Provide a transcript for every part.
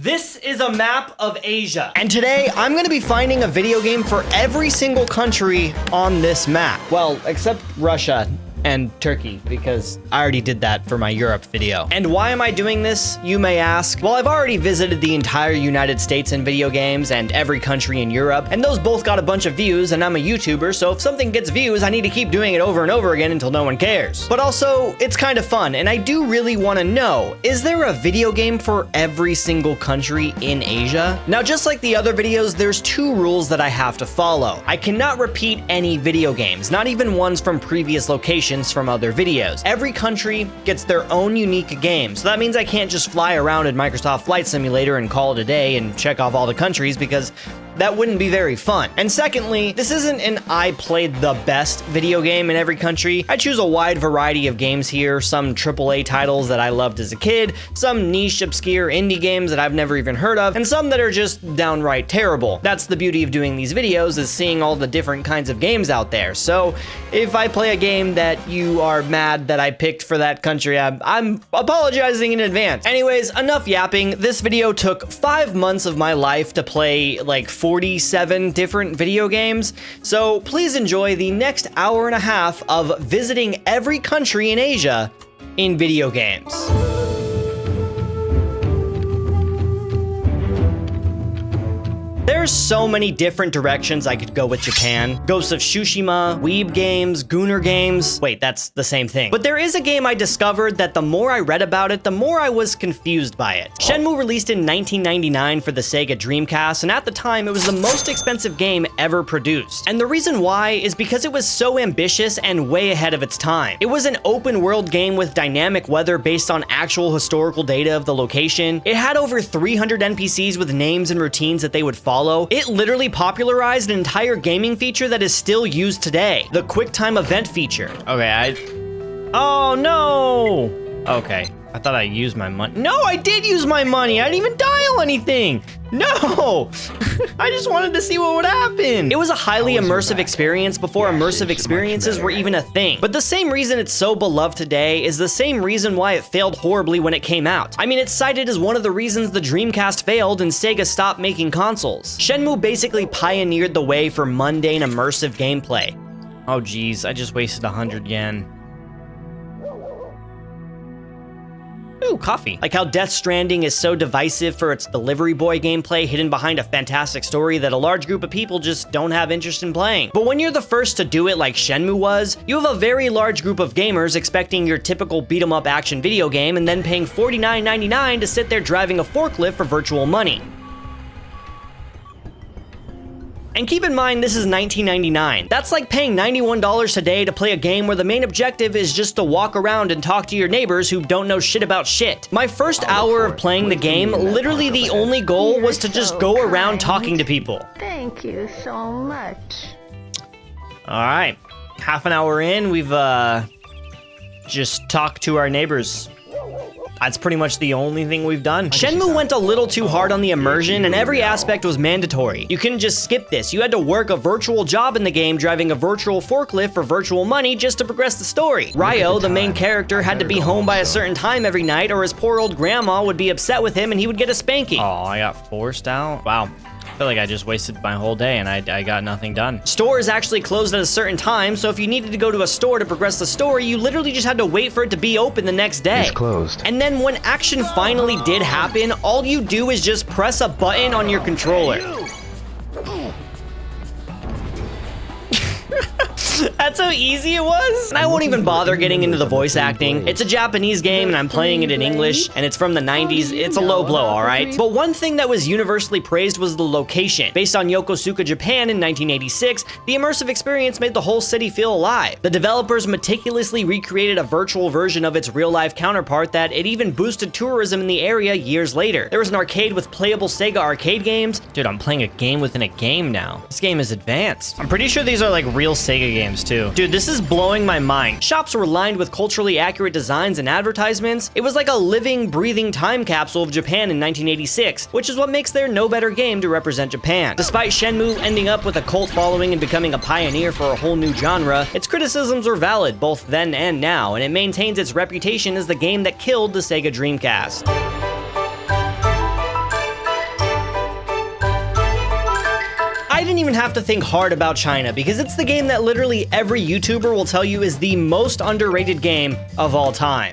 This is a map of Asia. And today, I'm gonna be finding a video game for every single country on this map. Well, except Russia and Turkey, because I already did that for my Europe video. And why am I doing this, you may ask? Well, I've already visited the entire United States in video games and every country in Europe, and those both got a bunch of views, and I'm a YouTuber, so if something gets views, I need to keep doing it over and over again until no one cares. But also, it's kind of fun, and I do really want to know, is there a video game for every single country in Asia? Now, just like the other videos, there's two rules that I have to follow. I cannot repeat any video games, not even ones from previous locations from other videos. Every country gets their own unique game, so that means I can't just fly around in Microsoft Flight Simulator and call it a day and check off all the countries, because that wouldn't be very fun. And secondly, this isn't an I played the best video game in every country. I choose a wide variety of games here, some AAA titles that I loved as a kid, some niche, obscure indie games that I've never even heard of, and some that are just downright terrible. That's the beauty of doing these videos, is seeing all the different kinds of games out there. So if I play a game that you are mad that I picked for that country, I'm apologizing in advance. Anyways, enough yapping. This video took 5 months of my life to play like 47 different video games, so please enjoy the next hour and a half of visiting every country in Asia in video games. There's so many different directions I could go with Japan. Ghosts of Tsushima, Weeb games, Gunner games. Wait, that's the same thing. But there is a game I discovered that the more I read about it, the more I was confused by it. Shenmue released in 1999 for the Sega Dreamcast, and at the time, it was the most expensive game ever produced. And the reason why is because it was so ambitious and way ahead of its time. It was an open world game with dynamic weather based on actual historical data of the location. It had over 300 NPCs with names and routines that they would follow. It literally popularized an entire gaming feature that is still used today, the QuickTime event feature. Okay, oh no! Okay, I thought I used my money. No, I did use my money! I didn't even dial anything! No! I just wanted to see what would happen. It was a highly immersive experience before immersive experiences were even a thing. But the same reason it's so beloved today is the same reason why it failed horribly when it came out. I mean, it's cited as one of the reasons the Dreamcast failed and Sega stopped making consoles. Shenmue basically pioneered the way for mundane immersive gameplay. Oh geez, I just wasted 100 yen. Ooh, coffee. Like how Death Stranding is so divisive for its delivery boy gameplay hidden behind a fantastic story that a large group of people just don't have interest in playing. But when you're the first to do it like Shenmue was, you have a very large group of gamers expecting your typical beat-em-up action video game and then paying $49.99 to sit there driving a forklift for virtual money. And keep in mind, this is $19.99. That's like paying $91 today to play a game where the main objective is just to walk around and talk to your neighbors who don't know shit about shit. My first hour of playing the game, literally the only goal was to just go around talking to people. Thank you so much. All right, half an hour in, we've just talked to our neighbors. That's pretty much the only thing we've done. Shenmue went a little too hard on the immersion, and every aspect was mandatory. You couldn't just skip this. You had to work a virtual job in the game, driving a virtual forklift for virtual money just to progress the story. Ryo, the main character, had to be home by a certain time every night, or his poor old grandma would be upset with him and he would get a spanking. Oh, I got forced out? Wow. I feel like I just wasted my whole day and I got nothing done. Stores actually closed at a certain time, so if you needed to go to a store to progress the story, you literally just had to wait for it to be open the next day. It's closed. And then when action finally did happen, all you do is just press a button on your controller. That's how easy it was. And I won't even bother getting into the voice acting. It's a Japanese game and I'm playing it in English, and it's from the 90s. It's a low blow, all right? But one thing that was universally praised was the location. Based on Yokosuka, Japan in 1986, the immersive experience made the whole city feel alive. The developers meticulously recreated a virtual version of its real-life counterpart that it even boosted tourism in the area years later. There was an arcade with playable Sega arcade games. Dude, I'm playing a game within a game now. This game is advanced. I'm pretty sure these are like real Sega games too. Dude, this is blowing my mind. Shops were lined with culturally accurate designs and advertisements. It was like a living, breathing time capsule of Japan in 1986, which is what makes there no better game to represent Japan. Despite Shenmue ending up with a cult following and becoming a pioneer for a whole new genre, its criticisms were valid both then and now, and it maintains its reputation as the game that killed the Sega Dreamcast. even have to think hard about China because it's the game that literally every YouTuber will tell you is the most underrated game of all time.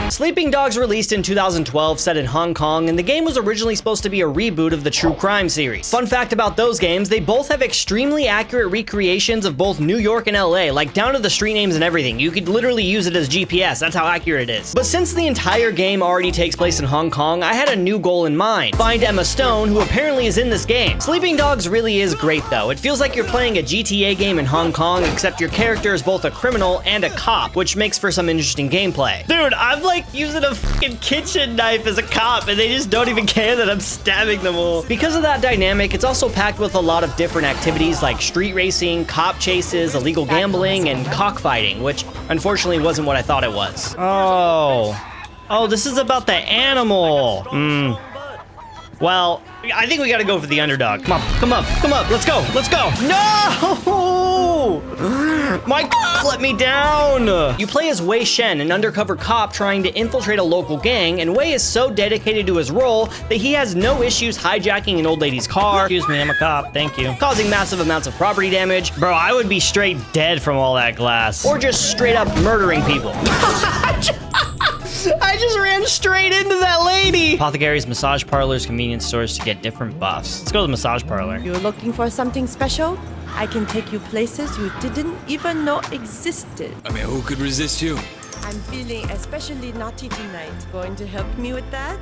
Sleeping Dogs released in 2012, set in Hong Kong, and the game was originally supposed to be a reboot of the True Crime series. Fun fact about those games, they both have extremely accurate recreations of both New York and LA, like down to the street names and everything. You could literally use it as GPS, that's how accurate it is. But since the entire game already takes place in Hong Kong, I had a new goal in mind: find Emma Stone, who apparently is in this game. Sleeping Dogs really is great though. It feels like you're playing a GTA game in Hong Kong, except your character is both a criminal and a cop, which makes for some interesting gameplay. Dude, I'm like using a fucking kitchen knife as a cop and they just don't even care that I'm stabbing them all. Because of that dynamic, it's also packed with a lot of different activities like street racing, cop chases, illegal gambling, and cockfighting, which unfortunately wasn't what I thought it was. Oh, this is about the animal. Well, I think we gotta go for the underdog. Come up, let's go. No! My let me down. You play as Wei Shen, an undercover cop trying to infiltrate a local gang, and Wei is so dedicated to his role that he has no issues hijacking an old lady's car. Excuse me, I'm a cop, thank you. Causing massive amounts of property damage. Bro, I would be straight dead from all that glass. Or just straight up murdering people. I just ran straight into that lady. Apothecaries, massage parlors, convenience stores to get different buffs. Let's go to the massage parlor. You're looking for something special? I can take you places you didn't even know existed. I mean, who could resist you? I'm feeling especially naughty tonight. Going to help me with that?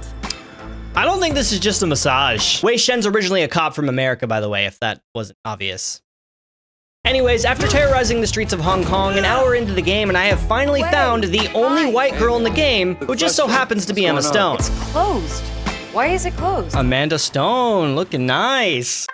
I don't think this is just a massage. Wei Shen's originally a cop from America, by the way, if that wasn't obvious. Anyways, after terrorizing the streets of Hong Kong, an hour into the game, and I have finally found the only white girl in the game, who just so happens to be Emma Stone. It's closed. Why is it closed? Amanda Stone, looking nice.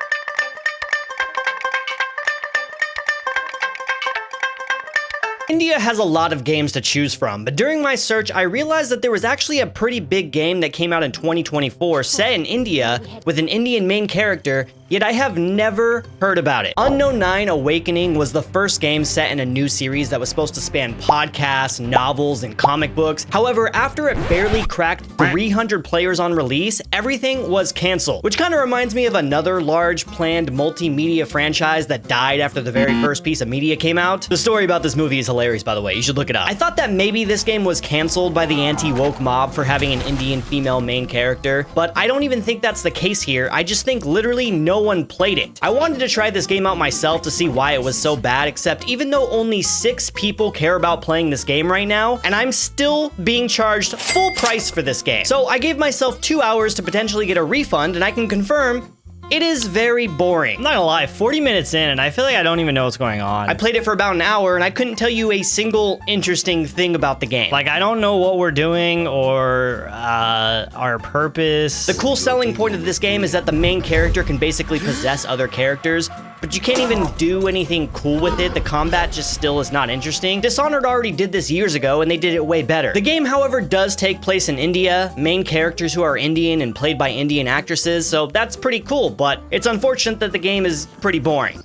India has a lot of games to choose from, but during my search, I realized that there was actually a pretty big game that came out in 2024 set in India with an Indian main character, yet I have never heard about it. Unknown 9 Awakening was the first game set in a new series that was supposed to span podcasts, novels, and comic books. However, after it barely cracked 300 players on release, everything was canceled, which kind of reminds me of another large planned multimedia franchise that died after the very first piece of media came out. The story about this movie is hilarious, by the way. You should look it up. I thought that maybe this game was canceled by the anti-woke mob for having an Indian female main character, but I don't even think that's the case here. I just think literally no one played it. I wanted to try this game out myself to see why it was so bad, except even though only 6 people care about playing this game right now, and I'm still being charged full price for this game. So I gave myself 2 hours to potentially get a refund, and I can confirm it is very boring. I'm not gonna lie, 40 minutes in and I feel like I don't even know what's going on. I played it for about an hour and I couldn't tell you a single interesting thing about the game. Like, I don't know what we're doing or our purpose. The cool selling point of this game is that the main character can basically possess other characters, but you can't even do anything cool with it. The combat just still is not interesting. Dishonored already did this years ago and they did it way better. The game, however, does take place in India, main characters who are Indian and played by Indian actresses, so that's pretty cool, but it's unfortunate that the game is pretty boring.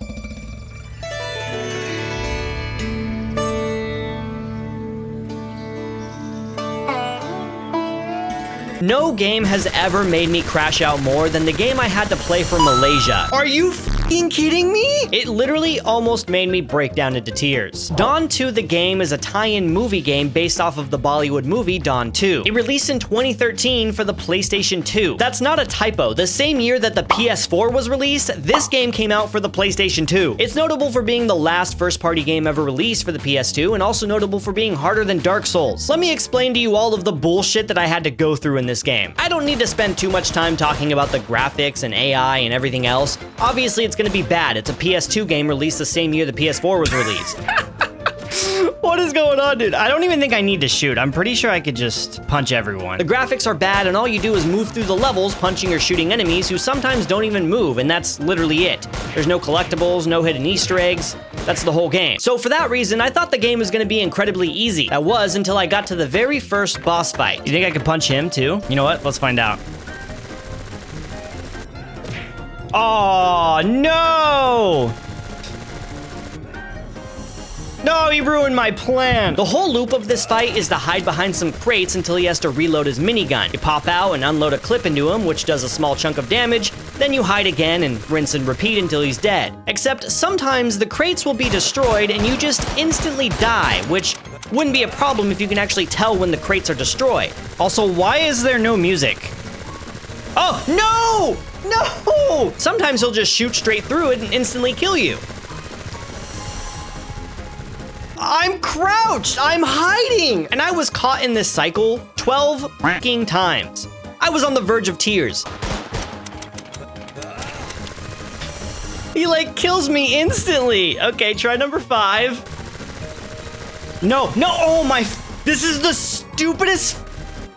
No game has ever made me crash out more than the game I had to play for Malaysia. Are you f***ing kidding me? It literally almost made me break down into tears. Dawn 2 the game is a tie-in movie game based off of the Bollywood movie Dawn 2. It released in 2013 for the PlayStation 2. That's not a typo. The same year that the PS4 was released, this game came out for the PlayStation 2. It's notable for being the last first-party game ever released for the PS2 and also notable for being harder than Dark Souls. Let me explain to you all of the bullshit that I had to go through in this game. I don't need to spend too much time talking about the graphics and AI and everything else. Obviously, it's gonna be bad. It's a PS2 game released the same year the PS4 was released. What is going on, dude? I don't even think I need to shoot. I'm pretty sure I could just punch everyone. The graphics are bad, and all you do is move through the levels, punching or shooting enemies who sometimes don't even move, and that's literally it. There's no collectibles, no hidden Easter eggs. That's the whole game. So for that reason, I thought the game was gonna be incredibly easy. That was until I got to the very first boss fight. You think I could punch him too? You know what? Let's find out. Oh, no! No, he ruined my plan. The whole loop of this fight is to hide behind some crates until he has to reload his minigun. You pop out and unload a clip into him, which does a small chunk of damage, then you hide again and rinse and repeat until he's dead. Except sometimes the crates will be destroyed and you just instantly die, which wouldn't be a problem if you can actually tell when the crates are destroyed. Also, why is there no music? Oh, no! No! Sometimes he'll just shoot straight through it and instantly kill you. I'm crouched! I'm hiding! And I was caught in this cycle 12 fucking times. I was on the verge of tears. He like kills me instantly. Okay, try number 5. No, oh my, this is the stupidest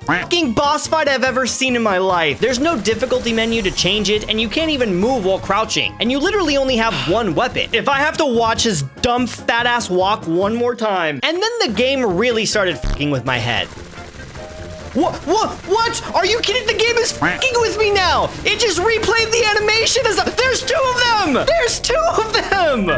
fucking boss fight I've ever seen in my life. There's no difficulty menu to change it, and you can't even move while crouching. And you literally only have one weapon. If I have to watch his dumb fat ass walk one more time. And then the game really started fucking with my head. What? Are you kidding? The game is fucking with me now. It just replayed the animation as there's 2 of them. There's 2 of them.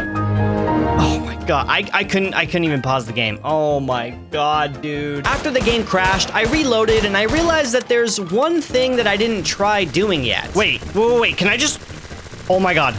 Oh my god, I couldn't even pause the game. Oh my god, dude. After the game crashed, I reloaded and I realized that there's one thing that I didn't try doing yet. Wait, can I just... Oh my god.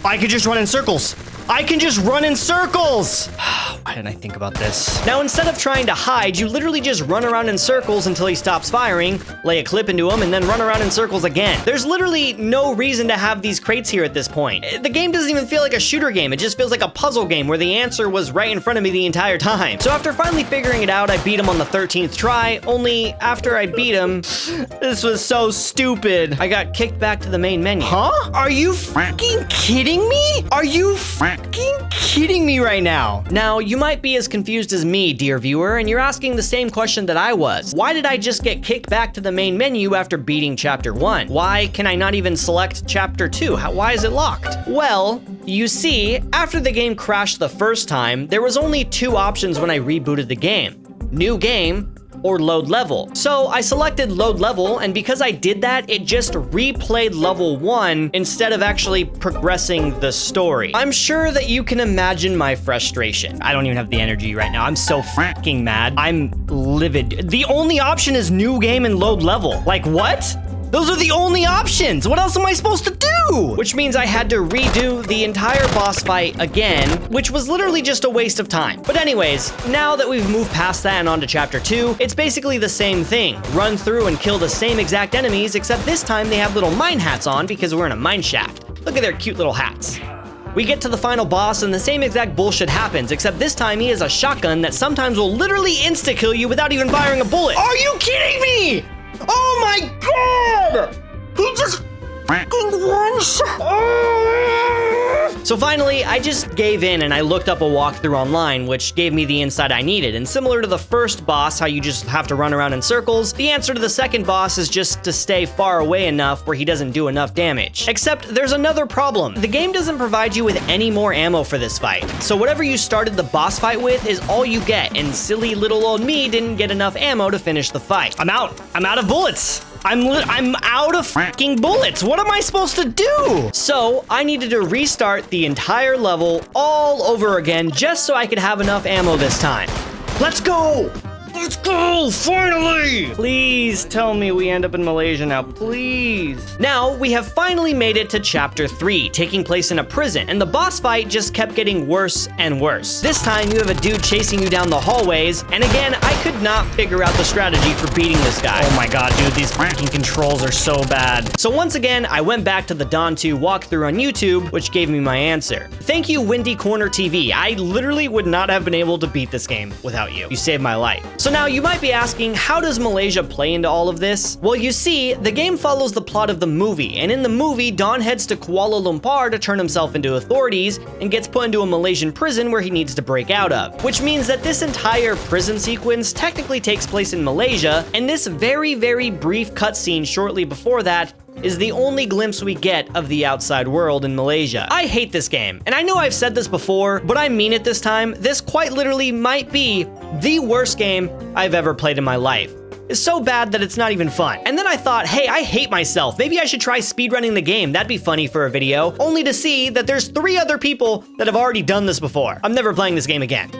I could just run in circles. I can just run in circles! Why didn't I think about this? Now, instead of trying to hide, you literally just run around in circles until he stops firing, lay a clip into him, and then run around in circles again. There's literally no reason to have these crates here at this point. The game doesn't even feel like a shooter game. It just feels like a puzzle game where the answer was right in front of me the entire time. So after finally figuring it out, I beat him on the 13th try, only after I beat him, this was so stupid. I got kicked back to the main menu. Huh? Are you fucking kidding me? Are you fucking kidding me right now? Now, you might be as confused as me, dear viewer, and you're asking the same question that I was. Why did I just get kicked back to the main menu after beating Chapter 1? Why can I not even select Chapter 2? Why is it locked? Well, you see, after the game crashed the first time, there was only 2 options when I rebooted the game. New game, or load level. So I selected load level, and because I did that, it just replayed level 1 instead of actually progressing the story. I'm sure that you can imagine my frustration. I don't even have the energy right now. I'm so fucking mad. I'm livid. The only option is new game and load level. Like what? Those are the only options. What else am I supposed to do? Which means I had to redo the entire boss fight again, which was literally just a waste of time. But anyways, now that we've moved past that and on to Chapter 2, it's basically the same thing. Run through and kill the same exact enemies, except this time they have little mine hats on because we're in a mine shaft. Look at their cute little hats. We get to the final boss and the same exact bullshit happens, except this time he has a shotgun that sometimes will literally insta-kill you without even firing a bullet. Are you kidding me? Oh my god! He just fucking one shot. So finally, I just gave in and I looked up a walkthrough online, which gave me the insight I needed. And similar to the first boss, how you just have to run around in circles, the answer to the second boss is just to stay far away enough where he doesn't do enough damage. Except there's another problem. The game doesn't provide you with any more ammo for this fight. So whatever you started the boss fight with is all you get, and silly little old me didn't get enough ammo to finish the fight. I'm out of bullets. I'm out of fucking bullets. What am I supposed to do? So I needed to restart the entire level all over again just so I could have enough ammo this time. Let's go! Let's go, finally! Please tell me we end up in Malaysia now, please. Now, we have finally made it to Chapter 3, taking place in a prison, and the boss fight just kept getting worse and worse. This time, you have a dude chasing you down the hallways, and again, I could not figure out the strategy for beating this guy. Oh my god, dude, these fucking controls are so bad. So once again, I went back to the Dawn 2 walkthrough on YouTube, which gave me my answer. Thank you, Windy Corner TV. I literally would not have been able to beat this game without you. You saved my life. So now you might be asking, how does Malaysia play into all of this? Well, you see, the game follows the plot of the movie, and in the movie, Don heads to Kuala Lumpur to turn himself into authorities and gets put into a Malaysian prison where he needs to break out of, which means that this entire prison sequence technically takes place in Malaysia, and this very, very brief cutscene shortly before that is the only glimpse we get of the outside world in Malaysia. I hate this game, and I know I've said this before, but I mean it this time. This quite literally might be the worst game I've ever played in my life. is so bad that it's not even fun. And then I thought, hey, I hate myself. Maybe I should try speedrunning the game. That'd be funny for a video, only to see that there's 3 other people that have already done this before. I'm never playing this game again.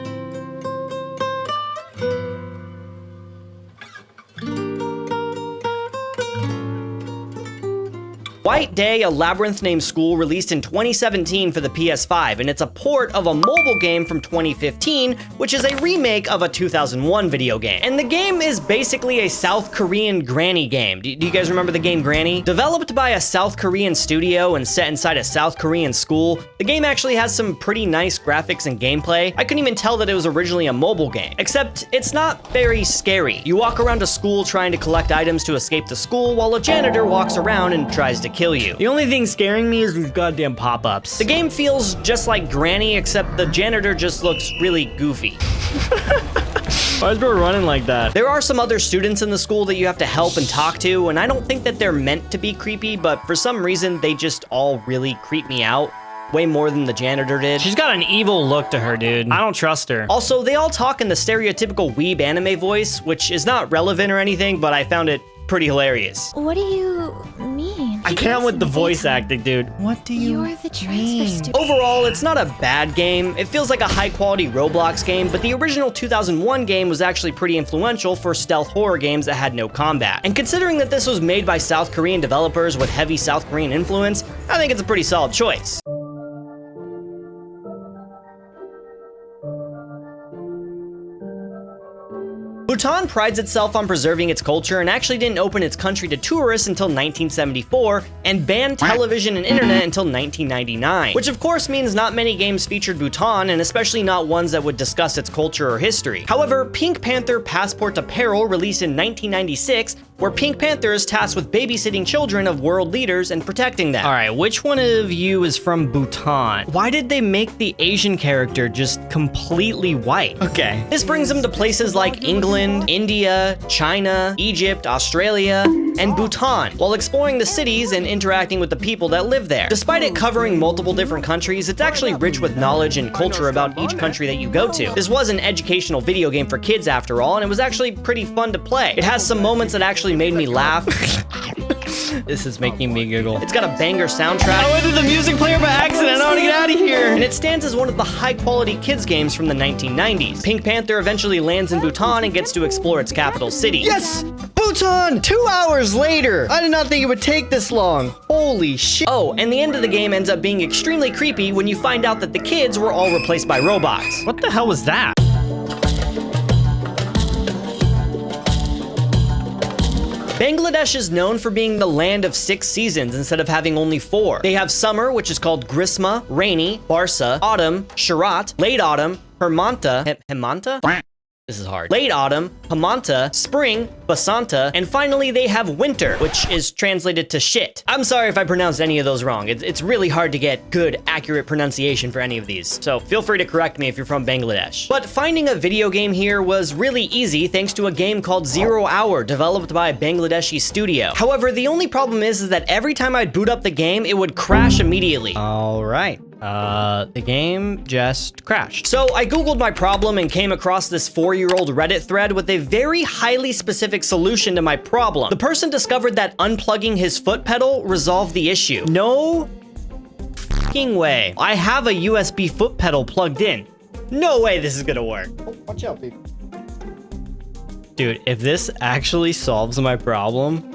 White Day, a labyrinth-named school released in 2017 for the PS5, and it's a port of a mobile game from 2015, which is a remake of a 2001 video game. And the game is basically a South Korean granny game. Do you guys remember the game Granny? Developed by a South Korean studio and set inside a South Korean school, the game actually has some pretty nice graphics and gameplay. I couldn't even tell that it was originally a mobile game, except it's not very scary. You walk around a school trying to collect items to escape the school, while a janitor walks around and tries to kill you. The only thing scaring me is these goddamn pop-ups. The game feels just like Granny, except the janitor just looks really goofy. Why is bro running like that? There are some other students in the school that you have to help and talk to, and I don't think that they're meant to be creepy, but for some reason, they just all really creep me out. Way more than the janitor did. She's got an evil look to her, dude. I don't trust her. Also, they all talk in the stereotypical weeb anime voice, which is not relevant or anything, but I found it pretty hilarious. What do you mean? I can't with the voice acting, dude. What do you You're the transfer student. Overall, it's not a bad game. It feels like a high-quality Roblox game, but the original 2001 game was actually pretty influential for stealth horror games that had no combat. And considering that this was made by South Korean developers with heavy South Korean influence, I think it's a pretty solid choice. Bhutan prides itself on preserving its culture and actually didn't open its country to tourists until 1974 and banned television and internet until 1999, which of course means not many games featured Bhutan, and especially not ones that would discuss its culture or history. However, Pink Panther Passport to Peril released in 1996, where Pink Panther is tasked with babysitting children of world leaders and protecting them. All right, which one of you is from Bhutan? Why did they make the Asian character just completely white? Okay. This brings them to places like England, India, China, Egypt, Australia, and Bhutan, while exploring the cities and interacting with the people that live there. Despite it covering multiple different countries, it's actually rich with knowledge and culture about each country that you go to. This was an educational video game for kids after all, and it was actually pretty fun to play. It has some moments that actually made me laugh. This is making me giggle. It's got a banger soundtrack. I went to the music player by accident. I want to get out of here. And it stands as one of the high-quality kids games from the 1990s. Pink Panther eventually lands in Bhutan and gets to explore its capital city. Yes! Bhutan! 2 hours later! I did not think it would take this long. Holy shit. Oh, and the end of the game ends up being extremely creepy when you find out that the kids were all replaced by robots. What the hell was that? Bangladesh is known for being the land of 6 seasons instead of having only 4. They have summer, which is called Grisma, rainy, Barsa, autumn, Sharat, late autumn, Hemanta, Hemanta? This is hard. Late autumn, Hemanta, spring, Basanta, and finally they have winter, which is translated to shit. I'm sorry if I pronounced any of those wrong. It's really hard to get good, accurate pronunciation for any of these, so feel free to correct me if you're from Bangladesh. But finding a video game here was really easy thanks to a game called 0 Hour, developed by a Bangladeshi studio. However, the only problem is that every time I'd boot up the game, it would crash immediately. All right. The game just crashed. So I Googled my problem and came across this 4-year-old Reddit thread with a very highly specific solution to my problem. The person discovered that unplugging his foot pedal resolved the issue. No fucking way. I have a USB foot pedal plugged in. No way this is gonna work. Oh, watch out, baby. Dude, if this actually solves my problem,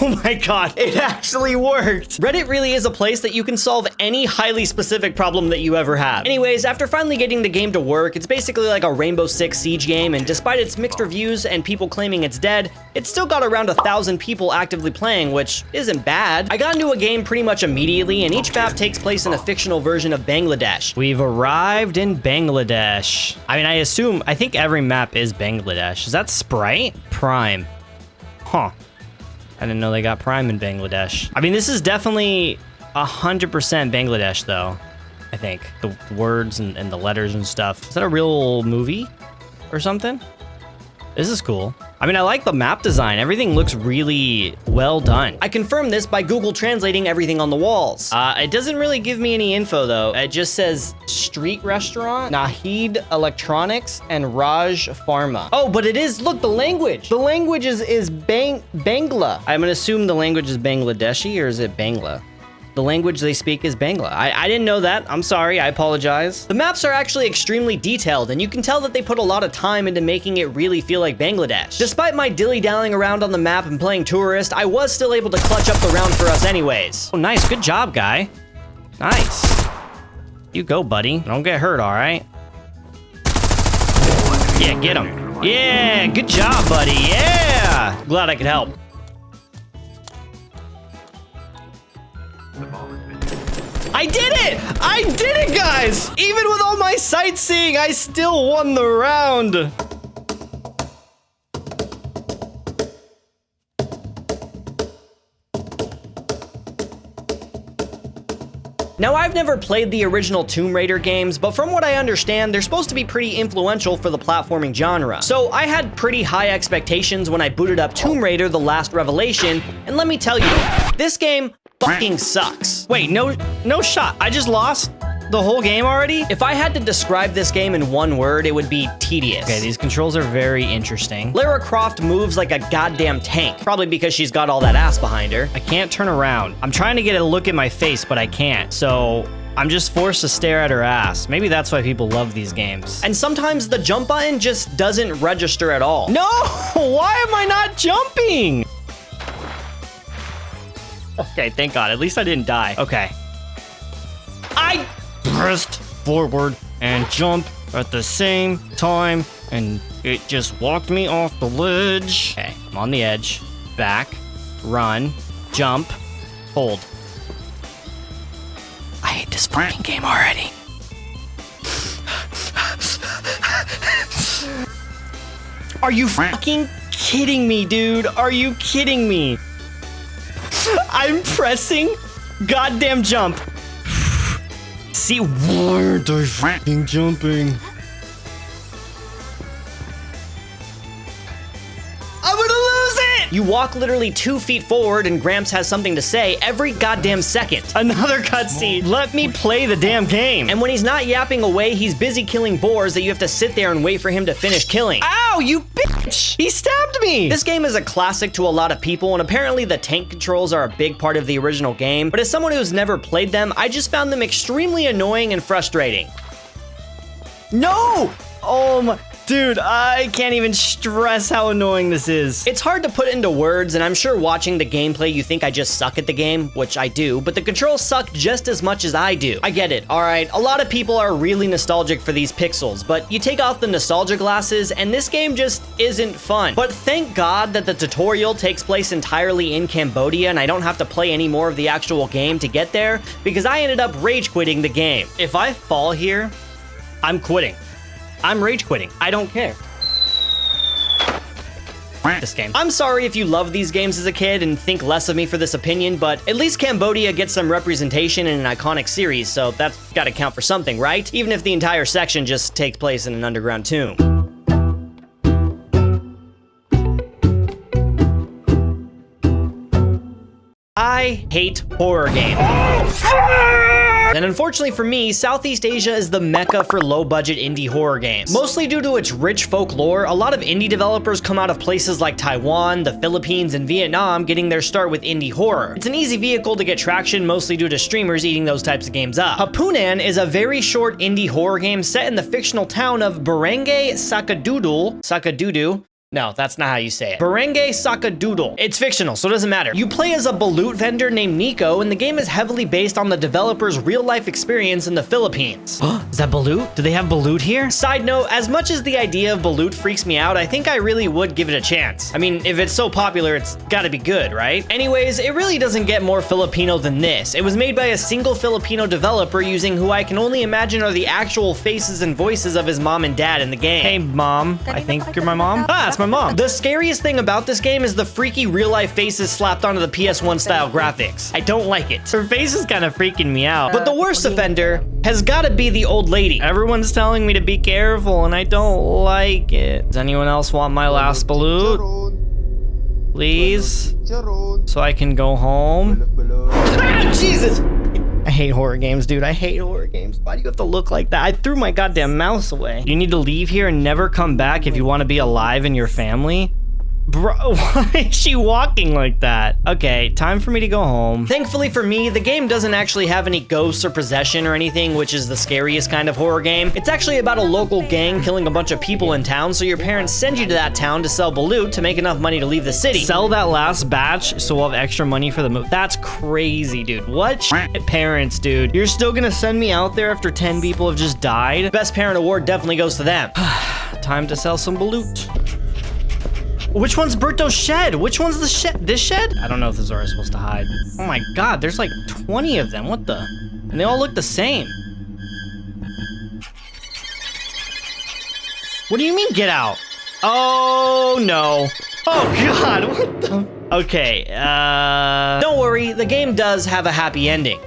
oh my god, it actually worked! Reddit really is a place that you can solve any highly specific problem that you ever have. Anyways, after finally getting the game to work, it's basically like a Rainbow Six Siege game, and despite its mixed reviews and people claiming it's dead, it's still got around 1,000 people actively playing, which isn't bad. I got into a game pretty much immediately, and each map takes place in a fictional version of Bangladesh. We've arrived in Bangladesh. I mean, I think every map is Bangladesh. Is that Sprite? Prime. Huh. I didn't know they got Prime in Bangladesh. I mean, this is definitely 100% Bangladesh, though, I think. The words and the letters and stuff. Is that a real movie or something? This is cool. I mean, I like the map design. Everything looks really well done. I confirmed this by Google translating everything on the walls. It doesn't really give me any info though. It just says street restaurant, Nahid Electronics, and Raj Pharma. Oh, but it is, look, the language. The language is Bangla. I'm gonna assume the language is Bangladeshi, or is it Bangla? The language they speak is Bangla. I didn't know that. I'm sorry, I apologize. The maps are actually extremely detailed, and you can tell that they put a lot of time into making it really feel like Bangladesh. Despite my dilly-dallying around on the map and playing tourist, I was still able to clutch up the round for us anyways. Oh, nice, good job, guy. Nice. You go, buddy. Don't get hurt, all right? Yeah, get him. Yeah, good job, buddy, yeah! Glad I could help. I did it! I did it, guys! Even with all my sightseeing, I still won the round. Now, I've never played the original Tomb Raider games, but from what I understand, they're supposed to be pretty influential for the platforming genre. So I had pretty high expectations when I booted up Tomb Raider: The Last Revelation, and let me tell you, this game fucking sucks. Wait, no shot. I just lost the whole game already? If I had to describe this game in one word, it would be tedious. Okay, these controls are very interesting. Lara Croft moves like a goddamn tank, probably because she's got all that ass behind her. I can't turn around. I'm trying to get a look at my face, but I can't. So I'm just forced to stare at her ass. Maybe that's why people love these games. And sometimes the jump button just doesn't register at all. No, why am I not jumping? Okay, thank God. At least I didn't die. Okay. I pressed forward and jumped at the same time, and it just walked me off the ledge. Okay, I'm on the edge. Back, run, jump, hold. I hate this fucking game already. Are you fucking kidding me, dude? Are you kidding me? I'm pressing goddamn jump. See, why aren't I fucking jumping? I'm gonna lose it! You walk literally 2 feet forward and Gramps has something to say every goddamn second. Another cutscene. Let me play the damn game. And when he's not yapping away, he's busy killing boars that you have to sit there and wait for him to finish killing. Ow, you bitch! He stabbed me! This game is a classic to a lot of people, and apparently the tank controls are a big part of the original game, but as someone who's never played them, I just found them extremely annoying and frustrating. No! Oh my... Dude, I can't even stress how annoying this is. It's hard to put into words, and I'm sure watching the gameplay you think I just suck at the game, which I do, but the controls suck just as much as I do. I get it, alright? A lot of people are really nostalgic for these pixels, but you take off the nostalgia glasses, and this game just isn't fun. But thank God that the tutorial takes place entirely in Cambodia, and I don't have to play any more of the actual game to get there, because I ended up rage quitting the game. If I fall here, I'm quitting. I'm rage quitting. I don't care. This game. I'm sorry if you love these games as a kid and think less of me for this opinion, but at least Cambodia gets some representation in an iconic series, so that's gotta count for something, right? Even if the entire section just takes place in an underground tomb. I hate horror games. And unfortunately for me, Southeast Asia is the mecca for low-budget indie horror games. Mostly due to its rich folklore, a lot of indie developers come out of places like Taiwan, the Philippines, and Vietnam, getting their start with indie horror. It's an easy vehicle to get traction, mostly due to streamers eating those types of games up. Hapunan is a very short indie horror game set in the fictional town of Barangay Sakadudu. No, that's not how you say it. Barangay Sakadoodle. It's fictional, so it doesn't matter. You play as a balut vendor named Nico, and the game is heavily based on the developer's real-life experience in the Philippines. Is that balut? Do they have balut here? Side note, as much as the idea of balut freaks me out, I think I really would give it a chance. I mean, if it's so popular, it's gotta be good, right? Anyways, it really doesn't get more Filipino than this. It was made by a single Filipino developer using who I can only imagine are the actual faces and voices of his mom and dad in the game. Hey, Mom. I think you're my mom? Ah, it's my my mom. The scariest thing about this game is the freaky real-life faces slapped onto the PS1 style graphics. I don't like it. Her face is kind of freaking me out. But the worst offender has got to be the old lady. Everyone's telling me to be careful, and I don't like it. Does anyone else want my last balut? Please? So I can go home? Ah, Jesus! I hate horror games, dude. I hate horror games. Why do you have to look like that? I threw my goddamn mouse away. You need to leave here and never come back if you want to be alive in your family? Bro, why is she walking like that? Okay, time for me to go home. Thankfully for me, the game doesn't actually have any ghosts or possession or anything, which is the scariest kind of horror game. It's actually about a local gang killing a bunch of people in town, so your parents send you to that town to sell balut to make enough money to leave the city. Sell that last batch so we'll have extra money for the move. That's crazy, dude. What shit, parents, dude? You're still gonna send me out there after 10 people have just died? Best parent award definitely goes to them. Time to sell some balut. Which one's Berto's shed? Which one's the shed? This shed? I don't know if this is where I'm supposed to hide. Oh my God, there's like 20 of them. What the? And they all look the same. What do you mean get out? Oh no. Oh God, what the? Okay, don't worry, the game does have a happy ending.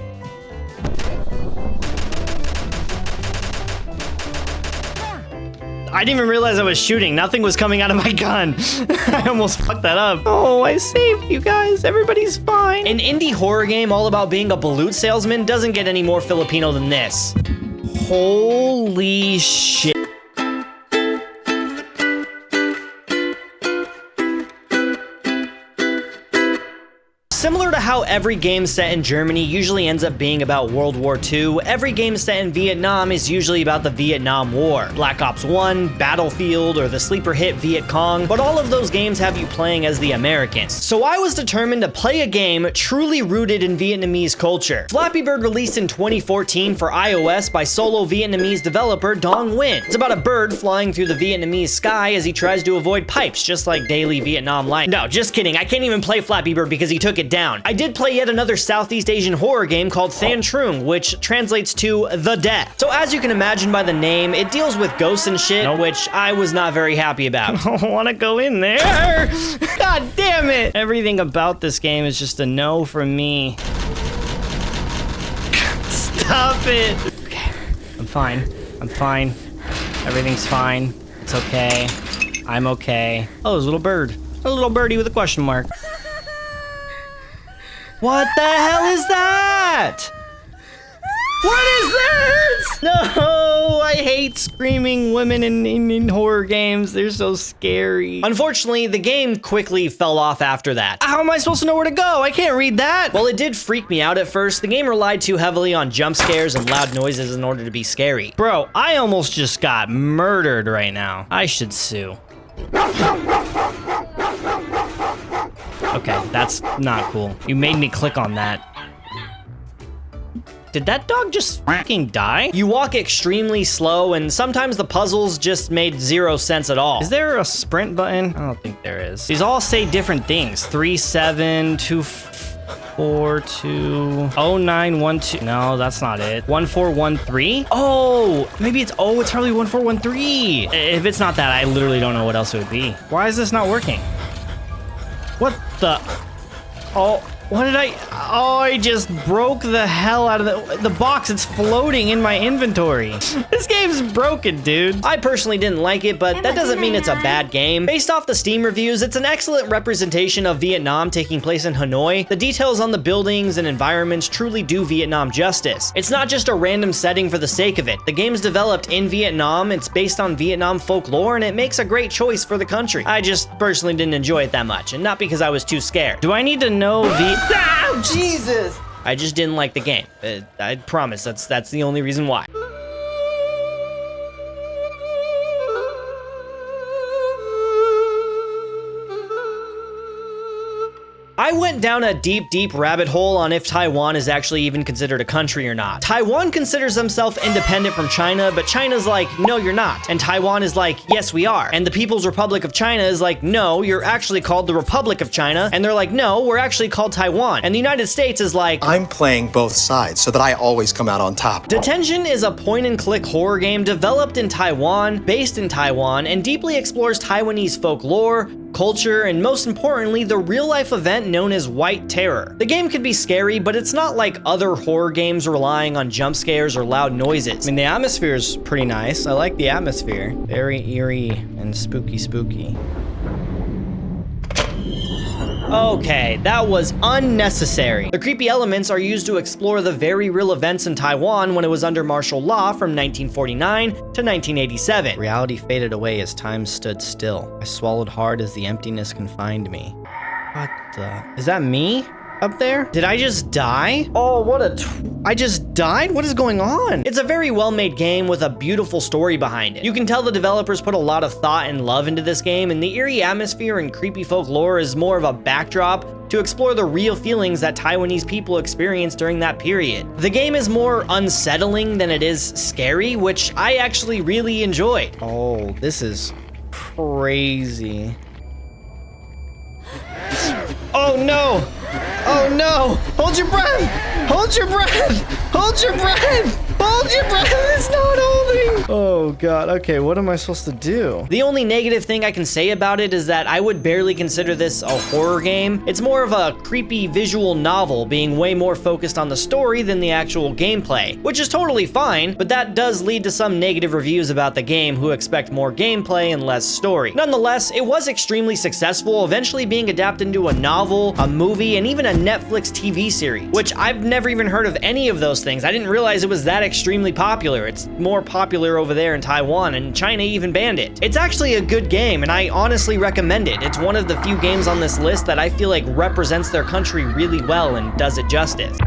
I didn't even realize I was shooting. Nothing was coming out of my gun. I almost fucked that up. Oh, I saved you guys. Everybody's fine. An indie horror game all about being a balut salesman doesn't get any more Filipino than this. Holy shit. Similar to how every game set in Germany usually ends up being about World War II, every game set in Vietnam is usually about the Vietnam War. Black Ops 1, Battlefield, or the sleeper hit Viet Cong, but all of those games have you playing as the Americans. So I was determined to play a game truly rooted in Vietnamese culture. Flappy Bird released in 2014 for iOS by solo Vietnamese developer Dong Nguyen. It's about a bird flying through the Vietnamese sky as he tries to avoid pipes, just like daily Vietnam life. No, just kidding. I can't even play Flappy Bird because he took it down. I did play yet another Southeast Asian horror game called Than Trung, which translates to The Death. So as you can imagine by the name, it deals with ghosts and shit, which I was not very happy about. I don't want to go in there. God damn it. Everything about this game is just a no from me. Stop it. Okay, I'm fine. I'm fine. Everything's fine. It's okay. I'm okay. Oh, there's a little bird. A little birdie with a question mark. What the hell is that? What is this? No, I hate screaming women in horror games. They're so scary. Unfortunately, the game quickly fell off after that. How am I supposed to know where to go? I can't read that. While it did freak me out at first, the game relied too heavily on jump scares and loud noises in order to be scary. Bro, I almost just got murdered right now. I should sue. Okay, that's not cool. You made me click on that. Did that dog just fucking die? You walk extremely slow, and sometimes the puzzles just made zero sense at all. Is there a sprint button? I don't think there is. These all say different things. 3, 7, 2, 4, 2, 0, 9, 1, 2. No, that's not it. 1, 4, 1, 3. Oh, maybe it's, oh, it's probably 1, 4, 1, 3. If it's not that, I literally don't know what else it would be. Why is this not working? What the? Oh, what did I? Oh, I just broke the hell out of the box. It's floating in my inventory. This game's broken, dude. I personally didn't like it, but that doesn't mean it's a bad game. Based off the Steam reviews, it's an excellent representation of Vietnam taking place in Hanoi. The details on the buildings and environments truly do Vietnam justice. It's not just a random setting for the sake of it. The game's developed in Vietnam, it's based on Vietnam folklore, and it makes a great choice for the country. I just personally didn't enjoy it that much, and not because I was too scared. Do I need to know Oh, Jesus! I just didn't like the game. I promise, that's the only reason why. I went down a deep rabbit hole on if Taiwan is actually even considered a country or not. Taiwan considers themselves independent from China, but China's like, no, you're not. And Taiwan is like, yes, we are. And the People's Republic of China is like, no, you're actually called the Republic of China. And they're like, no, we're actually called Taiwan. And the United States is like, I'm playing both sides so that I always come out on top. Detention is a point-and-click horror game developed in Taiwan, based in Taiwan, and deeply explores Taiwanese folklore, culture, and most importantly, the real-life event known as White Terror. The game can be scary, but it's not like other horror games relying on jump scares or loud noises. I mean, the atmosphere is pretty nice. I like the atmosphere. Very eerie and spooky. Okay, that was unnecessary. The creepy elements are used to explore the very real events in Taiwan when it was under martial law from 1949 to 1987. Reality faded away as time stood still. I swallowed hard as the emptiness confined me. What the? Is that me? Up there? Did I just die? Oh, I just died? What is going on? It's a very well-made game with a beautiful story behind it. You can tell the developers put a lot of thought and love into this game, and the eerie atmosphere and creepy folklore is more of a backdrop to explore the real feelings that Taiwanese people experienced during that period. The game is more unsettling than it is scary, which I actually really enjoyed. Oh, this is crazy. Oh no! Oh no! Hold your breath! Hold your breath! Hold your breath! Hold your breath! It's not holding! Oh god, okay, what am I supposed to do? The only negative thing I can say about it is that I would barely consider this a horror game. It's more of a creepy visual novel, being way more focused on the story than the actual gameplay, which is totally fine, but that does lead to some negative reviews about the game who expect more gameplay and less story. Nonetheless, it was extremely successful, eventually being adapted into a novel, a movie, and even a Netflix TV series, which I've never even heard of any of those things. I didn't realize it was that extremely popular. It's more popular over there in Taiwan, and China even banned it. It's actually a good game, and I honestly recommend it. It's one of the few games on this list that I feel like represents their country really well and does it justice.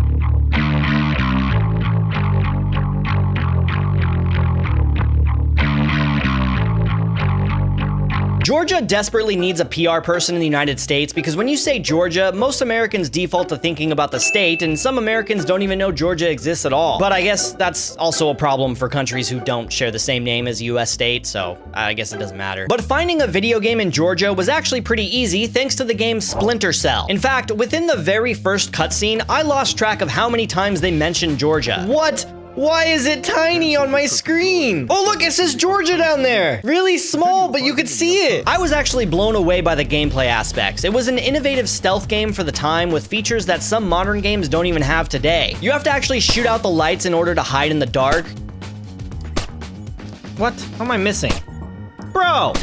Georgia desperately needs a PR person in the United States because when you say Georgia, most Americans default to thinking about the state, and some Americans don't even know Georgia exists at all. But I guess that's also a problem for countries who don't share the same name as US state, so I guess it doesn't matter. But finding a video game in Georgia was actually pretty easy thanks to the game Splinter Cell. In fact, within the very first cutscene, I lost track of how many times they mentioned Georgia. What? Why is it tiny on my screen? Oh look, it says Georgia down there. Really small, but you could see it. I was actually blown away by the gameplay aspects. It was an innovative stealth game for the time with features that some modern games don't even have today. You have to actually shoot out the lights in order to hide in the dark. What? What am I missing? Bro!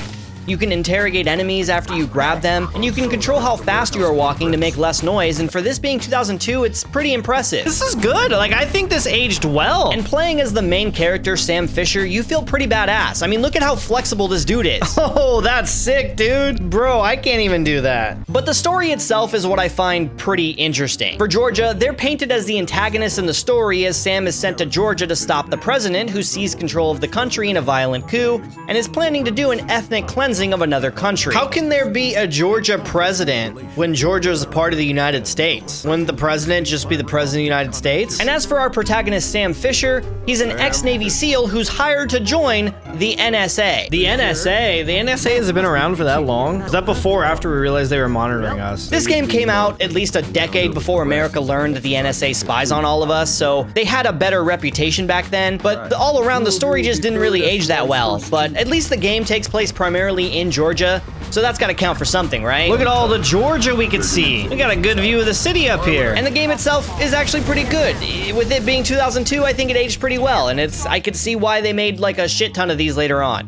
You can interrogate enemies after you grab them, and you can control how fast you are walking to make less noise, and for this being 2002, it's pretty impressive. This is good, like I think this aged well. And playing as the main character, Sam Fisher, you feel pretty badass. I mean, look at how flexible this dude is. Oh, that's sick, dude. Bro, I can't even do that. But the story itself is what I find pretty interesting. For Georgia, they're painted as the antagonist in the story as Sam is sent to Georgia to stop the president who seized control of the country in a violent coup and is planning to do an ethnic cleansing of another country. How can there be a Georgia president when Georgia is a part of the United States? Wouldn't the president just be the president of the United States? And as for our protagonist Sam Fisher, he's an ex-Navy SEAL who's hired to join the NSA. The NSA? The NSA has been around for that long? Was that before or after we realized they were monitoring us? This game came out at least a decade before America learned that the NSA spies on all of us, so they had a better reputation back then, but all around the story just didn't really age that well. But at least the game takes place primarily in Georgia, so that's gotta count for something, right? Look at all the Georgia we could see. We got a good view of the city up here. And the game itself is actually pretty good. With it being 2002, I think it aged pretty well, and I could see why they made like a shit ton of these later on.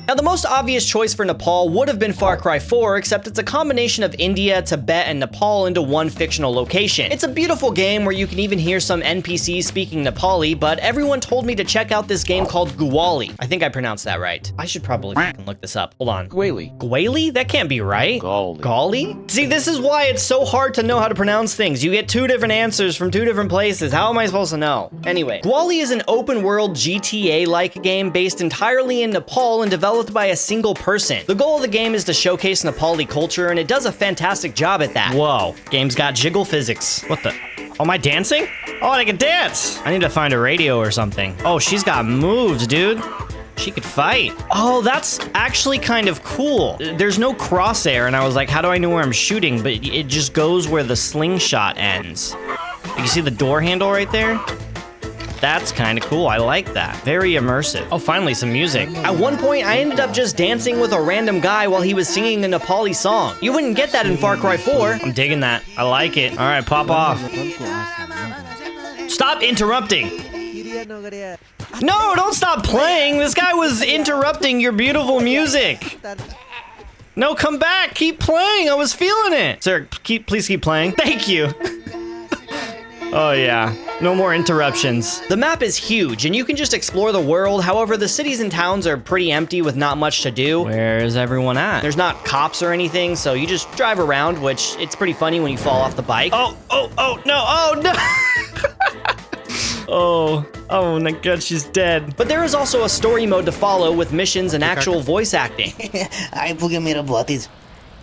Now, the most obvious choice for Nepal would have been Far Cry 4, except it's a combination of India, Tibet, and Nepal into one fictional location. It's a beautiful game where you can even hear some NPCs speaking Nepali, but everyone told me to check out this game called Guwali. I think I pronounced that right. I should probably fucking look this up. Hold on. Gwali. Gwali? That can't be right. Gali. Gali? See, this is why it's so hard to know how to pronounce things. You get two different answers from two different places. How am I supposed to know? Anyway, Gwali is an open world GTA-like game based entirely in Nepal and developed by a single person. The goal of the game is to showcase Nepali culture, and it does a fantastic job at that. Whoa, game's got jiggle physics. What the? Oh, am I dancing? Oh, I can dance. I need to find a radio or something. Oh, she's got moves, dude. She could fight. Oh, that's actually kind of cool. There's no crosshair, and I was like, how do I know where I'm shooting? But it just goes where the slingshot ends. You see the door handle right there? That's kind of cool. I like that. Very immersive. Oh, finally, some music. At one point, I ended up just dancing with a random guy while he was singing a Nepali song. You wouldn't get that in Far Cry 4. I'm digging that. I like it. All right, pop off. Stop interrupting. No, don't stop playing. This guy was interrupting your beautiful music. No, come back. Keep playing. I was feeling it. Sir, please keep playing. Thank you. Oh yeah, no more interruptions. The map is huge and you can just explore the world. However, the cities and towns are pretty empty with not much to do. Where's everyone at? There's not cops or anything, so you just drive around, which it's pretty funny when you fall off the bike. Oh, no, oh no. Oh my god, she's dead. But there is also a story mode to follow with missions and actual voice acting.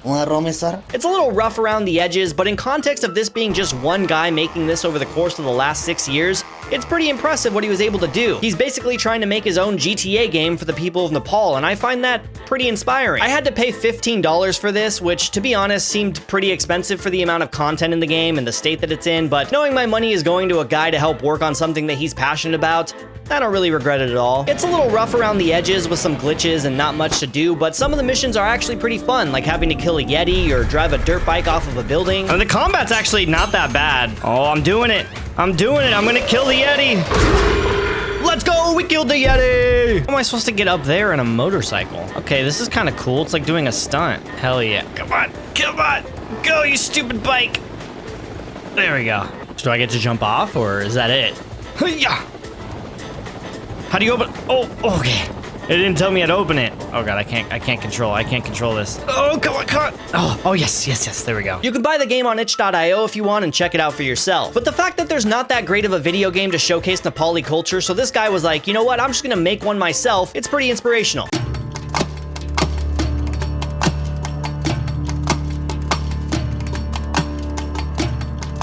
It's a little rough around the edges, but in context of this being just one guy making this over the course of the last 6 years, it's pretty impressive what he was able to do. He's basically trying to make his own GTA game for the people of Nepal, and I find that pretty inspiring. I had to pay $15 for this, which, to be honest, seemed pretty expensive for the amount of content in the game and the state that it's in, but knowing my money is going to a guy to help work on something that he's passionate about, I don't really regret it at all. It's a little rough around the edges with some glitches and not much to do, but some of the missions are actually pretty fun, like having to kill a Yeti or drive a dirt bike off of a building. And the combat's actually not that bad. Oh, I'm doing it. I'm gonna kill the Yeti. Let's go, we killed the Yeti. How am I supposed to get up there in a motorcycle? Okay, this is kind of cool. It's like doing a stunt. Hell yeah. Come on, go, you stupid bike. There we go. Do I get to jump off or is that it? Yeah. How do you open? Oh, okay. It didn't tell me how to open it. Oh god, I can't control this. Oh, come on. Oh, yes, there we go. You can buy the game on itch.io if you want and check it out for yourself. But the fact that there's not that great of a video game to showcase Nepali culture, so this guy was like, you know what, I'm just gonna make one myself, it's pretty inspirational.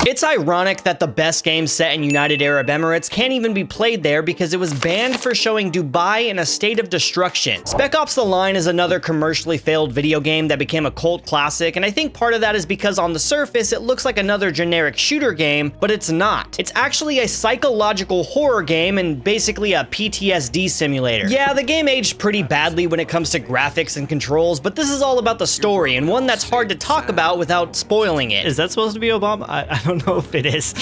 It's ironic that the best game set in United Arab Emirates can't even be played there because it was banned for showing Dubai in a state of destruction. Spec Ops: The Line is another commercially failed video game that became a cult classic, and I think part of that is because on the surface it looks like another generic shooter game, but it's not. It's actually a psychological horror game and basically a PTSD simulator. Yeah, the game aged pretty badly when it comes to graphics and controls, but this is all about the story, and one that's hard to talk about without spoiling it. Is that supposed to be Obama? I don't know if it is.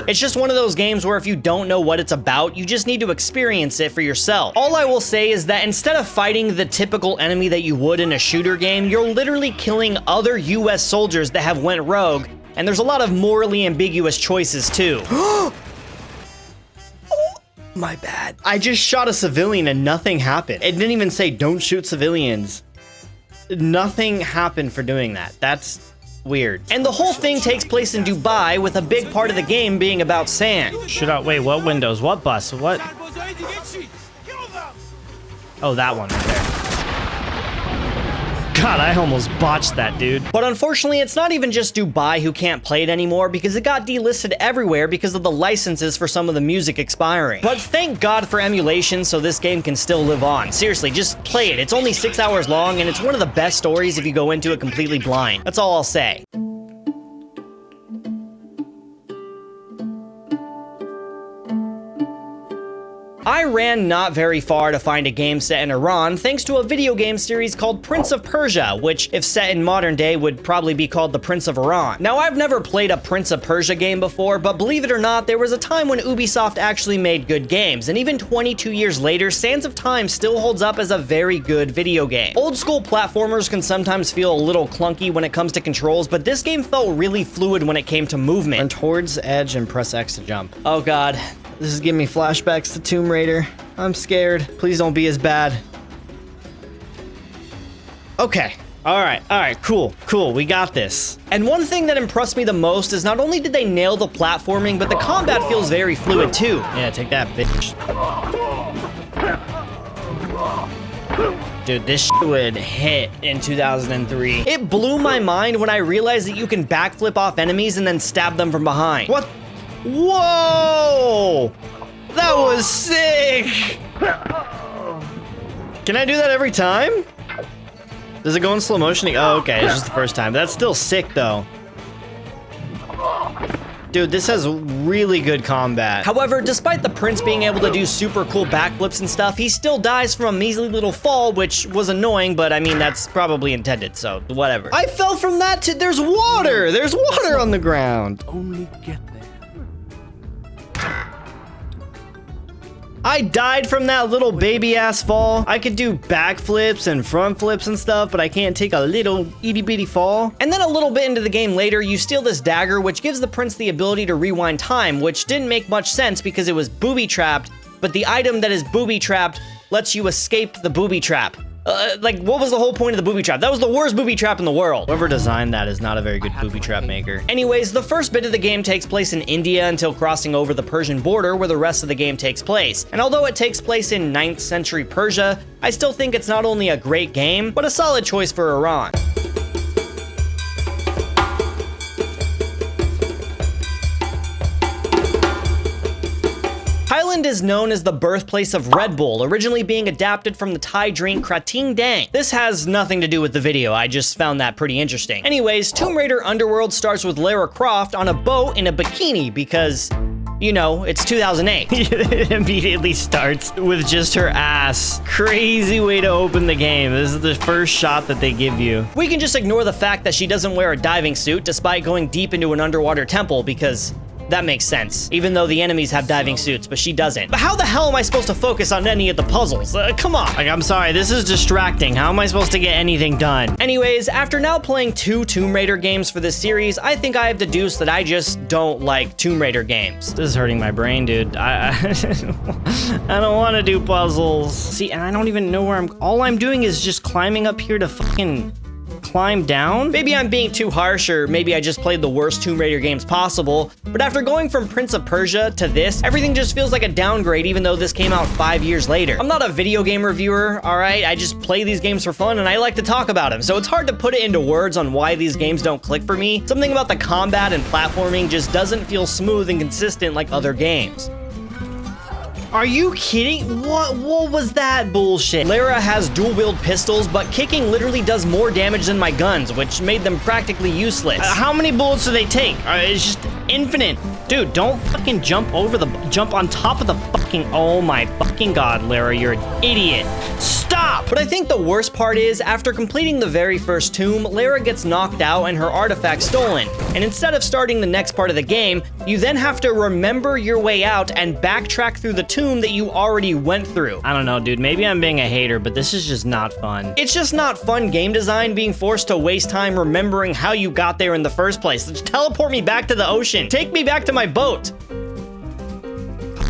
It's just one of those games where if you don't know what it's about, you just need to experience it for yourself. All I will say is that instead of fighting the typical enemy that you would in a shooter game, you're literally killing other US soldiers that have went rogue, and there's a lot of morally ambiguous choices too. My bad. I just shot a civilian and nothing happened. It didn't even say don't shoot civilians. Nothing happened for doing that. That's weird. And the whole thing takes place in Dubai, with a big part of the game being about sand. Should I, wait, what windows? What bus? What? Oh, that one right there. God, I almost botched that, dude. But unfortunately, it's not even just Dubai who can't play it anymore, because it got delisted everywhere because of the licenses for some of the music expiring. But thank God for emulation, so this game can still live on. Seriously, just play it. It's only 6 hours long, and it's one of the best stories if you go into it completely blind. That's all I'll say. I ran not very far to find a game set in Iran thanks to a video game series called Prince of Persia, which if set in modern day would probably be called the Prince of Iran. Now I've never played a Prince of Persia game before, but believe it or not, there was a time when Ubisoft actually made good games, and even 22 years later, Sands of Time still holds up as a very good video game. Old school platformers can sometimes feel a little clunky when it comes to controls, but this game felt really fluid when it came to movement. Run towards edge and press X to jump. Oh god, this is giving me flashbacks to Tomb Raider. I'm scared. Please don't be as bad. Okay. All right, cool, we got this. And one thing that impressed me the most is not only did they nail the platforming, but the combat feels very fluid too. Yeah, take that, bitch. Dude, this shit would hit in 2003. It blew my mind when I realized that you can backflip off enemies and then stab them from behind. What? Whoa! That was sick! Can I do that every time? Does it go in slow motion? Oh, okay, it's just the first time. That's still sick, though. Dude, this has really good combat. However, despite the prince being able to do super cool backflips and stuff, he still dies from a measly little fall, which was annoying, but I mean, that's probably intended, so whatever. I fell from that to- there's water! There's water on the ground! Only get there. I died from that little baby-ass fall. I could do backflips and front flips and stuff, but I can't take a little itty-bitty fall. And then a little bit into the game later, you steal this dagger, which gives the prince the ability to rewind time, which didn't make much sense because it was booby-trapped, but the item that is booby-trapped lets you escape the booby trap. Like, what was the whole point of the booby trap? That was the worst booby trap in the world. Whoever designed that is not a very good booby trap maker. Anyways, the first bit of the game takes place in India until crossing over the Persian border, where the rest of the game takes place. And although it takes place in 9th century Persia, I still think it's not only a great game, but a solid choice for Iran. Thailand is known as the birthplace of Red Bull, originally being adapted from the Thai drink Krating Dang. This has nothing to do with the video, I just found that pretty interesting. Anyways, Tomb Raider Underworld starts with Lara Croft on a boat in a bikini because, you know, it's 2008. It immediately starts with just her ass. Crazy way to open the game. This is the first shot that they give you. We can just ignore the fact that she doesn't wear a diving suit despite going deep into an underwater temple because that makes sense, even though the enemies have diving suits, but she doesn't. But how the hell am I supposed to focus on any of the puzzles? Come on. Like, I'm sorry, this is distracting. How am I supposed to get anything done? Anyways, after now playing 2 Tomb Raider games for this series, I think I have deduced that I just don't like Tomb Raider games. This is hurting my brain, dude. I don't want to do puzzles. See, and I don't even know where all I'm doing is just climbing up here to fucking climb down? Maybe I'm being too harsh, or maybe I just played the worst Tomb Raider games possible, but after going from Prince of Persia to this, everything just feels like a downgrade even though this came out 5 years later. I'm not a video game reviewer, alright? I just play these games for fun and I like to talk about them, so it's hard to put it into words on why these games don't click for me. Something about the combat and platforming just doesn't feel smooth and consistent like other games. Are you kidding? What was that bullshit? Lara has dual-wield pistols, but kicking literally does more damage than my guns, which made them practically useless. How many bullets do they take? It's just infinite. Dude, don't fucking jump on top of the fucking, oh my fucking god, Lara, you're an idiot. Stop! But I think the worst part is, after completing the very first tomb, Lara gets knocked out and her artifact stolen. And instead of starting the next part of the game, you then have to remember your way out and backtrack through the tomb that you already went through. I don't know, dude, maybe I'm being a hater, but this is just not fun. It's just not fun game design being forced to waste time remembering how you got there in the first place. Just teleport me back to the ocean. Take me back to my boat.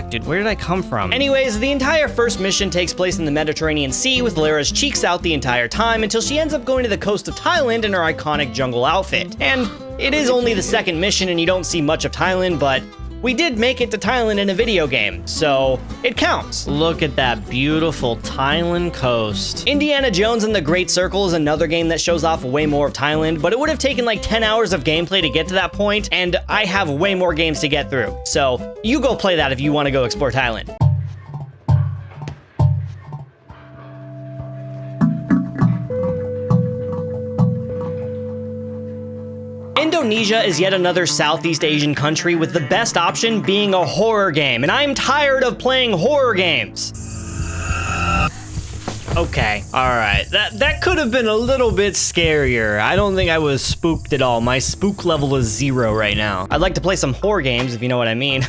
Dude, where did I come from? Anyways, the entire first mission takes place in the Mediterranean Sea with Lara's cheeks out the entire time until she ends up going to the coast of Thailand in her iconic jungle outfit. And it is only the second mission and you don't see much of Thailand, but we did make it to Thailand in a video game, so it counts. Look at that beautiful Thailand coast. Indiana Jones and the Great Circle is another game that shows off way more of Thailand, but it would have taken like 10 hours of gameplay to get to that point, and I have way more games to get through. So you go play that if you want to go explore Thailand. Indonesia is yet another Southeast Asian country with the best option being a horror game, and I'm tired of playing horror games. Okay, all right. That could have been a little bit scarier. I don't think I was spooked at all. My spook level is 0 right now. I'd like to play some horror games, if you know what I mean.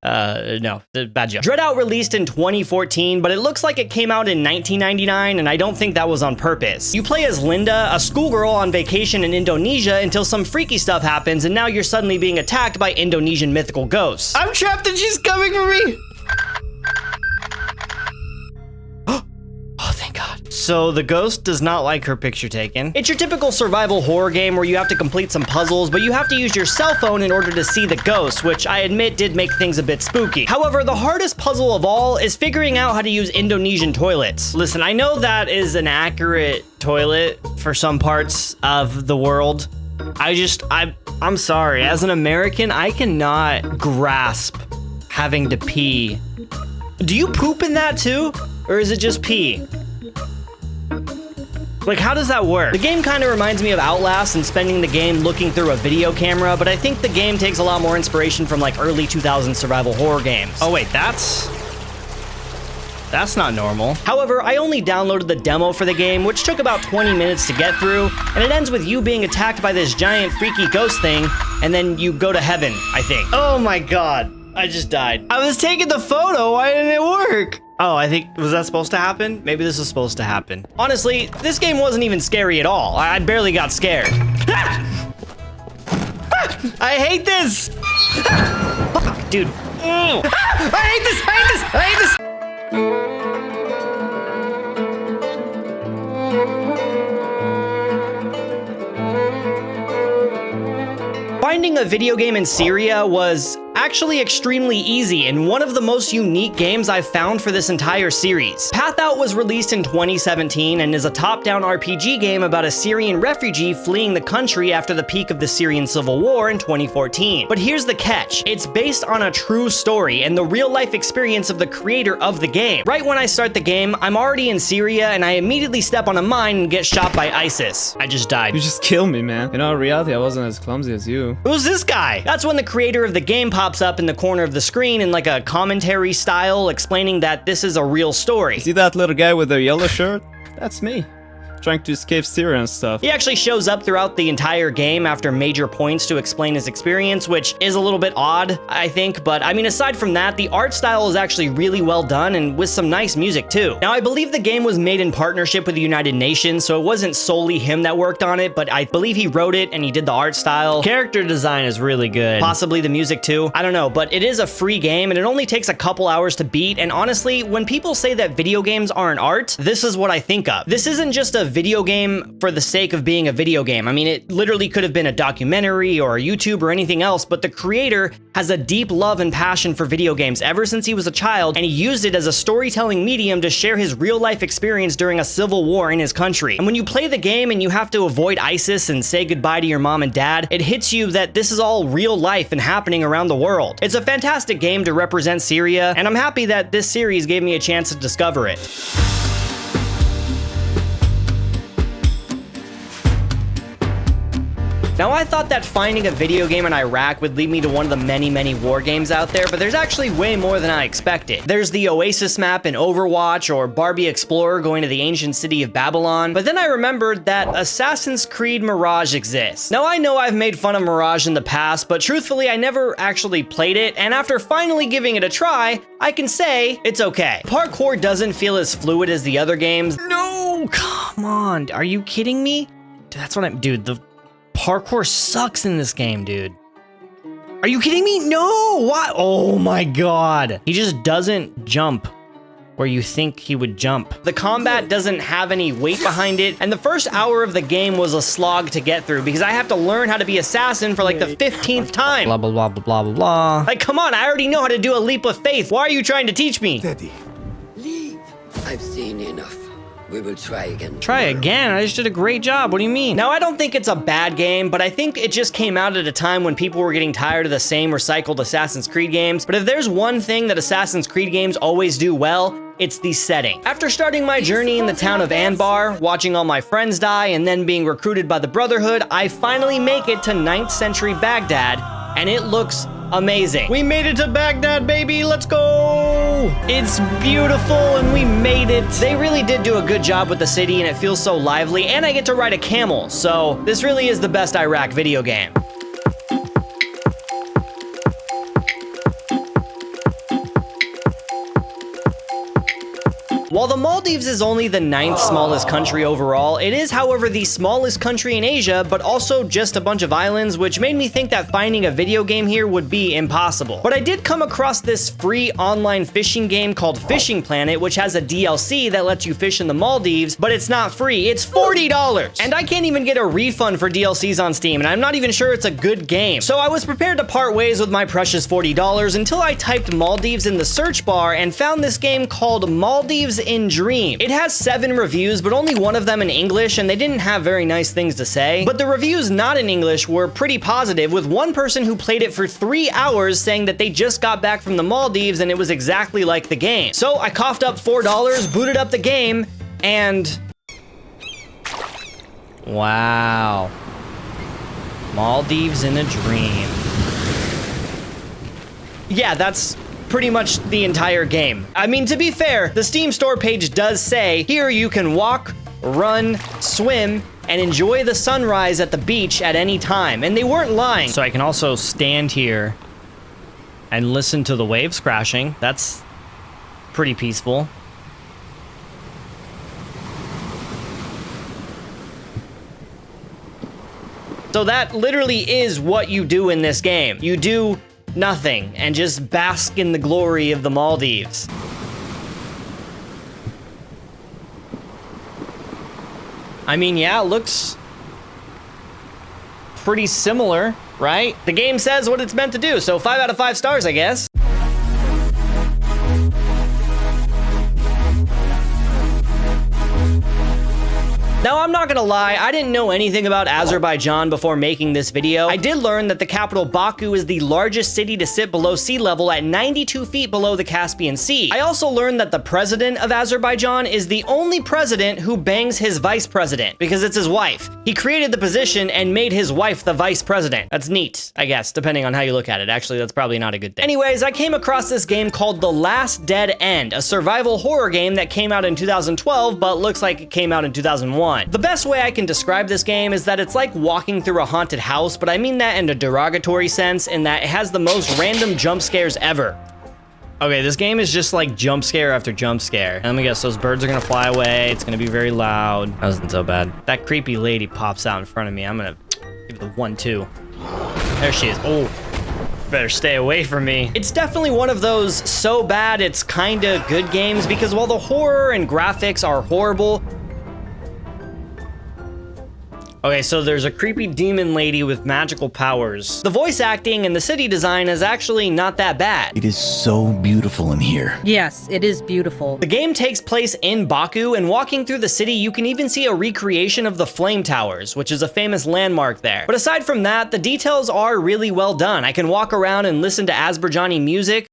No, bad joke. Dreadout released in 2014, but it looks like it came out in 1999, and I don't think that was on purpose. You play as Linda, a schoolgirl on vacation in Indonesia until some freaky stuff happens, and now you're suddenly being attacked by Indonesian mythical ghosts. I'm trapped and she's coming for me! Oh, thank God. So the ghost does not like her picture taken. It's your typical survival horror game where you have to complete some puzzles, but you have to use your cell phone in order to see the ghost, which I admit did make things a bit spooky. However, the hardest puzzle of all is figuring out how to use Indonesian toilets. Listen, I know that is an accurate toilet for some parts of the world. I'm sorry, as an American, I cannot grasp having to pee. Do you poop in that too? Or is it just pee? Like, how does that work? The game kind of reminds me of Outlast and spending the game looking through a video camera, but I think the game takes a lot more inspiration from like early 2000s survival horror games. Oh wait, that's not normal. However, I only downloaded the demo for the game, which took about 20 minutes to get through, and it ends with you being attacked by this giant freaky ghost thing, and then you go to heaven, I think. Oh my God, I just died. I was taking the photo, why didn't it work? Oh, I think, was that supposed to happen? Maybe this was supposed to happen. Honestly, this game wasn't even scary at all. I barely got scared. I hate this! Fuck, dude. I hate this, I hate this, I hate this! Finding a video game in Syria was actually extremely easy and one of the most unique games I've found for this entire series. Path Out was released in 2017 and is a top-down RPG game about a Syrian refugee fleeing the country after the peak of the Syrian civil war in 2014. But here's the catch. It's based on a true story and the real-life experience of the creator of the game. Right when I start the game, I'm already in Syria and I immediately step on a mine and get shot by ISIS. I just died. You just killed me, man. In all reality, I wasn't as clumsy as you. Who's this guy? That's when the creator of the game pops up in the corner of the screen in like a commentary style explaining that this is a real story. See that little guy with the yellow shirt? That's me. Trying to escape Syria and stuff. He actually shows up throughout the entire game after major points to explain his experience, which is a little bit odd, I think, but I mean, aside from that, the art style is actually really well done and with some nice music too. Now, I believe the game was made in partnership with the United Nations, so it wasn't solely him that worked on it, but I believe he wrote it and he did the art style. Character design is really good. Possibly the music too. I don't know, but it is a free game and it only takes a couple hours to beat, and honestly, when people say that video games aren't art, this is what I think of. This isn't just a video game for the sake of being a video game. I mean, it literally could have been a documentary or a YouTube or anything else, but the creator has a deep love and passion for video games ever since he was a child, and he used it as a storytelling medium to share his real-life experience during a civil war in his country. And when you play the game and you have to avoid ISIS and say goodbye to your mom and dad, it hits you that this is all real life and happening around the world. It's a fantastic game to represent Syria, and I'm happy that this series gave me a chance to discover it. Now, I thought that finding a video game in Iraq would lead me to one of the many war games out there, but there's actually way more than I expected. There's the Oasis map in Overwatch, or Barbie Explorer going to the ancient city of Babylon, but then I remembered that Assassin's Creed Mirage exists. Now, I know I've made fun of Mirage in the past, but truthfully, I never actually played it, and after finally giving it a try, I can say it's okay. Parkour doesn't feel as fluid as the other games. No, come on, are you kidding me? Dude, the parkour sucks in this game, dude. Are you kidding me? No, why? Oh my God. He just doesn't jump where you think he would jump. The combat doesn't have any weight behind it, and the first hour of the game was a slog to get through because I have to learn how to be assassin for like the 15th time. Blah, blah, blah, blah, blah, blah, blah. Like, come on, I already know how to do a leap of faith. Why are you trying to teach me? Daddy, leave. I've seen enough. We will try again. Try again? I just did a great job. What do you mean? Now, I don't think it's a bad game, but I think it just came out at a time when people were getting tired of the same recycled Assassin's Creed games. But if there's one thing that Assassin's Creed games always do well, it's the setting. After starting my journey in the town of Anbar, watching all my friends die, and then being recruited by the Brotherhood, I finally make it to 9th century Baghdad, and it looks amazing. We made it to Baghdad, baby, let's go! It's beautiful and we made it. They really did do a good job with the city and it feels so lively, and I get to ride a camel, so this really is the best Iraq video game. While the Maldives is only the 9th smallest country overall, it is, however, the smallest country in Asia, but also just a bunch of islands, which made me think that finding a video game here would be impossible. But I did come across this free online fishing game called Fishing Planet, which has a DLC that lets you fish in the Maldives, but it's not free, it's $40! And I can't even get a refund for DLCs on Steam, and I'm not even sure it's a good game. So I was prepared to part ways with my precious $40 until I typed Maldives in the search bar and found this game called Maldives in Dream. It has 7 reviews, but only one of them in English, and they didn't have very nice things to say. But the reviews not in English were pretty positive, with one person who played it for 3 hours saying that they just got back from the Maldives and it was exactly like the game. So I coughed up $4, booted up the game, and... wow. Maldives in a dream. Yeah, that's pretty much the entire game. I mean, to be fair, the Steam store page does say, here you can walk, run, swim, and enjoy the sunrise at the beach at any time. And they weren't lying. So I can also stand here and listen to the waves crashing. That's pretty peaceful. So that literally is what you do in this game. You do nothing and just bask in the glory of the Maldives. I mean, yeah, it looks pretty similar, right? The game says what it's meant to do, so 5 out of 5 stars, I guess. Now, I'm not gonna lie, I didn't know anything about Azerbaijan before making this video. I did learn that the capital Baku is the largest city to sit below sea level at 92 feet below the Caspian Sea. I also learned that the president of Azerbaijan is the only president who bangs his vice president, because it's his wife. He created the position and made his wife the vice president. That's neat, I guess, depending on how you look at it. Actually, that's probably not a good thing. Anyways, I came across this game called The Last Dead End, a survival horror game that came out in 2012, but looks like it came out in 2001. The best way I can describe this game is that it's like walking through a haunted house, but I mean that in a derogatory sense, in that it has the most random jump scares ever. Okay, this game is just like jump scare after jump scare. Let me guess, those birds are gonna fly away, it's gonna be very loud. That wasn't so bad. That creepy lady pops out in front of me. I'm gonna give it the 1-2. There she is. Oh, better stay away from me. It's definitely one of those so bad it's kinda good games, because while the horror and graphics are horrible, okay, so there's a creepy demon lady with magical powers. The voice acting and the city design is actually not that bad. It is so beautiful in here. Yes, it is beautiful. The game takes place in Baku, and walking through the city, you can even see a recreation of the Flame Towers, which is a famous landmark there. But aside from that, the details are really well done. I can walk around and listen to Azerbaijani music.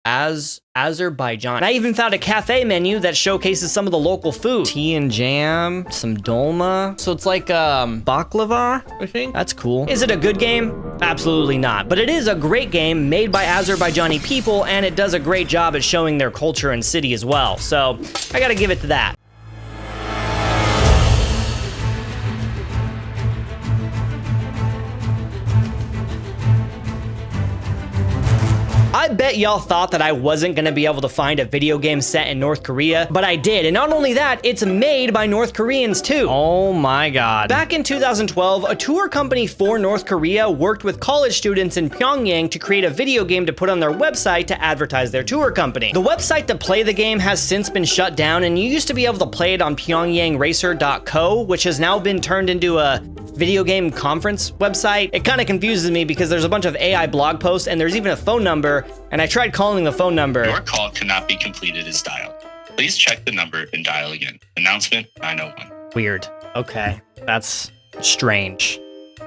Azerbaijan. And I even found a cafe menu that showcases some of the local food. Tea and jam, some dolma. So it's like baklava, I think. That's cool. Is it a good game? Absolutely not. But it is a great game made by Azerbaijani people, and it does a great job at showing their culture and city as well. So I gotta give it to that. I bet y'all thought that I wasn't gonna be able to find a video game set in North Korea, but I did. And not only that, it's made by North Koreans too. Oh my God. Back in 2012, a tour company for North Korea worked with college students in Pyongyang to create a video game to put on their website to advertise their tour company. The website to play the game has since been shut down, and you used to be able to play it on pyongyangracer.co, which has now been turned into a video game conference website. It kind of confuses me because there's a bunch of AI blog posts and there's even a phone number, and I tried calling the phone number. Your call cannot be completed as dialed. Please check the number and dial again. Announcement 901. Weird. Okay, that's strange.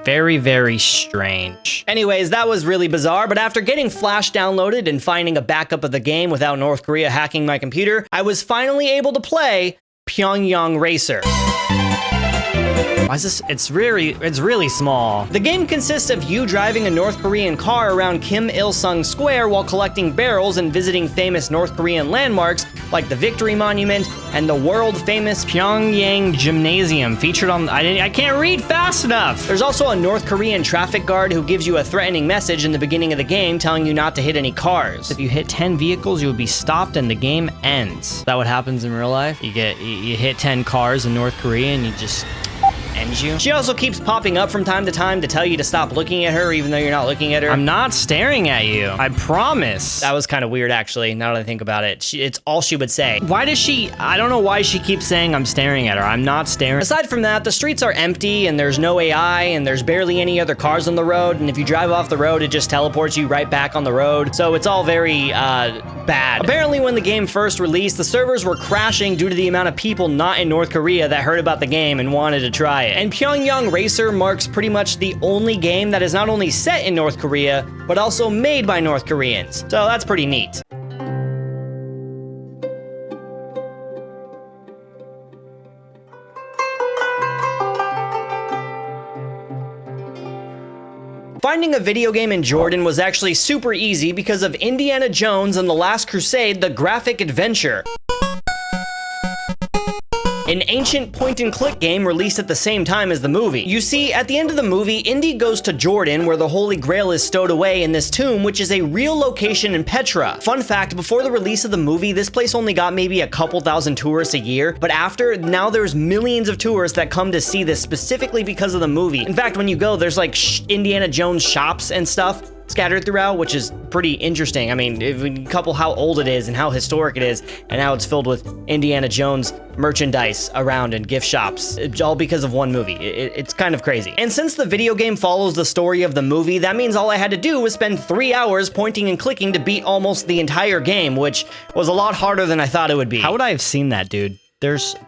Very, very strange. Anyways, that was really bizarre, but after getting Flash downloaded and finding a backup of the game without North Korea hacking my computer, I was finally able to play Pyongyang Racer. Why is this? It's really small. The game consists of you driving a North Korean car around Kim Il-sung Square while collecting barrels and visiting famous North Korean landmarks like the Victory Monument and the world-famous Pyongyang Gymnasium featured on... I can't read fast enough! There's also a North Korean traffic guard who gives you a threatening message in the beginning of the game telling you not to hit any cars. If you hit 10 vehicles, you'll be stopped and the game ends. Is that what happens in real life? You hit 10 cars in North Korea and you just... ends you. She also keeps popping up from time to tell you to stop looking at her even though you're not looking at her. I'm not staring at you. I promise. That was kind of weird actually, now that I think about it. It's all she would say. Why does she, I don't know why she keeps saying I'm staring at her. I'm not staring. Aside from that, the streets are empty and there's no AI and there's barely any other cars on the road, and if you drive off the road, it just teleports you right back on the road. So it's all very bad. Apparently when the game first released, the servers were crashing due to the amount of people not in North Korea that heard about the game and wanted to try it. And Pyongyang Racer marks pretty much the only game that is not only set in North Korea, but also made by North Koreans. So that's pretty neat. Finding a video game in Jordan was actually super easy because of Indiana Jones and the Last Crusade: The Graphic Adventure. An ancient point-and-click game released at the same time as the movie. You see, at the end of the movie, Indy goes to Jordan, where the Holy Grail is stowed away in this tomb, which is a real location in Petra. Fun fact, before the release of the movie, this place only got maybe a couple thousand tourists a year, but after, now there's millions of tourists that come to see this specifically because of the movie. In fact, when you go, there's like Indiana Jones shops and stuff scattered throughout, which is pretty interesting. I mean, if we couple how old it is and how historic it is and how it's filled with Indiana Jones merchandise around and gift shops, it's all because of one movie. It's kind of crazy. And since the video game follows the story of the movie, that means all I had to do was spend 3 hours pointing and clicking to beat almost the entire game, which was a lot harder than I thought it would be. How would I have seen that, dude?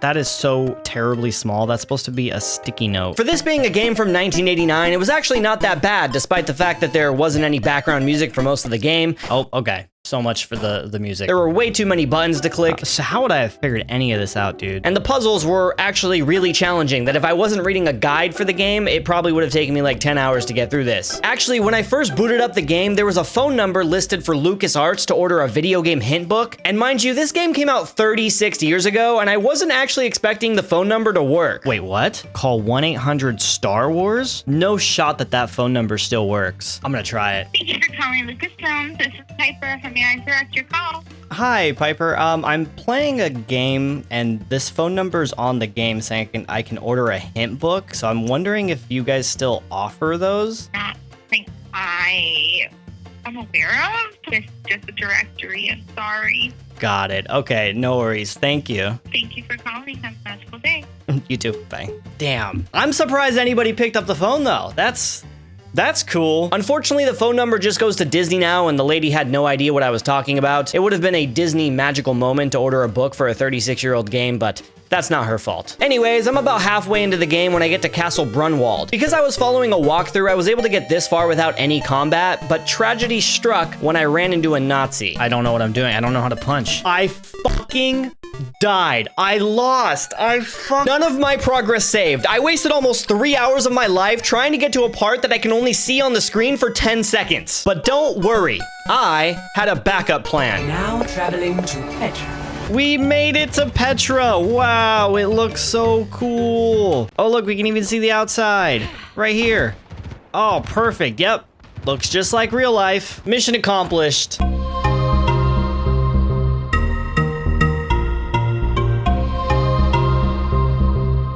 That is so terribly small. That's supposed to be a sticky note. For this being a game from 1989, it was actually not that bad, despite the fact that there wasn't any background music for most of the game. Oh, okay. So much for the music. There were way too many buttons to click. So how would I have figured any of this out, dude? And the puzzles were actually really challenging, that if I wasn't reading a guide for the game, it probably would have taken me like 10 hours to get through this. Actually, when I first booted up the game, there was a phone number listed for LucasArts to order a video game hint book. And mind you, this game came out 36 years ago, and I wasn't actually expecting the phone number to work. Wait, what? Call 1-800-STAR-WARS? No shot that phone number still works. I'm gonna try it. Thank you for calling Lucasfilm. This is Piper. May I direct your call? Hi, Piper. I'm playing a game, and this phone number's on the game saying I can order a hint book. So I'm wondering if you guys still offer those. Not think I am aware of. There's just a directory. I'm sorry. Got it. Okay, no worries. Thank you. Thank you for calling. Have a magical day. You too. Bye. Damn. I'm surprised anybody picked up the phone, though. That's cool. Unfortunately, the phone number just goes to Disney now, and the lady had no idea what I was talking about. It would have been a Disney magical moment to order a book for a 36-year-old game, but that's not her fault. Anyways, I'm about halfway into the game when I get to Castle Brunwald. Because I was following a walkthrough, I was able to get this far without any combat, but tragedy struck when I ran into a Nazi. I don't know what I'm doing. I don't know how to punch. I fucking died. I lost. None of my progress saved. I wasted almost 3 hours of my life trying to get to a part that I can only see on the screen for 10 seconds. But don't worry, I had a backup plan. Now traveling to Petra. We made it to Petra. Wow, it looks so cool. Oh, look, we can even see the outside right here. Oh, perfect. Yep. Looks just like real life. Mission accomplished.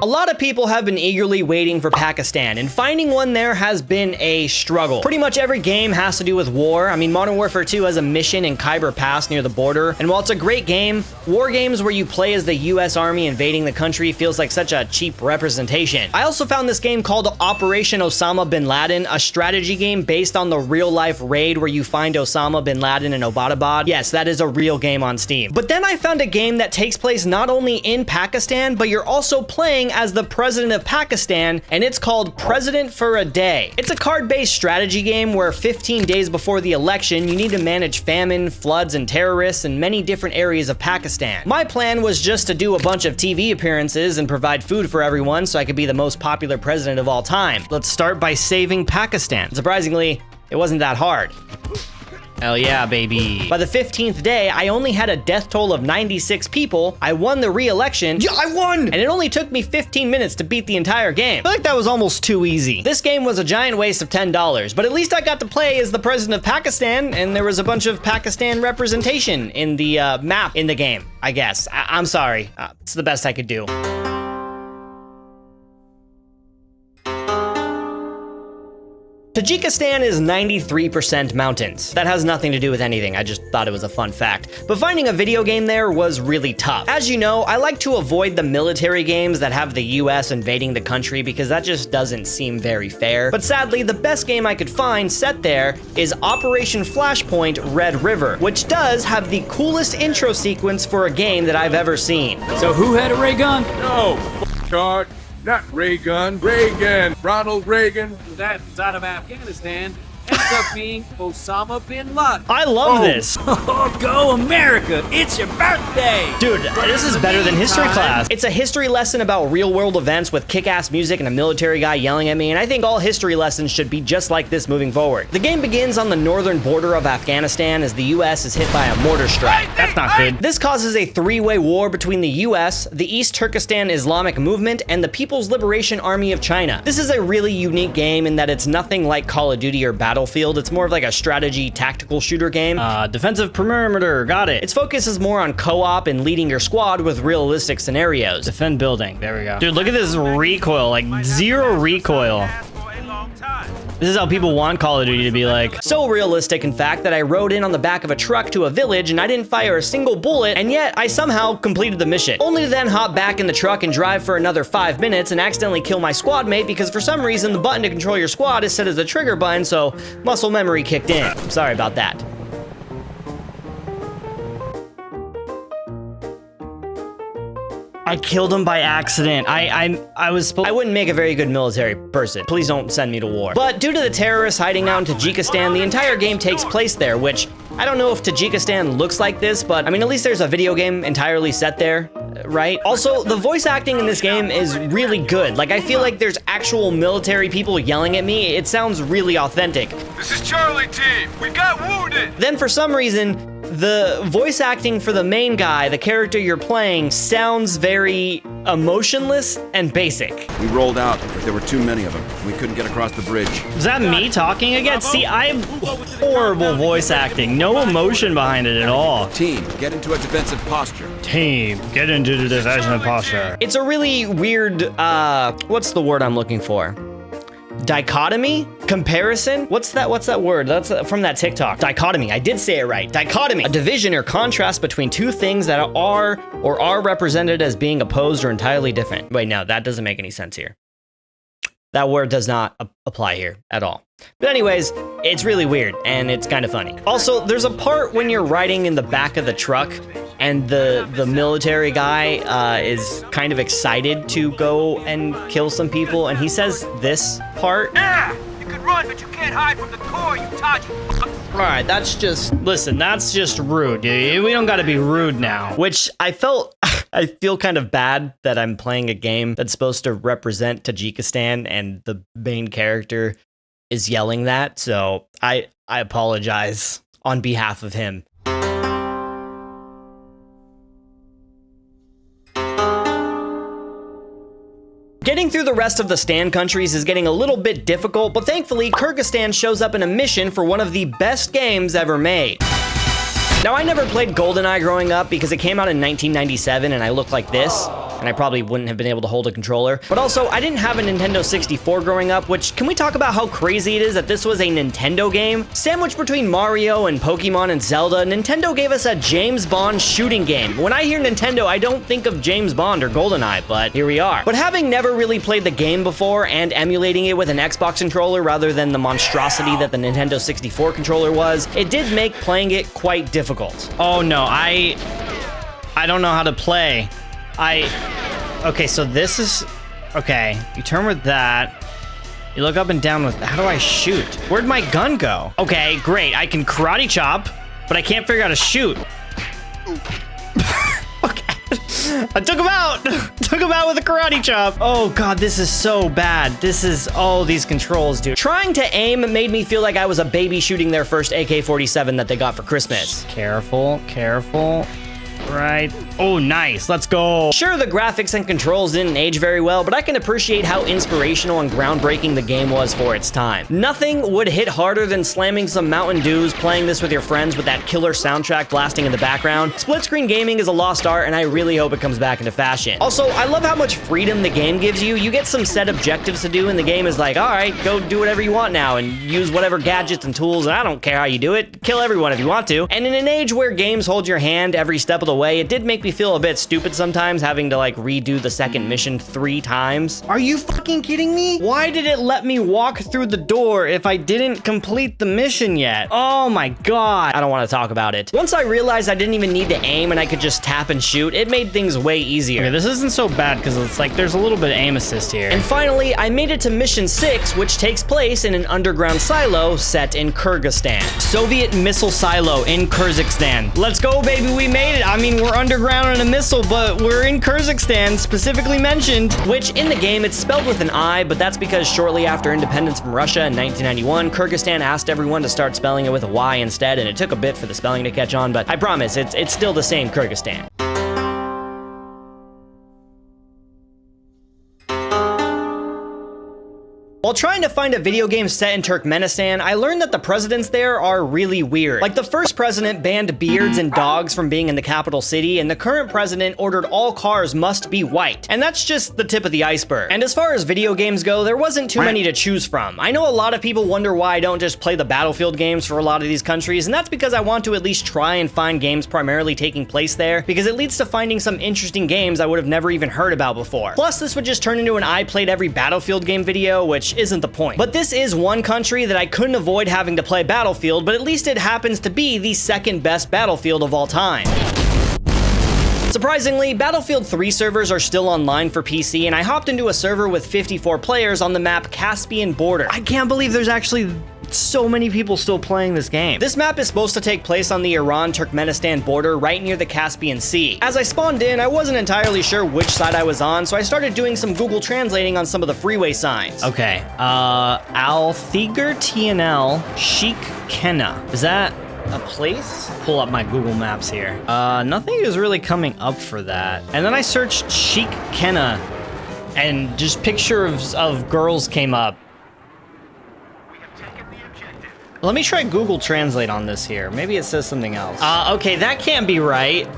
A lot of people have been eagerly waiting for Pakistan, and finding one there has been a struggle. Pretty much every game has to do with war. I mean, Modern Warfare 2 has a mission in Khyber Pass near the border, and while it's a great game, war games where you play as the US Army invading the country feels like such a cheap representation. I also found this game called Operation Osama Bin Laden, a strategy game based on the real-life raid where you find Osama Bin Laden in Abbottabad. Yes, that is a real game on Steam. But then I found a game that takes place not only in Pakistan, but you're also playing as the president of Pakistan, and it's called President for a Day. It's a card-based strategy game where 15 days before the election, you need to manage famine, floods, and terrorists in many different areas of Pakistan. My plan was just to do a bunch of TV appearances and provide food for everyone so I could be the most popular president of all time. Let's start by saving Pakistan. Surprisingly, it wasn't that hard. Hell yeah, baby. By the 15th day, I only had a death toll of 96 people. I won the re-election. Yeah, I won! And it only took me 15 minutes to beat the entire game. I feel like that was almost too easy. This game was a giant waste of $10, but at least I got to play as the president of Pakistan, and there was a bunch of Pakistan representation in the map in the game, I guess. I'm sorry. It's the best I could do. Tajikistan is 93% mountains. That has nothing to do with anything, I just thought it was a fun fact. But finding a video game there was really tough. As you know, I like to avoid the military games that have the US invading the country because that just doesn't seem very fair. But sadly, the best game I could find set there is Operation Flashpoint Red River, which does have the coolest intro sequence for a game that I've ever seen. So who had a ray gun? No, card. Not Reagan. Reagan. Ronald Reagan. That was out of Afghanistan. Ends up being Osama bin Laden. I love this. Oh, go America. It's your birthday. Dude, this is better than history class. It's a history lesson about real world events with kick-ass music and a military guy yelling at me, and I think all history lessons should be just like this moving forward. The game begins on the northern border of Afghanistan as the US is hit by a mortar strike. That's not good. This causes a three-way war between the US, the East Turkestan Islamic Movement, and the People's Liberation Army of China. This is a really unique game in that it's nothing like Call of Duty or Battlefield. It's more of like a strategy tactical shooter game. Defensive perimeter, got it. Its focus is more on co-op and leading your squad with realistic scenarios. Defend building, there we go. Dude, look at this recoil, like 0 recoil. This is how people want Call of Duty to be like. So realistic, in fact, that I rode in on the back of a truck to a village and I didn't fire a single bullet, and yet I somehow completed the mission. Only to then hop back in the truck and drive for another 5 minutes and accidentally kill my squad mate because for some reason the button to control your squad is set as a trigger button, so muscle memory kicked in. I'm sorry about that. I killed him by accident. I wouldn't make a very good military person. Please don't send me to war. But due to the terrorists hiding out in Tajikistan, the entire game takes place there, which I don't know if Tajikistan looks like this, but I mean, at least there's a video game entirely set there, right? Also, the voice acting in this game is really good. Like, I feel like there's actual military people yelling at me. It sounds really authentic. This is Charlie Team. We got wounded. Then for some reason, the voice acting for the main guy, the character you're playing, sounds very emotionless and basic. We rolled out, but there were too many of them. We couldn't get across the bridge. Is that me talking again? See, I have horrible voice acting. No emotion behind it at all. Team, get into a defensive posture. Team, get into the defensive posture. It's a really weird, what's the word I'm looking for? Dichotomy? Comparison? What's that word? That's from that TikTok. Dichotomy. I did say it right. Dichotomy. A division or contrast between two things that are or are represented as being opposed or entirely different. Wait, no, that doesn't make any sense here. That word does not apply here at all. But anyways, it's really weird and it's kind of funny. Also, there's a part when you're riding in the back of the truck and the military guy is kind of excited to go and kill some people, and he says this part. Yeah, you can run, but you can't hide from the core, you Tajik. All right, that's just rude, dude. We don't gotta be rude now. Which I feel kind of bad that I'm playing a game that's supposed to represent Tajikistan and the main character is yelling that, so I apologize on behalf of him. Getting through the rest of the Stan countries is getting a little bit difficult, but thankfully, Kyrgyzstan shows up in a mission for one of the best games ever made. Now, I never played GoldenEye growing up because it came out in 1997 and I looked like this, and I probably wouldn't have been able to hold a controller. But also, I didn't have a Nintendo 64 growing up, which, can we talk about how crazy it is that this was a Nintendo game? Sandwiched between Mario and Pokemon and Zelda, Nintendo gave us a James Bond shooting game. When I hear Nintendo, I don't think of James Bond or GoldenEye, but here we are. But having never really played the game before and emulating it with an Xbox controller rather than the monstrosity that the Nintendo 64 controller was, it did make playing it quite difficult. Oh no, I don't know how to play. Okay, so this is Okay, you turn with that. You look up and down with, how do I shoot? Where'd my gun go? Okay, great. I can karate chop, but I can't figure out how to shoot. Okay. I took him out. Took him out with a karate chop. Oh God, this is so bad. This is, oh, these controls, dude. Trying to aim made me feel like I was a baby shooting their first AK-47 that they got for Christmas. Careful, careful. Right. Oh, nice. Let's go. Sure, the graphics and controls didn't age very well, but I can appreciate how inspirational and groundbreaking the game was for its time. Nothing would hit harder than slamming some Mountain Dews, playing this with your friends with that killer soundtrack blasting in the background. Split-screen gaming is a lost art, and I really hope it comes back into fashion. Also, I love how much freedom the game gives you. You get some set objectives to do, and the game is like, all right, go do whatever you want now, and use whatever gadgets and tools, and I don't care how you do it. Kill everyone if you want to. And in an age where games hold your hand every step of the way, it did make me feel a bit stupid sometimes, having to like redo the second mission 3 times. Are you fucking kidding me? Why did it let me walk through the door if I didn't complete the mission yet? Oh my God. I don't want to talk about it. Once I realized I didn't even need to aim and I could just tap and shoot, it made things way easier. Okay, this isn't so bad because it's like there's a little bit of aim assist here. And finally, I made it to mission 6, which takes place in an underground silo set in Kyrgyzstan. Soviet missile silo in Kyrgyzstan. Let's go, baby. We made it. I mean, we're underground on a missile, but we're in Kyrgyzstan, specifically mentioned, which in the game it's spelled with an I, but that's because shortly after independence from Russia in 1991, Kyrgyzstan asked everyone to start spelling it with a Y instead, and it took a bit for the spelling to catch on, but I promise it's still the same Kyrgyzstan. While trying to find a video game set in Turkmenistan, I learned that the presidents there are really weird. Like, the first president banned beards and dogs from being in the capital city, and the current president ordered all cars must be white. And that's just the tip of the iceberg. And as far as video games go, there wasn't too many to choose from. I know a lot of people wonder why I don't just play the Battlefield games for a lot of these countries, and that's because I want to at least try and find games primarily taking place there, because it leads to finding some interesting games I would have never even heard about before. Plus, this would just turn into an I played every Battlefield game video, which isn't the point. But this is one country that I couldn't avoid having to play Battlefield, but at least it happens to be the second best Battlefield of all time. Surprisingly, Battlefield 3 servers are still online for PC, and I hopped into a server with 54 players on the map Caspian Border. I can't believe there's actually so many people still playing this game. This map is supposed to take place on the Iran-Turkmenistan border right near the Caspian Sea. As I spawned in, I wasn't entirely sure which side I was on, so I started doing some Google translating on some of the freeway signs. Okay, Al-Thigar TNL Sheikh Kenna. Is that a place? Pull up my Google Maps here. Nothing is really coming up for that. And then I searched Sheikh Kenna, and just pictures of girls came up. Let me try Google Translate on this here. Maybe it says something else. Okay, that can't be right.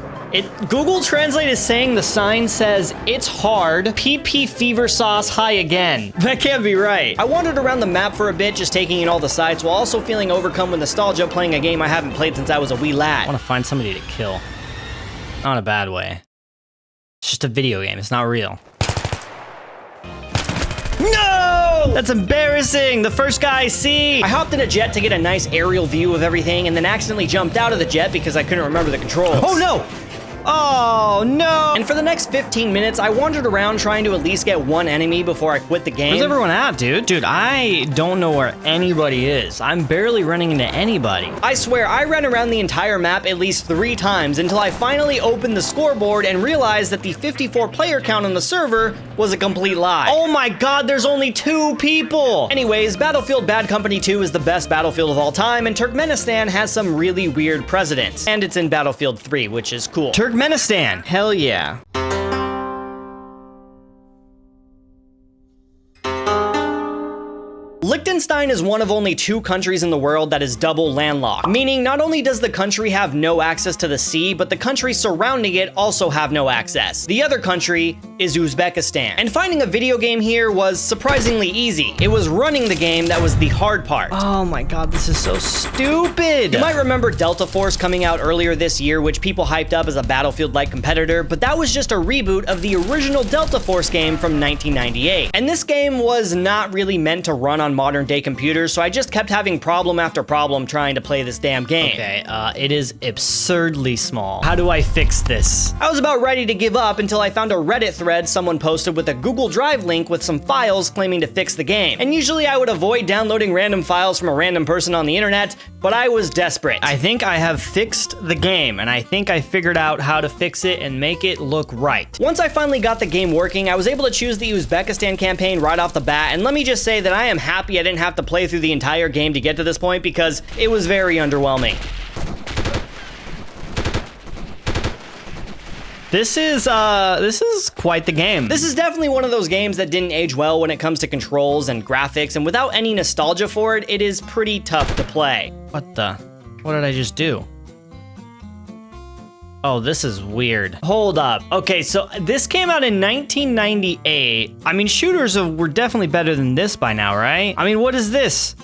Google Translate is saying the sign says, "It's hard, PP fever sauce high again." That can't be right. I wandered around the map for a bit, just taking in all the sights, while also feeling overcome with nostalgia playing a game I haven't played since I was a wee lad. I want to find somebody to kill. Not in a bad way. It's just a video game, it's not real. No! That's embarrassing! The first guy I see! I hopped in a jet to get a nice aerial view of everything, and then accidentally jumped out of the jet because I couldn't remember the controls. Oh no! Oh no! And for the next 15 minutes, I wandered around trying to at least get one enemy before I quit the game. Where's everyone at, dude? Dude, I don't know where anybody is. I'm barely running into anybody. I swear, I ran around the entire map at least 3 times until I finally opened the scoreboard and realized that the 54 player count on the server was a complete lie. Oh my God, there's only 2 people! Anyways, Battlefield Bad Company 2 is the best Battlefield of all time, and Turkmenistan has some really weird presidents. And it's in Battlefield 3, which is cool. Turkmenistan, hell yeah. Liechtenstein is one of only 2 countries in the world that is double landlocked, meaning not only does the country have no access to the sea, but the countries surrounding it also have no access. The other country is Uzbekistan. And finding a video game here was surprisingly easy. It was running the game that was the hard part. Oh my God, this is so stupid. You might remember Delta Force coming out earlier this year, which people hyped up as a Battlefield-like competitor, but that was just a reboot of the original Delta Force game from 1998. And this game was not really meant to run on modern modern day computers, so I just kept having problem after problem trying to play this damn game. Okay, it is absurdly small. How do I fix this? I was about ready to give up until I found a Reddit thread someone posted with a Google Drive link with some files claiming to fix the game. And usually I would avoid downloading random files from a random person on the internet, but I was desperate. I think I have fixed the game, and I think I figured out how to fix it and make it look right. Once I finally got the game working, I was able to choose the Uzbekistan campaign right off the bat, and let me just say that I am happy I didn't have to play through the entire game to get to this point because it was very underwhelming. This is quite the game. This is definitely one of those games that didn't age well when it comes to controls and graphics, and without any nostalgia for it, it is pretty tough to play. What did I just do? Oh, this is weird. Hold up. Okay, so this came out in 1998. I mean, shooters were definitely better than this by now, right? I mean, what is this?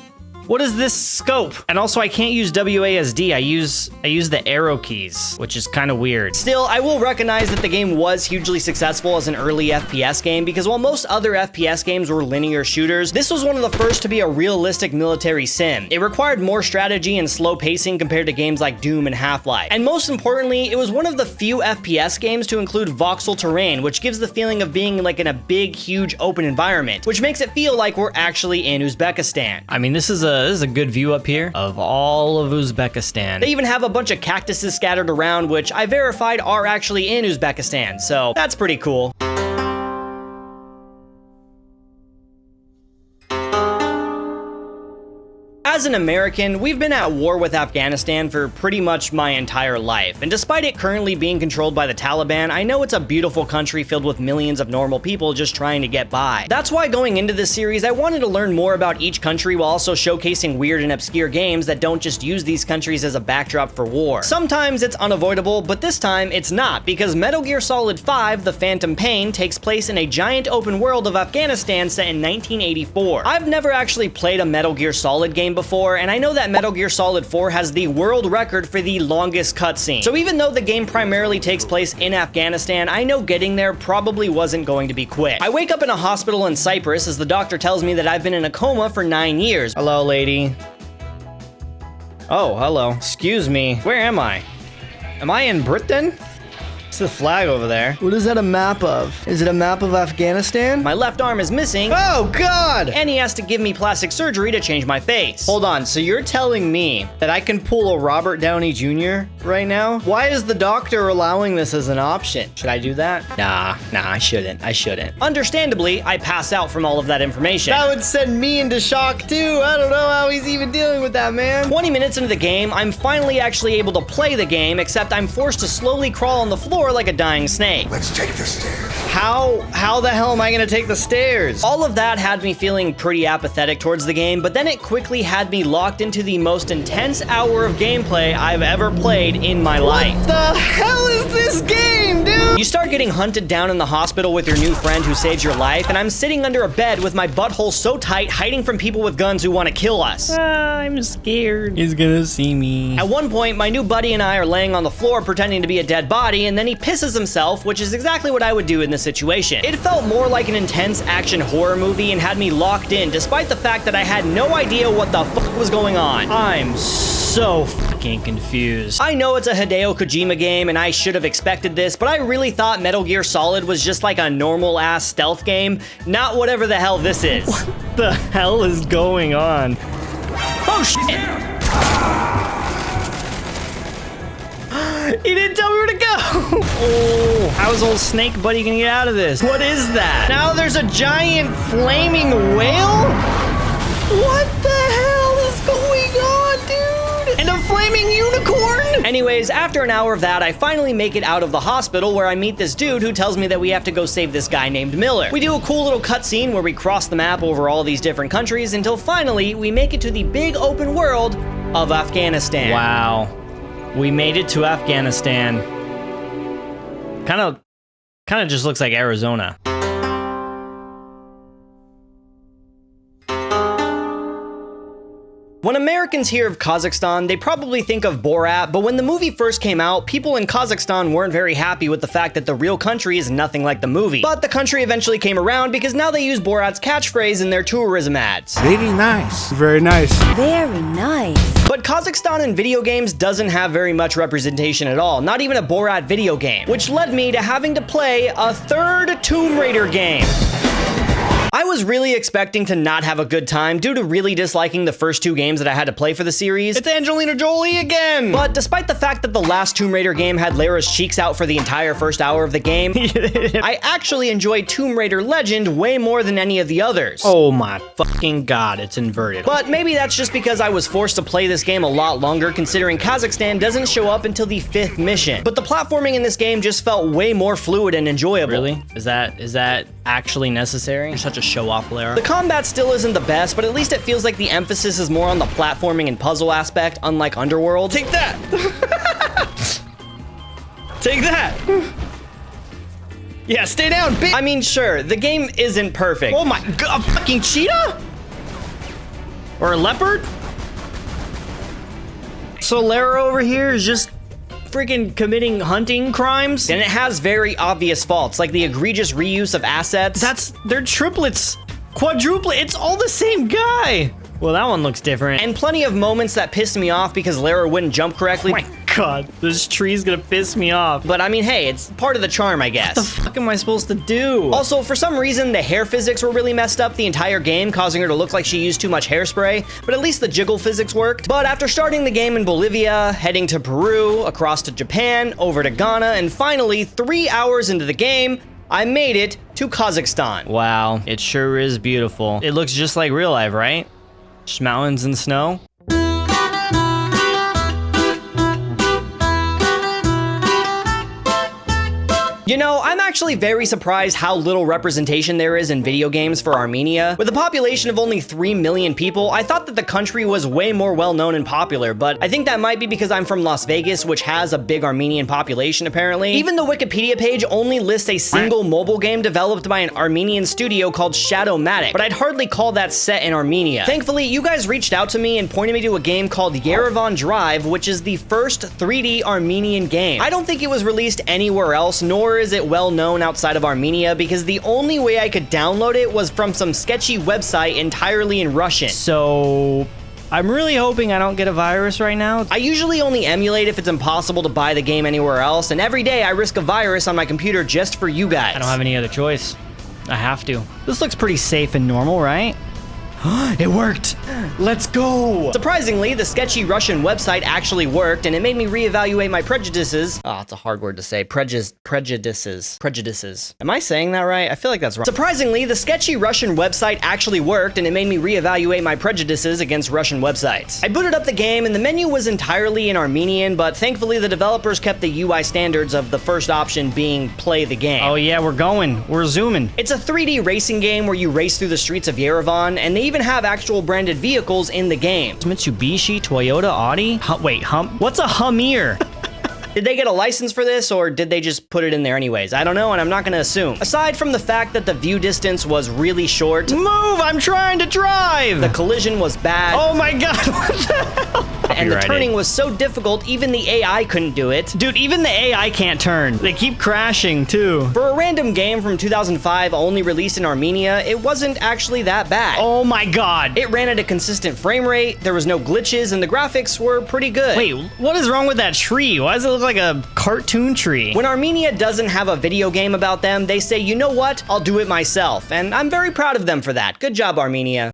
What is this scope? And also I can't use WASD, I use the arrow keys, which is kind of weird. Still, I will recognize that the game was hugely successful as an early FPS game because while most other FPS games were linear shooters, this was one of the first to be a realistic military sim. It required more strategy and slow pacing compared to games like Doom and Half-Life. And most importantly, it was one of the few FPS games to include voxel terrain, which gives the feeling of being like in a big, huge open environment, which makes it feel like we're actually in Uzbekistan. I mean, this is a good view up here of all of Uzbekistan. They even have a bunch of cactuses scattered around, which I verified are actually in Uzbekistan, so that's pretty cool. As an American, we've been at war with Afghanistan for pretty much my entire life, and despite it currently being controlled by the Taliban, I know it's a beautiful country filled with millions of normal people just trying to get by. That's why going into this series, I wanted to learn more about each country while also showcasing weird and obscure games that don't just use these countries as a backdrop for war. Sometimes it's unavoidable, but this time it's not, because Metal Gear Solid 5: The Phantom Pain takes place in a giant open world of Afghanistan set in 1984. I've never actually played a Metal Gear Solid game before, and I know that Metal Gear Solid 4 has the world record for the longest cutscene. So even though the game primarily takes place in Afghanistan, I know getting there probably wasn't going to be quick. I wake up in a hospital in Cyprus as the doctor tells me that I've been in a coma for 9 years. Hello, lady. Oh, hello. Excuse me. Where am I? Am I in Britain? It's the flag over there. What is that a map of? Is it a map of Afghanistan? My left arm is missing. Oh, God! And he has to give me plastic surgery to change my face. Hold on, so you're telling me that I can pull a Robert Downey Jr. right now? Why is the doctor allowing this as an option? Should I do that? Nah, I shouldn't. Understandably, I pass out from all of that information. That would send me into shock too. I don't know how he's even dealing with that, man. 20 minutes into the game, I'm finally actually able to play the game, except I'm forced to slowly crawl on the floor like a dying snake. Let's take the stairs. How the hell am I gonna take the stairs? All of that had me feeling pretty apathetic towards the game, but then it quickly had me locked into the most intense hour of gameplay I've ever played in my life. What the hell is this game, dude? You start getting hunted down in the hospital with your new friend who saves your life, and I'm sitting under a bed with my butthole so tight, hiding from people with guns who want to kill us. I'm scared. He's gonna see me. At one point, my new buddy and I are laying on the floor pretending to be a dead body, and then he pisses himself, which is exactly what I would do in this situation. It felt more like an intense action horror movie and had me locked in, despite the fact that I had no idea what the fuck was going on. I'm so fucking confused. I know it's a Hideo Kojima game and I should have expected this, but I really thought Metal Gear Solid was just like a normal ass stealth game, not whatever the hell this is. What the hell is going on? Oh shit! He didn't tell me where to go! Oh, how's old snake buddy gonna get out of this? What is that? Now there's a giant flaming whale? What the hell is going on, dude? And a flaming unicorn? Anyways, after an hour of that, I finally make it out of the hospital where I meet this dude who tells me that we have to go save this guy named Miller. We do a cool little cutscene where we cross the map over all these different countries until finally we make it to the big open world of Afghanistan. Wow. We made it to Afghanistan. Kind of just looks like Arizona. When Americans hear of Kazakhstan, they probably think of Borat, but when the movie first came out, people in Kazakhstan weren't very happy with the fact that the real country is nothing like the movie. But the country eventually came around because now they use Borat's catchphrase in their tourism ads. Very nice. Very nice. Very nice. But Kazakhstan in video games doesn't have very much representation at all, not even a Borat video game, which led me to having to play a third Tomb Raider game. I was really expecting to not have a good time due to really disliking the first two games that I had to play for the series. It's Angelina Jolie again! But despite the fact that the last Tomb Raider game had Lara's cheeks out for the entire first hour of the game, I actually enjoyed Tomb Raider Legend way more than any of the others. Oh my fucking god, it's inverted. But maybe that's just because I was forced to play this game a lot longer considering Kazakhstan doesn't show up until the 5th mission. But the platforming in this game just felt way more fluid and enjoyable. Really? Is that actually necessary? You're such a show-off, Lara. The combat still isn't the best, but at least it feels like the emphasis is more on the platforming and puzzle aspect, unlike Underworld. Take that! Take that! Yeah, stay down, bitch! I mean, sure, the game isn't perfect. Oh my god, a fucking cheetah? Or a leopard? So Lara over here is just freaking committing hunting crimes, and it has very obvious faults, like the egregious reuse of assets. They're triplets, quadruplets, it's all the same guy. Well, that one looks different. And plenty of moments that pissed me off because Lara wouldn't jump correctly. Oh my god, this tree's gonna piss me off. But I mean, hey, it's part of the charm, I guess. What the fuck am I supposed to do? Also, for some reason, the hair physics were really messed up the entire game, causing her to look like she used too much hairspray, but at least the jiggle physics worked. But after starting the game in Bolivia, heading to Peru, across to Japan, over to Ghana, and finally, 3 hours into the game, I made it to Kazakhstan. Wow, it sure is beautiful. It looks just like real life, right? Just mountains and snow. You know, I'm actually very surprised how little representation there is in video games for Armenia. With a population of only 3 million people, I thought that the country was way more well-known and popular, but I think that might be because I'm from Las Vegas, which has a big Armenian population, apparently. Even the Wikipedia page only lists a single mobile game developed by an Armenian studio called Shadowmatic, but I'd hardly call that set in Armenia. Thankfully, you guys reached out to me and pointed me to a game called Yerevan Drive, which is the first 3D Armenian game. I don't think it was released anywhere else, nor is it well known outside of Armenia, because the only way I could download it was from some sketchy website entirely in Russian. So I'm really hoping I don't get a virus right now. I usually only emulate if it's impossible to buy the game anywhere else, and every day I risk a virus on my computer just for you guys. I don't have any other choice. I have to. This looks pretty safe and normal, right? It worked! Let's go! Surprisingly, the sketchy Russian website actually worked, and it made me reevaluate my prejudices. Oh, it's a hard word to say. Prejudices. Am I saying that right? I feel like that's wrong. Surprisingly, the sketchy Russian website actually worked, and it made me reevaluate my prejudices against Russian websites. I booted up the game, and the menu was entirely in Armenian, but thankfully the developers kept the UI standards of the first option being play the game. Oh yeah, we're zooming. It's a 3D racing game where you race through the streets of Yerevan, and they even have actual branded vehicles in the game. Mitsubishi, Toyota, Audi? What's a Hummer? Did they get a license for this, or did they just put it in there anyways? I don't know, and I'm not gonna assume. Aside from the fact that the view distance was really short. Move, I'm trying to drive! The collision was bad. Oh my god, what the hell? And the turning was so difficult, even the AI couldn't do it. Dude, even the AI can't turn. They keep crashing, too. For a random game from 2005 only released in Armenia, it wasn't actually that bad. Oh my god. It ran at a consistent frame rate, there was no glitches, and the graphics were pretty good. Wait, what is wrong with that tree? Why does it look like a cartoon tree? When Armenia doesn't have a video game about them, they say, you know what? I'll do it myself. And I'm very proud of them for that. Good job, Armenia.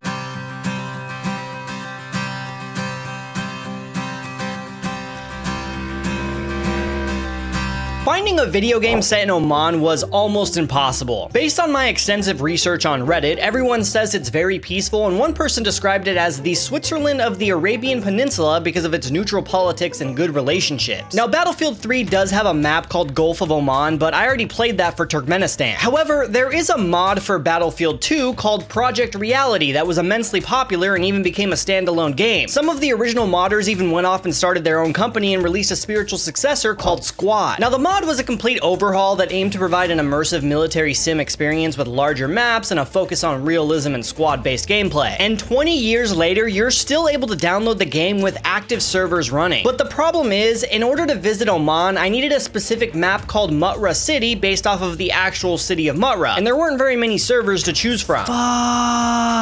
Finding a video game set in Oman was almost impossible. Based on my extensive research on Reddit, everyone says it's very peaceful, and one person described it as the Switzerland of the Arabian Peninsula because of its neutral politics and good relationships. Now, Battlefield 3 does have a map called Gulf of Oman, but I already played that for Turkmenistan. However, there is a mod for Battlefield 2 called Project Reality that was immensely popular and even became a standalone game. Some of the original modders even went off and started their own company and released a spiritual successor called Squad. Now, the mod mod was a complete overhaul that aimed to provide an immersive military sim experience with larger maps and a focus on realism and squad-based gameplay. And 20 years later, you're still able to download the game with active servers running. But the problem is, in order to visit Oman, I needed a specific map called Muttra City based off of the actual city of Muttra, and there weren't very many servers to choose from.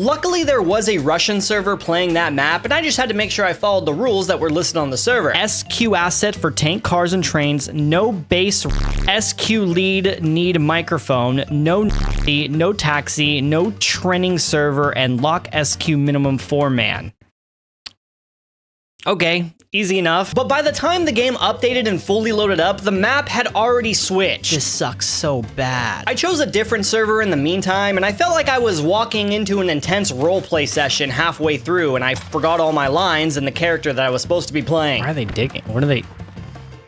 Luckily, there was a Russian server playing that map, and I just had to make sure I followed the rules that were listed on the server. SQ asset for tank, cars, and trains, no base, SQ lead, need microphone, no taxi, no training server, and lock SQ minimum 4-man. Okay, easy enough. But by the time the game updated and fully loaded up, the map had already switched. This sucks so bad. I chose a different server in the meantime, and I felt like I was walking into an intense roleplay session halfway through, and I forgot all my lines and the character that I was supposed to be playing. Why are they digging? What are they...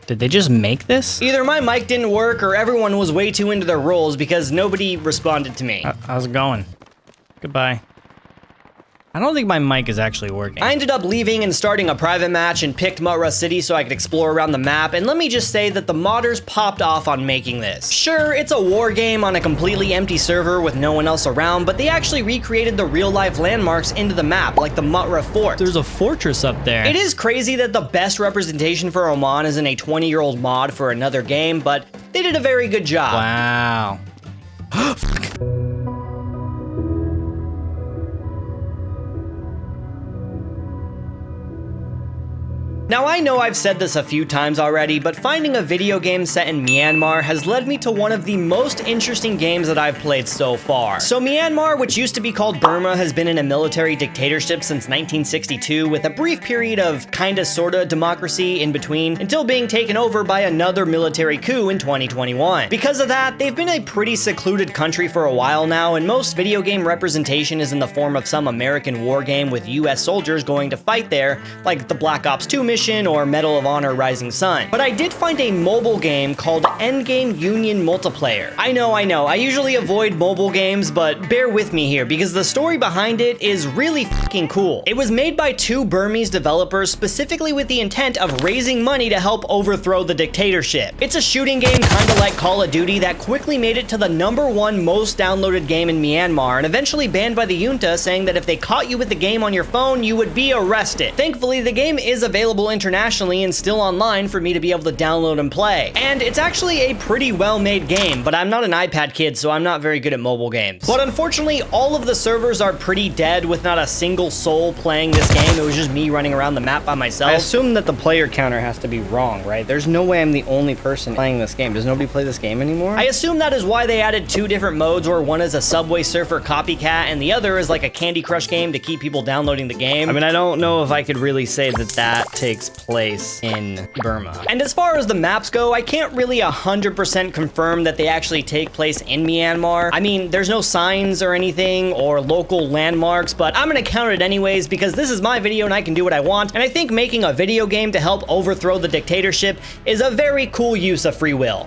Did they just make this? Either my mic didn't work or everyone was way too into their roles because nobody responded to me. How's it going? Goodbye. I don't think my mic is actually working. I ended up leaving and starting a private match and picked Muttra City so I could explore around the map, and let me just say that the modders popped off on making this. Sure, it's a war game on a completely empty server with no one else around, but they actually recreated the real-life landmarks into the map, like the Muttra Fort. There's a fortress up there. It is crazy that the best representation for Oman is in a 20-year-old mod for another game, but they did a very good job. Wow. Fuck. Now, I know I've said this a few times already, but finding a video game set in Myanmar has led me to one of the most interesting games that I've played so far. So Myanmar, which used to be called Burma, has been in a military dictatorship since 1962, with a brief period of kinda sorta democracy in between, until being taken over by another military coup in 2021. Because of that, they've been a pretty secluded country for a while now, and most video game representation is in the form of some American war game with US soldiers going to fight there, like the Black Ops 2 mission or Medal of Honor Rising Sun. But I did find a mobile game called Endgame Union Multiplayer. I know, I usually avoid mobile games, but bear with me here because the story behind it is really fucking cool. It was made by two Burmese developers specifically with the intent of raising money to help overthrow the dictatorship. It's a shooting game kinda like Call of Duty that quickly made it to the #1 most downloaded game in Myanmar and eventually banned by the junta, saying that if they caught you with the game on your phone, you would be arrested. Thankfully, the game is available internationally and still online for me to be able to download and play. And it's actually a pretty well-made game, but I'm not an iPad kid, so I'm not very good at mobile games. But unfortunately, all of the servers are pretty dead with not a single soul playing this game. It was just me running around the map by myself. I assume that the player counter has to be wrong, right? There's no way I'm the only person playing this game. Does nobody play this game anymore? I assume that is why they added two different modes, where one is a Subway Surfer copycat and the other is like a Candy Crush game to keep people downloading the game. I mean, I don't know if I could really say that that takes place in Burma. And as far as the maps go, I can't really 100% confirm that they actually take place in Myanmar. I mean, there's no signs or anything or local landmarks, but I'm gonna count it anyways because this is my video and I can do what I want. And I think making a video game to help overthrow the dictatorship is a very cool use of free will.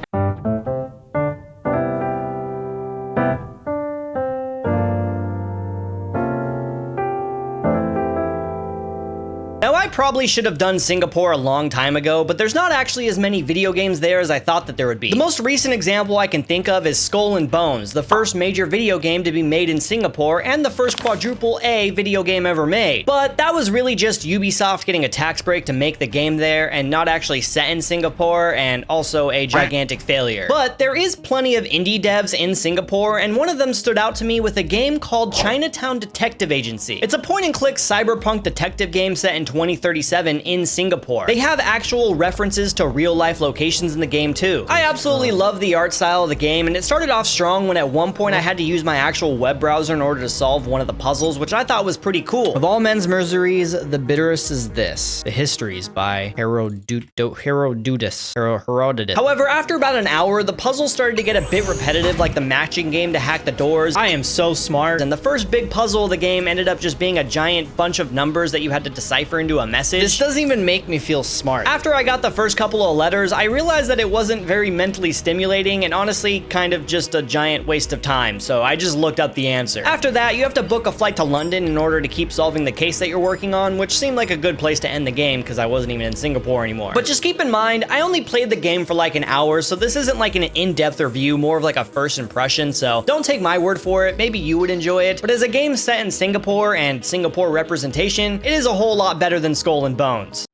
Now, I probably should have done Singapore a long time ago, but there's not actually as many video games there as I thought that there would be. The most recent example I can think of is Skull and Bones, the first major video game to be made in Singapore and the first quadruple A video game ever made. But that was really just Ubisoft getting a tax break to make the game there and not actually set in Singapore, and also a gigantic failure. But there is plenty of indie devs in Singapore, and one of them stood out to me with a game called Chinatown Detective Agency. It's a point-and-click cyberpunk detective game set in 2037 in Singapore. They have actual references to real-life locations in the game too. I absolutely love the art style of the game, and it started off strong when at one point I had to use my actual web browser in order to solve one of the puzzles, which I thought was pretty cool. Of all men's miseries, the bitterest is this. The Histories by Herodotus. However, after about an hour, the puzzle started to get a bit repetitive, like the matching game to hack the doors. I am so smart. And the first big puzzle of the game ended up just being a giant bunch of numbers that you had to decipher into a message. This doesn't even make me feel smart. After I got the first couple of letters, I realized that it wasn't very mentally stimulating and honestly kind of just a giant waste of time, so I just looked up the answer. After that, you have to book a flight to London in order to keep solving the case that you're working on, which seemed like a good place to end the game because I wasn't even in Singapore anymore. But just keep in mind, I only played the game for like an hour, so this isn't like an in-depth review, more of like a first impression, so don't take my word for it, maybe you would enjoy it. But as a game set in Singapore and Singapore representation, it is a whole lot better than Skull and Bones.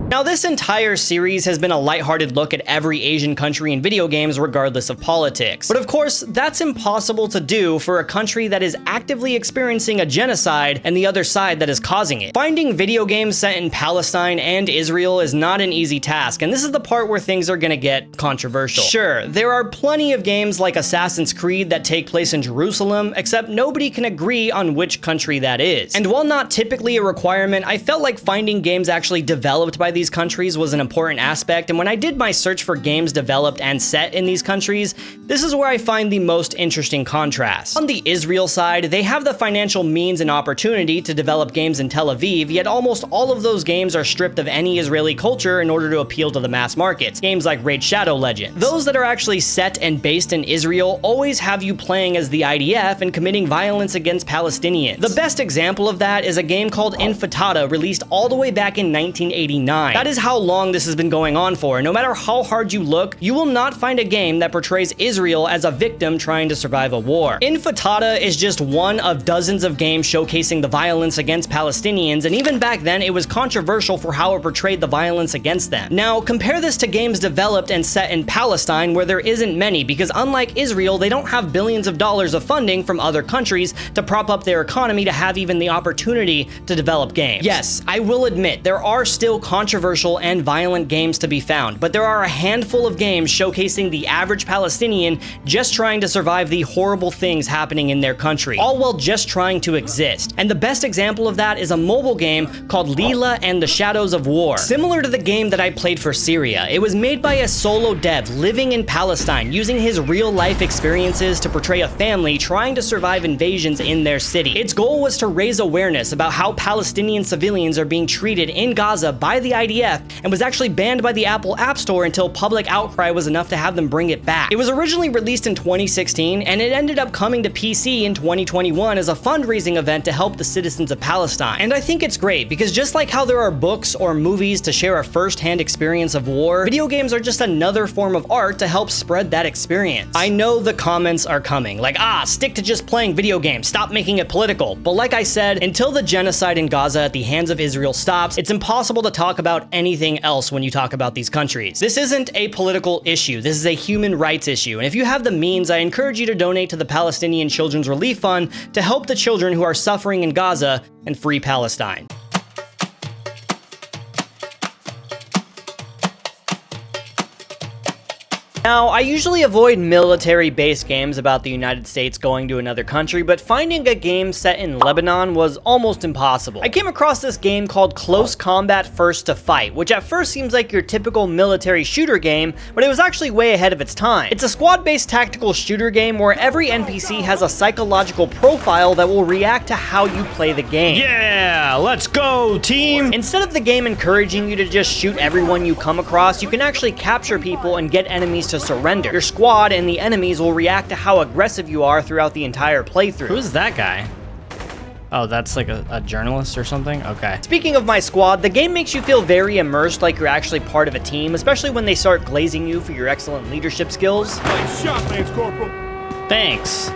Now, this entire series has been a lighthearted look at every Asian country in video games regardless of politics. But of course, that's impossible to do for a country that is actively experiencing a genocide and the other side that is causing it. Finding video games set in Palestine and Israel is not an easy task, and this is the part where things are gonna get controversial. Sure, there are plenty of games like Assassin's Creed that take place in Jerusalem, except nobody can agree on which country that is. And while not typically a requirement, I felt like finding games actually developed by these countries was an important aspect, and when I did my search for games developed and set in these countries, this is where I find the most interesting contrast. On the Israel side, they have the financial means and opportunity to develop games in Tel Aviv, yet almost all of those games are stripped of any Israeli culture in order to appeal to the mass markets. Games like Raid Shadow Legends. Those that are actually set and based in Israel always have you playing as the IDF and committing violence against Palestinians. The best example of that is a game called Intifada, released all the way back in 1989. That is how long this has been going on for, and no matter how hard you look, you will not find a game that portrays Israel as a victim trying to survive a war. Intifada is just one of dozens of games showcasing the violence against Palestinians, and even back then it was controversial for how it portrayed the violence against them. Now, compare this to games developed and set in Palestine, where there isn't many, because unlike Israel, they don't have billions of dollars of funding from other countries to prop up their economy to have even the opportunity to develop games. Yes, I will admit, there are still controversial and violent games to be found, but there are a handful of games showcasing the average Palestinian just trying to survive the horrible things happening in their country, all while just trying to exist. And the best example of that is a mobile game called Leela and the Shadows of War. Similar to the game that I played for Syria, it was made by a solo dev living in Palestine, using his real-life experiences to portray a family trying to survive invasions in their city. Its goal was to raise awareness about how Palestinian civilians are being treated in Gaza by the IDF, and was actually banned by the Apple App Store until public outcry was enough to have them bring it back. It was originally released in 2016, and it ended up coming to PC in 2021 as a fundraising event to help the citizens of Palestine. And I think it's great, because just like how there are books or movies to share a first-hand experience of war, video games are just another form of art to help spread that experience. I know the comments are coming, like, stick to just playing video games, stop making it political. But like I said, until the genocide in Gaza at the hands of Israel stops, it's impossible to talk about anything else when you talk about these countries. This isn't a political issue, this is a human rights issue, and if you have the means, I encourage you to donate to the Palestinian Children's Relief Fund to help the children who are suffering in Gaza and free Palestine. Now, I usually avoid military-based games about the United States going to another country, but finding a game set in Lebanon was almost impossible. I came across this game called Close Combat First to Fight, which at first seems like your typical military shooter game, but it was actually way ahead of its time. It's a squad-based tactical shooter game where every NPC has a psychological profile that will react to how you play the game. Yeah, let's go, team! Instead of the game encouraging you to just shoot everyone you come across, you can actually capture people and get enemies to surrender. Your squad and the enemies will react to how aggressive you are throughout the entire playthrough. Who's that guy? Oh, that's like a journalist or something? Okay. Speaking of my squad, the game makes you feel very immersed, like you're actually part of a team, especially when they start glazing you for your excellent leadership skills. Nice shot, Lance Corporal. Thanks.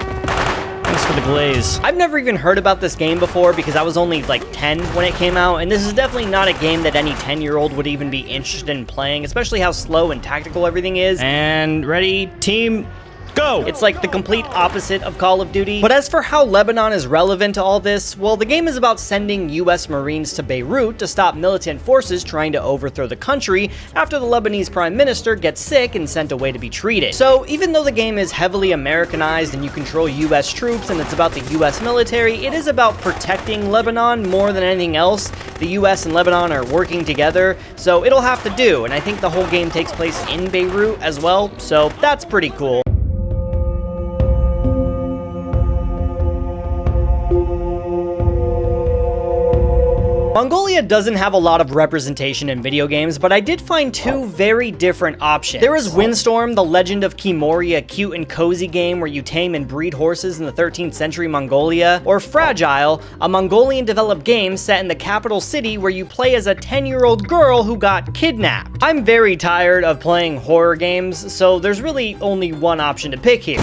Thanks for the glaze. I've never even heard about this game before because I was only like 10 when it came out, and this is definitely not a game that any 10-year-old would even be interested in playing, especially how slow and tactical everything is. And ready, team, Go! It's like the complete opposite of Call of Duty. But as for how Lebanon is relevant to all this, well, the game is about sending US Marines to Beirut to stop militant forces trying to overthrow the country after the Lebanese Prime Minister gets sick and sent away to be treated. So even though the game is heavily Americanized and you control US troops and it's about the US military, it is about protecting Lebanon more than anything else. The US and Lebanon are working together, so it'll have to do, and I think the whole game takes place in Beirut as well, so that's pretty cool. Mongolia doesn't have a lot of representation in video games, but I did find two very different options. There is Windstorm, the Legend of Kemoria, a cute and cozy game where you tame and breed horses in the 13th century Mongolia, or Fragile, a Mongolian-developed game set in the capital city where you play as a 10-year-old girl who got kidnapped. I'm very tired of playing horror games, so there's really only one option to pick here.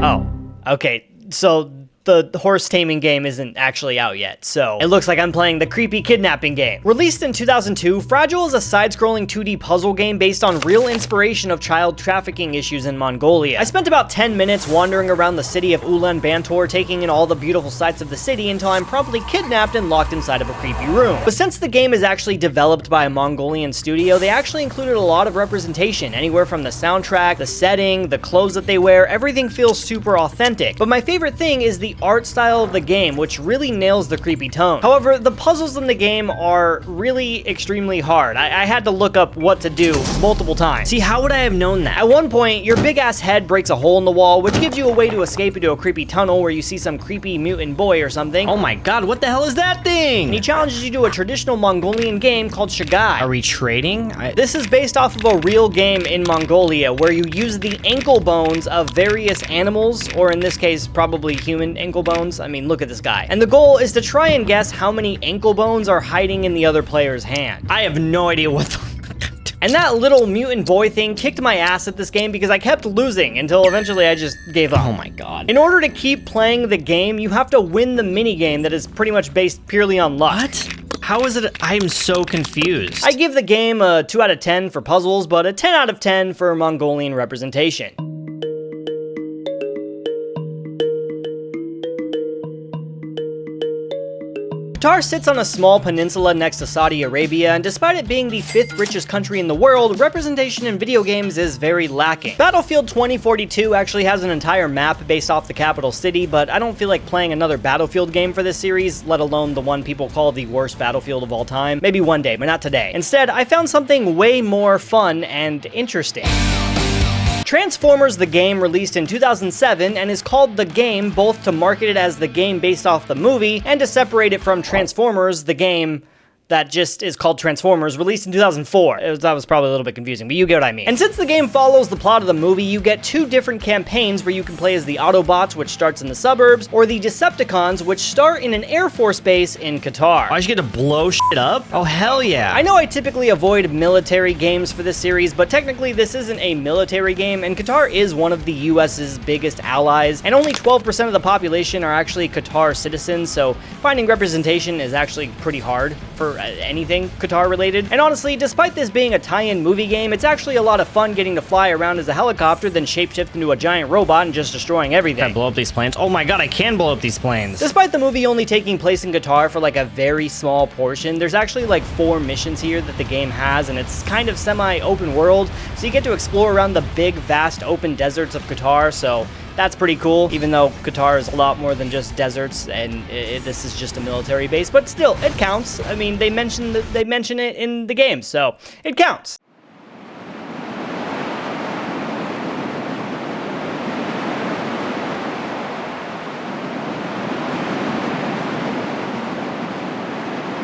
Oh, okay, so the horse taming game isn't actually out yet, so it looks like I'm playing the creepy kidnapping game. Released in 2002, Fragile is a side-scrolling 2D puzzle game based on real inspiration of child trafficking issues in Mongolia. I spent about 10 minutes wandering around the city of Ulaanbaatar, taking in all the beautiful sights of the city until I'm promptly kidnapped and locked inside of a creepy room. But since the game is actually developed by a Mongolian studio, they actually included a lot of representation, anywhere from the soundtrack, the setting, the clothes that they wear, everything feels super authentic. But my favorite thing is the art style of the game, which really nails the creepy tone. However, the puzzles in the game are really extremely hard. I had to look up what to do multiple times. See, how would I have known that? At one point, your big ass head breaks a hole in the wall, which gives you a way to escape into a creepy tunnel where you see some creepy mutant boy or something. Oh my god, what the hell is that thing? And he challenges you to a traditional Mongolian game called Shagai. Are we trading? This is based off of a real game in Mongolia where you use the ankle bones of various animals, or in this case, probably human ankle bones. I mean, look at this guy. And the goal is to try and guess how many ankle bones are hiding in the other player's hand. I have no idea what the and that little mutant boy thing kicked my ass at this game because I kept losing until eventually I just gave up. Oh my god. In order to keep playing the game, you have to win the minigame that is pretty much based purely on luck. What? How is it? I'm so confused. I give the game a 2 out of 10 for puzzles, but a 10 out of 10 for Mongolian representation. Qatar sits on a small peninsula next to Saudi Arabia, and despite it being the 5th richest country in the world, representation in video games is very lacking. Battlefield 2042 actually has an entire map based off the capital city, but I don't feel like playing another Battlefield game for this series, let alone the one people call the worst Battlefield of all time. Maybe one day, but not today. Instead, I found something way more fun and interesting. Transformers the game released in 2007 and is called The Game both to market it as the game based off the movie and to separate it from Transformers the game that just is called Transformers, released in 2004. That was probably a little bit confusing, but you get what I mean. And since the game follows the plot of the movie, you get 2 different campaigns where you can play as the Autobots, which starts in the suburbs, or the Decepticons, which start in an Air Force base in Qatar. I should get to blow shit up? Oh, hell yeah. I know I typically avoid military games for this series, but technically this isn't a military game, and Qatar is one of the US's biggest allies, and only 12% of the population are actually Qatar citizens, so finding representation is actually pretty hard for anything Qatar related. And honestly, despite this being a tie-in movie game, it's actually a lot of fun getting to fly around as a helicopter, then shapeshift into a giant robot and just destroying everything. Can I blow up these planes? Oh my god, I can blow up these planes. Despite the movie only taking place in Qatar for like a very small portion, there's actually like 4 missions here that the game has, and it's kind of semi-open world, so you get to explore around the big, vast, open deserts of Qatar, so that's pretty cool, even though Qatar is a lot more than just deserts, and this is just a military base, but still, it counts. I mean, they mention it in the game, so it counts.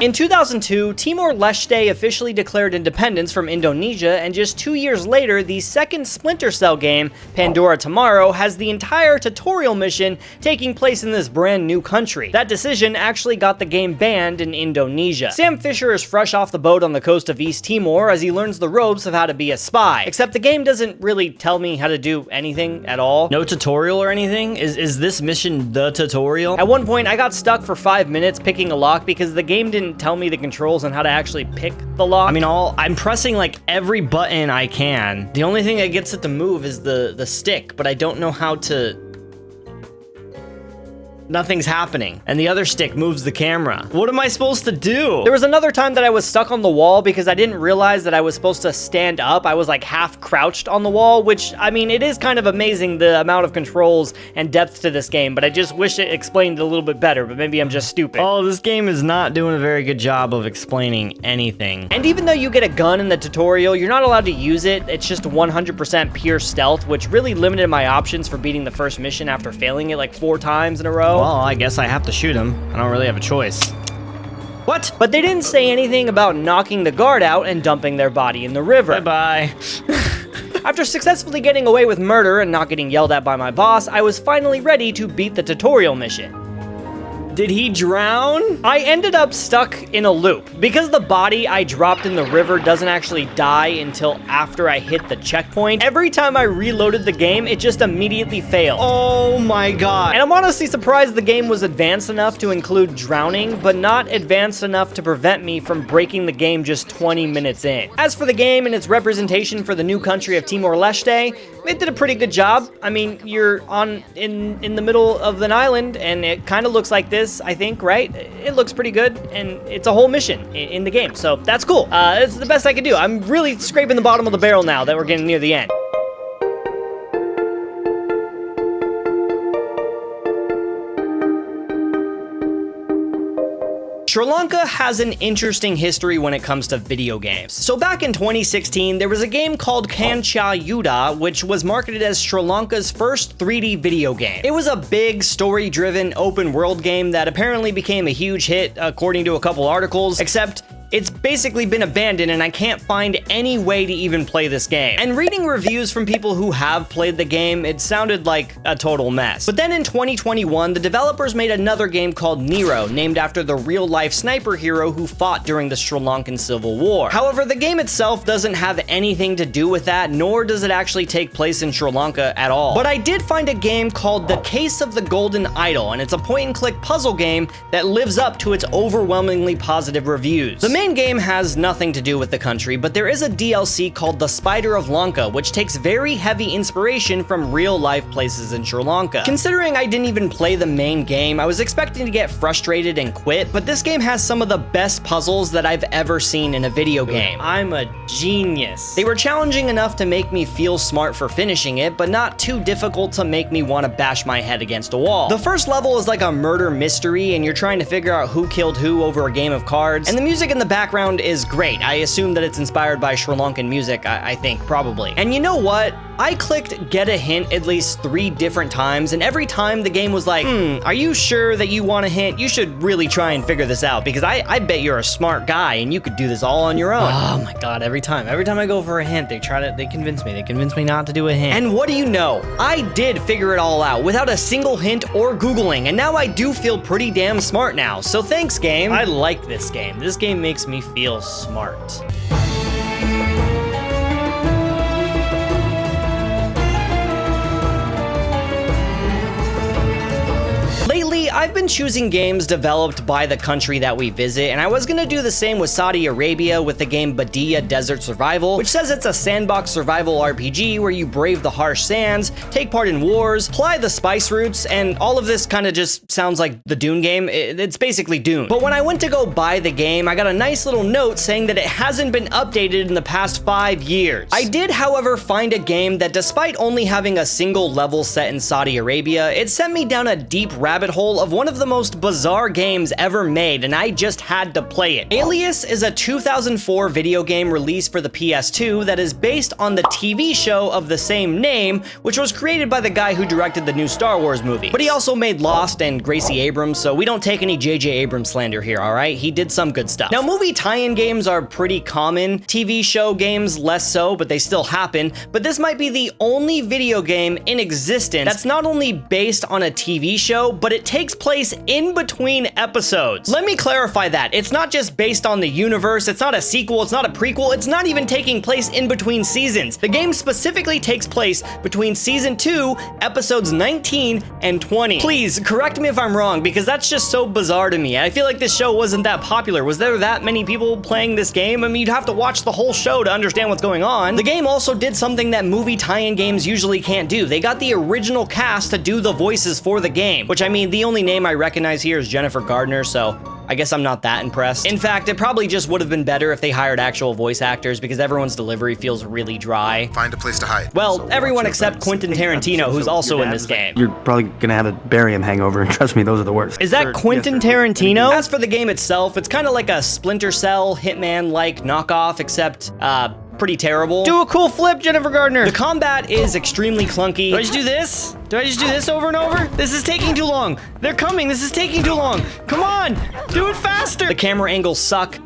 In 2002, Timor-Leste officially declared independence from Indonesia, and just 2 years later, the second Splinter Cell game, Pandora Tomorrow, has the entire tutorial mission taking place in this brand new country. That decision actually got the game banned in Indonesia. Sam Fisher is fresh off the boat on the coast of East Timor as he learns the ropes of how to be a spy, except the game doesn't really tell me how to do anything at all. No tutorial or anything? Is this mission the tutorial? At one point, I got stuck for 5 minutes picking a lock because the game didn't didn't tell me the controls on how to actually pick the lock. I mean, I'm pressing like every button I can. The only thing that gets it to move is the stick, but I don't know how to... Nothing's happening, and the other stick moves the camera. What am I supposed to do? There was another time that I was stuck on the wall because I didn't realize that I was supposed to stand up. I was like half crouched on the wall, which, I mean, it is kind of amazing the amount of controls and depth to this game, but I just wish it explained it a little bit better, but maybe I'm just stupid. Oh, this game is not doing a very good job of explaining anything. And even though you get a gun in the tutorial, you're not allowed to use it. It's just 100% pure stealth, which really limited my options for beating the first mission after failing it like 4 times in a row. Well, I guess I have to shoot him. I don't really have a choice. What? But they didn't say anything about knocking the guard out and dumping their body in the river. Bye-bye. After successfully getting away with murder and not getting yelled at by my boss, I was finally ready to beat the tutorial mission. Did he drown? I ended up stuck in a loop. Because the body I dropped in the river doesn't actually die until after I hit the checkpoint, every time I reloaded the game, it just immediately failed. Oh my god. And I'm honestly surprised the game was advanced enough to include drowning, but not advanced enough to prevent me from breaking the game just 20 minutes in. As for the game and its representation for the new country of Timor-Leste, it did a pretty good job. I mean, you're in the middle of an island, and it kind of looks like this, I think, right? It looks pretty good, and it's a whole mission in the game, so that's cool. It's the best I could do. I'm really scraping the bottom of the barrel now that we're getting near the end. Sri Lanka has an interesting history when it comes to video games. So back in 2016, there was a game called Kancha Yuddha, which was marketed as Sri Lanka's first 3D video game. It was a big, story-driven, open-world game that apparently became a huge hit, according to a couple articles, except it's basically been abandoned and I can't find any way to even play this game. And reading reviews from people who have played the game, it sounded like a total mess. But then in 2021, the developers made another game called Nero, named after the real-life sniper hero who fought during the Sri Lankan Civil War. However, the game itself doesn't have anything to do with that, nor does it actually take place in Sri Lanka at all. But I did find a game called The Case of the Golden Idol, and it's a point-and-click puzzle game that lives up to its overwhelmingly positive reviews. The main game has nothing to do with the country, but there is a DLC called The Spider of Lanka, which takes very heavy inspiration from real-life places in Sri Lanka. Considering I didn't even play the main game, I was expecting to get frustrated and quit, but this game has some of the best puzzles that I've ever seen in a video game. I'm a genius. They were challenging enough to make me feel smart for finishing it, but not too difficult to make me want to bash my head against a wall. The first level is like a murder mystery, and you're trying to figure out who killed who over a game of cards, and the music in the background is great. I assume that it's inspired by Sri Lankan music, I think, probably. And you know what? I clicked get a hint at least 3 different times, and every time the game was like, are you sure that you want a hint? You should really try and figure this out, because I bet you're a smart guy and you could do this all on your own. Oh my god, every time I go for a hint, they convince me not to do a hint. And what do you know? I did figure it all out without a single hint or Googling, and now I do feel pretty damn smart now. So thanks, game. I like this game. This game makes me feel smart. Lately, I've been choosing games developed by the country that we visit, and I was gonna do the same with Saudi Arabia with the game Badia Desert Survival, which says it's a sandbox survival RPG where you brave the harsh sands, take part in wars, ply the spice routes, and all of this kind of just sounds like the Dune game. It's basically Dune. But when I went to go buy the game, I got a nice little note saying that it hasn't been updated in the past 5 years. I did, however, find a game that despite only having a single level set in Saudi Arabia, it sent me down a deep rabbit hole of one of the most bizarre games ever made, and I just had to play it. Alias is a 2004 video game released for the PS2 that is based on the TV show of the same name, which was created by the guy who directed the new Star Wars movie. But he also made Lost and Gracie Abrams, so we don't take any J.J. Abrams slander here, alright? He did some good stuff. Now, movie tie-in games are pretty common. TV show games, less so, but they still happen. But this might be the only video game in existence that's not only based on a TV show, but it takes place in between episodes. Let me clarify that. It's not just based on the universe, it's not a sequel, it's not a prequel, it's not even taking place in between seasons. The game specifically takes place between season 2, episodes 19 and 20. Please, correct me if I'm wrong, because that's just so bizarre to me. I feel like this show wasn't that popular. Was there that many people playing this game? I mean, you'd have to watch the whole show to understand what's going on. The game also did something that movie tie-in games usually can't do. They got the original cast to do the voices for the game, which I mean, the only name I recognize here is Jennifer Gardner, so I guess I'm not that impressed. In fact, it probably just would have been better if they hired actual voice actors because everyone's delivery feels really dry. Find a place to hide. Well, everyone except Quentin Tarantino, who's also in this game. You're probably gonna have a barium hangover, and trust me, those are the worst. Is that Quentin Tarantino? As for the game itself, it's kind of like a Splinter Cell, Hitman-like knockoff, except, pretty terrible. Do a cool flip, Jennifer Gardner. The combat is extremely clunky. Do I just do this? Do I just do this over and over? This is taking too long. They're coming. This is taking too long. Come on, do it faster. The camera angles suck.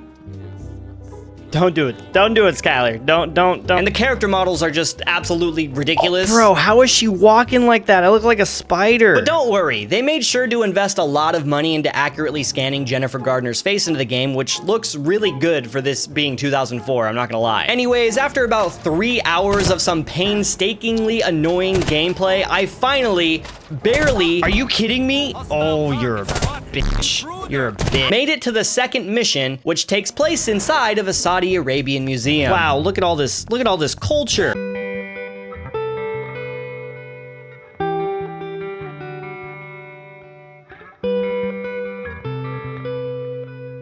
Don't do it. Don't do it, Skyler. Don't. And the character models are just absolutely ridiculous. Oh, bro, how is she walking like that? I look like a spider. But don't worry. They made sure to invest a lot of money into accurately scanning Jennifer Gardner's face into the game, which looks really good for this being 2004, I'm not gonna lie. Anyways, after about 3 hours of some painstakingly annoying gameplay, I finally, barely, are you kidding me? Oh, you're a bitch. You're a bitch. Made it to the second mission, which takes place inside of a Saudi Arabian museum. Wow, look at all this culture.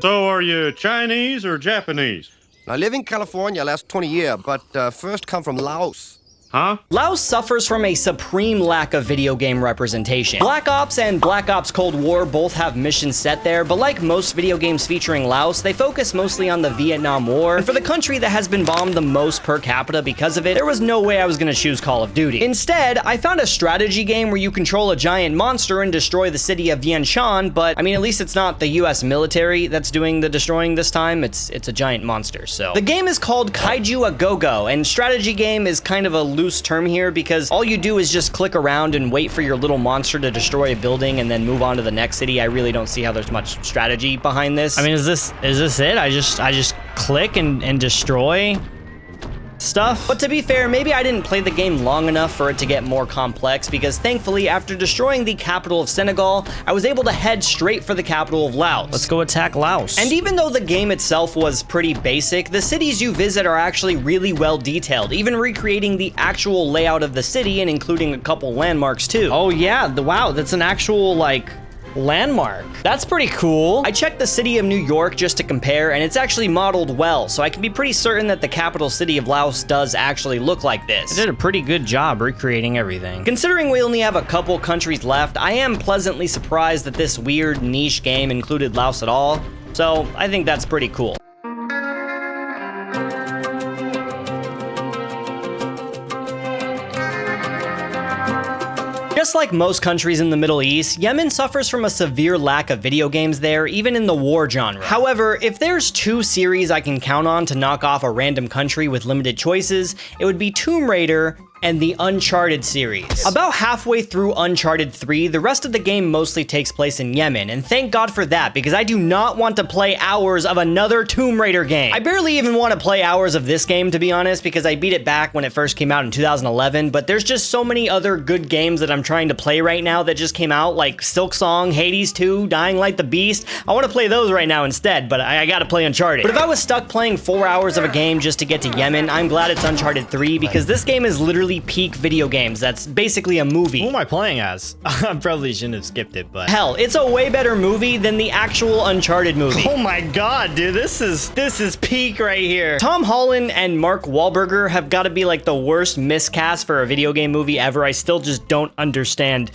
So are you Chinese or Japanese? I live in California last 20 years, but first come from Laos. Huh? Laos suffers from a supreme lack of video game representation. Black Ops and Black Ops Cold War both have missions set there, but like most video games featuring Laos, they focus mostly on the Vietnam War. And for the country that has been bombed the most per capita because of it, there was no way I was gonna choose Call of Duty. Instead, I found a strategy game where you control a giant monster and destroy the city of Vientiane, but I mean, at least it's not the US military that's doing the destroying this time, it's a giant monster, so. The game is called Kaiju A Go-Go, and strategy game is kind of a loose term here because all you do is just click around and wait for your little monster to destroy a building and then move on to the next city. I really don't see how there's much strategy behind this. I mean, is this it? I just click and destroy stuff? But to be fair, maybe I didn't play the game long enough for it to get more complex because thankfully, after destroying the capital of Senegal, I was able to head straight for the capital of Laos. Let's go attack Laos. And even though the game itself was pretty basic, the cities you visit are actually really well detailed, even recreating the actual layout of the city and including a couple landmarks too. Oh yeah, wow, that's an actual like landmark. That's pretty cool. I checked the city of New York just to compare, and it's actually modeled well, so I can be pretty certain that the capital city of Laos does actually look like this. They did a pretty good job recreating everything. Considering we only have a couple countries left, I am pleasantly surprised that this weird niche game included Laos at all, so I think that's pretty cool. Just like most countries in the Middle East, Yemen suffers from a severe lack of video games there, even in the war genre. However, if there's two series I can count on to knock off a random country with limited choices, it would be Tomb Raider and the Uncharted series. About halfway through Uncharted 3, the rest of the game mostly takes place in Yemen, and thank God for that, because I do not want to play hours of another Tomb Raider game. I barely even want to play hours of this game, to be honest, because I beat it back when it first came out in 2011, but there's just so many other good games that I'm trying to play right now that just came out, like Silksong, Hades 2, Dying Light the Beast. I want to play those right now instead, but I gotta play Uncharted. But if I was stuck playing 4 hours of a game just to get to Yemen, I'm glad it's Uncharted 3, because this game is literally peak video games. That's basically a movie. Who am I playing as? I probably shouldn't have skipped it, but hell, it's a way better movie than the actual Uncharted movie. Oh my god, dude, this is peak right here. Tom Holland and Mark Wahlberg have got to be like the worst miscast for a video game movie ever. I still just don't understand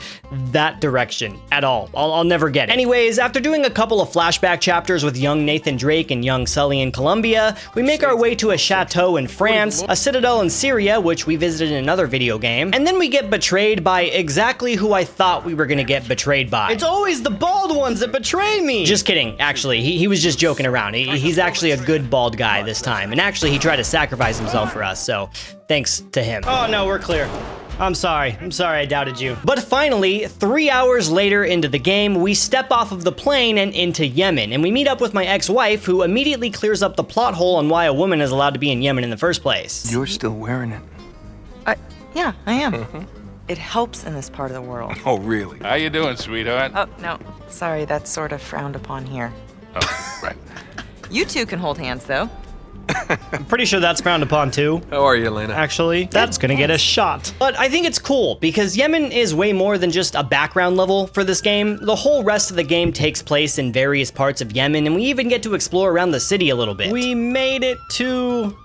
that direction at all. I'll never get it. Anyways, after doing a couple of flashback chapters with young Nathan Drake and young Sully in Colombia, we make our way to a chateau in France, a citadel in Syria, which we visited in another video game, and then we get betrayed by exactly who I thought we were gonna get betrayed by. It's always the bald ones that betray me. Just kidding, actually. He was just joking around. He's actually a good bald guy this time, and actually he tried to sacrifice himself for us, so thanks to him. Oh no, we're clear. I'm sorry I doubted you. But finally, 3 hours later into the game, we step off of the plane and into Yemen, and we meet up with my ex-wife, who immediately clears up the plot hole on why a woman is allowed to be in Yemen in the first place. You're still wearing it. Yeah, I am. It helps in this part of the world. Oh, really? How you doing, sweetheart? Oh, no. Sorry, that's sort of frowned upon here. Oh, right. You two can hold hands, though. I'm pretty sure that's frowned upon too. How are you, Elena? Actually, that's gonna get a shot. But I think it's cool because Yemen is way more than just a background level for this game. The whole rest of the game takes place in various parts of Yemen, and we even get to explore around the city a little bit. We made it to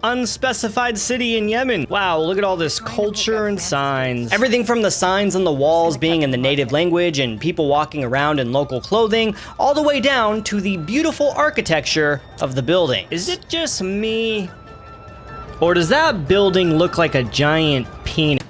unspecified city in Yemen. Wow, look at all this culture and signs. Everything from the signs on the walls being in the native language and people walking around in local clothing, all the way down to the beautiful architecture of the building. Is it just me? Or does that building look like a giant penis?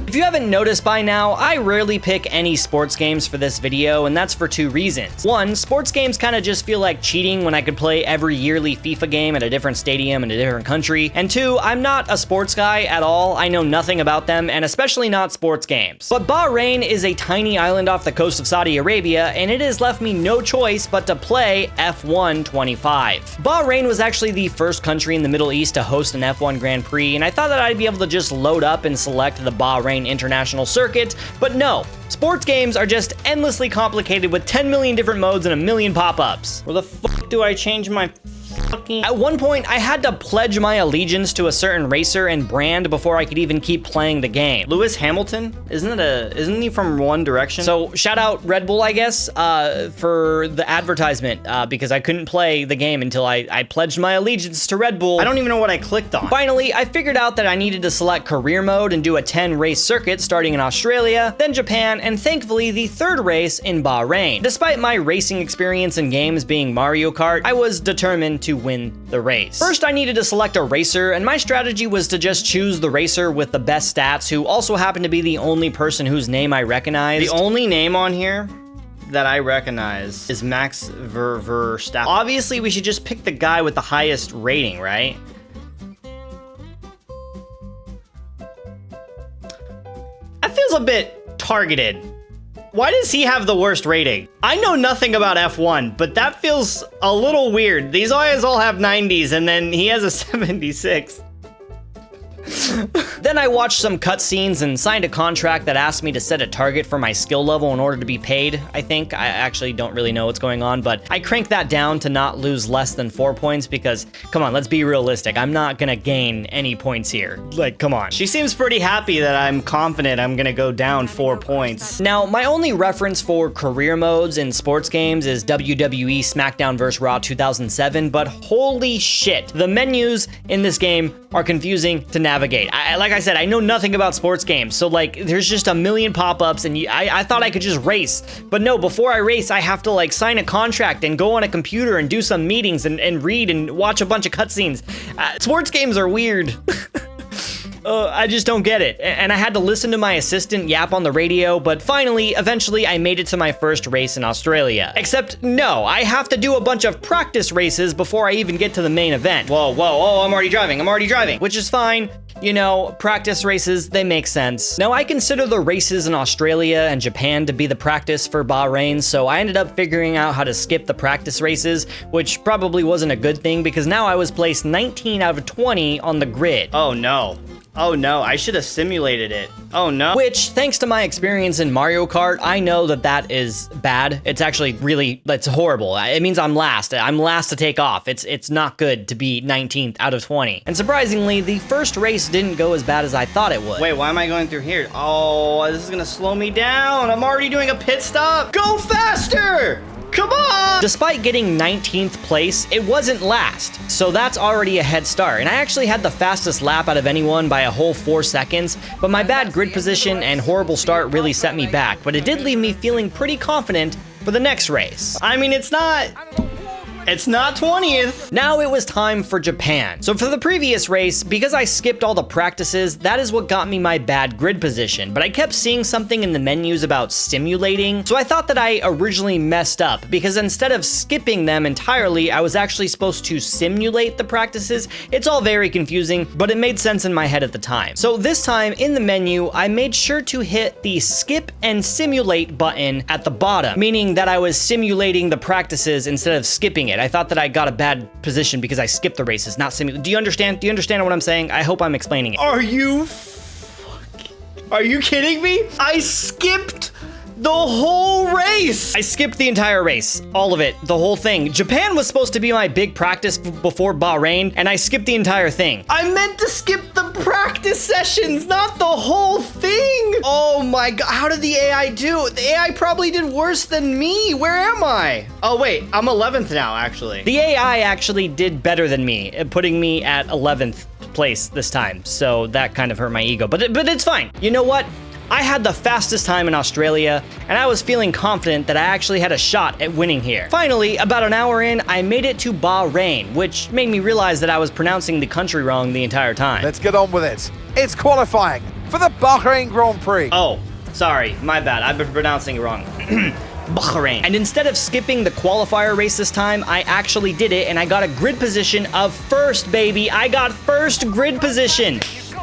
If you haven't noticed by now, I rarely pick any sports games for this video, and that's for two reasons. One, sports games kind of just feel like cheating when I could play every yearly FIFA game at a different stadium in a different country. And two, I'm not a sports guy at all. I know nothing about them, and especially not sports games. But Bahrain is a tiny island off the coast of Saudi Arabia, and it has left me no choice but to play F1 25. Bahrain was actually the first country in the Middle East to host an F1 Grand Prix, and I thought that I'd be able to just load up and select the Bahrain International Circuit, but no. Sports games are just endlessly complicated with 10 million different modes and a million pop-ups. Where the fuck do I change my fucking... At one point, I had to pledge my allegiance to a certain racer and brand before I could even keep playing the game. Lewis Hamilton? Isn't he from One Direction? So shout out Red Bull, I guess, for the advertisement, because I couldn't play the game until I pledged my allegiance to Red Bull. I don't even know what I clicked on. Finally, I figured out that I needed to select career mode and do a 10 race circuit starting in Australia, then Japan, and thankfully the third race in Bahrain. Despite my racing experience in games being Mario Kart, I was determined to win the race. First, I needed to select a racer, and my strategy was to just choose the racer with the best stats, who also happened to be the only person whose name I recognized. The only name on here that I recognize is Max Verstappen. Obviously, we should just pick the guy with the highest rating, right? That feels a bit targeted. Why does he have the worst rating? I know nothing about F1, but that feels a little weird. These guys all have 90s, and then he has a 76. Then I watched some cutscenes and signed a contract that asked me to set a target for my skill level in order to be paid, I think. I actually don't really know what's going on, but I cranked that down to not lose less than 4 points because, come on, let's be realistic. I'm not gonna gain any points here. Like, come on. She seems pretty happy that I'm confident I'm gonna go down 4 points. Now, my only reference for career modes in sports games is WWE SmackDown vs. Raw 2007, but holy shit, the menus in this game are confusing to navigate. Like I said, I know nothing about sports games, so like there's just a million pop-ups, and I thought I could just race, but no, before I race I have to like sign a contract and go on a computer and do some meetings and read and watch a bunch of cutscenes. Sports games are weird. I just don't get it. And I had to listen to my assistant yap on the radio, but finally, eventually, I made it to my first race in Australia. Except, no, I have to do a bunch of practice races before I even get to the main event. Whoa, oh, I'm already driving, which is fine. You know, practice races, they make sense. Now, I consider the races in Australia and Japan to be the practice for Bahrain, so I ended up figuring out how to skip the practice races, which probably wasn't a good thing because now I was placed 19 out of 20 on the grid. Oh no. Oh no, I should have simulated it. Oh no. Which, thanks to my experience in Mario Kart, I know that that is bad. It's actually really, it's horrible. It means I'm last. I'm last to take off. It's not good to be 19th out of 20. And surprisingly, the first race didn't go as bad as I thought it would. Wait, why am I going through here? Oh, this is gonna slow me down. I'm already doing a pit stop. Go faster! Come on! Despite getting 19th place, it wasn't last, so that's already a head start. And I actually had the fastest lap out of anyone by a whole 4 seconds, but my bad grid position and horrible start really set me back, but it did leave me feeling pretty confident for the next race. I mean, it's not It's not 20th. Now it was time for Japan. So for the previous race, because I skipped all the practices, that is what got me my bad grid position. But I kept seeing something in the menus about simulating, so I thought that I originally messed up, because instead of skipping them entirely, I was actually supposed to simulate the practices. It's all very confusing, but it made sense in my head at the time. So this time in the menu, I made sure to hit the skip and simulate button at the bottom, meaning that I was simulating the practices instead of skipping it. I thought that I got a bad position because I skipped the races, not simulate. Do you understand? Do you understand what I'm saying? I hope I'm explaining it. Are you kidding me? I skipped the whole race. I skipped the entire race, all of it, the whole thing. Japan was supposed to be my big practice before Bahrain, and I skipped the entire thing. I meant to skip the practice sessions, not the whole thing. Oh my God, how did the AI do? The AI probably did worse than me. Where am I? Oh wait, I'm 11th now, actually. The AI actually did better than me, putting me at 11th place this time. So that kind of hurt my ego, but it's fine. You know what? I had the fastest time in Australia, and I was feeling confident that I actually had a shot at winning here. Finally, about an hour in, I made it to Bahrain, which made me realize that I was pronouncing the country wrong the entire time. Let's get on with it. It's qualifying for the Bahrain Grand Prix. Oh, sorry, my bad. I've been pronouncing it wrong. Bahrain. And instead of skipping the qualifier race this time, I actually did it, and I got a grid position of first, baby. I got first grid position.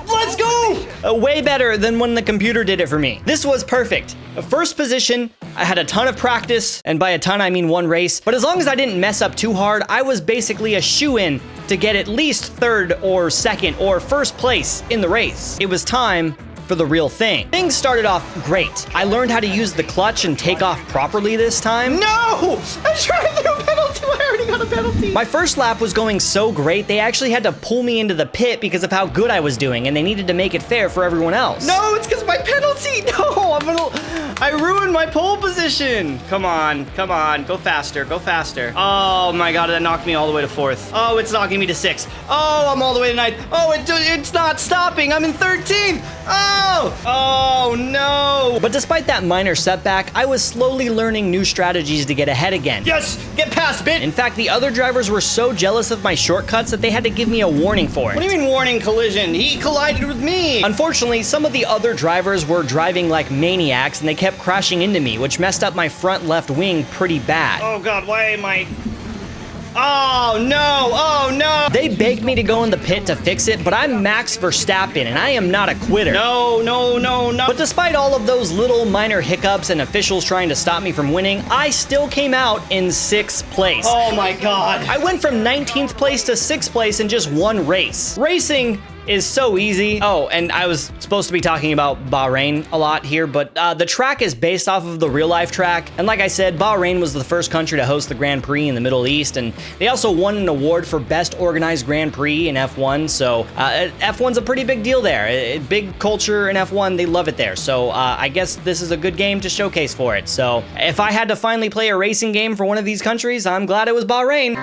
Let's go! Way better than when the computer did it for me. This was perfect. First position, I had a ton of practice, and by a ton I mean one race, but as long as I didn't mess up too hard, I was basically a shoo-in to get at least third or second or first place in the race. It was time for the real thing. Things started off great. I learned how to use the clutch and take off properly this time. No! I tried to do a penalty. I already got a penalty. My first lap was going so great, they actually had to pull me into the pit because of how good I was doing, and they needed to make it fair for everyone else. No, it's because my penalty. No, I ruined my pole position. Come on, go faster, go faster. Oh my God, that knocked me all the way to 4th. Oh, it's knocking me to 6th. Oh, I'm all the way to 9th. Oh, it's not stopping. I'm in 13th. Oh no. But despite that minor setback, I was slowly learning new strategies to get ahead again. Yes, get past, bitch. In fact, the other drivers were so jealous of my shortcuts that they had to give me a warning for it. What do you mean warning collision? He collided with me. Unfortunately, some of the other drivers were driving like maniacs and they kept crashing into me, which messed up my front left wing pretty bad. Oh God, why am I... Oh no, oh no. They begged me to go in the pit to fix it, but I'm Max Verstappen and I am not a quitter. No. But despite all of those little minor hiccups and officials trying to stop me from winning, I still came out in 6th place. Oh my God. I went from 19th place to 6th place in just one race. Racing is so easy. Oh, and I was supposed to be talking about Bahrain a lot here, but the track is based off of the real life track. And like I said, Bahrain was the first country to host the Grand Prix in the Middle East, and they also won an award for Best Organized Grand Prix in F1. So F1's a pretty big deal there. Big culture in F1, they love it there. So I guess this is a good game to showcase for it. So if I had to finally play a racing game for one of these countries, I'm glad it was Bahrain.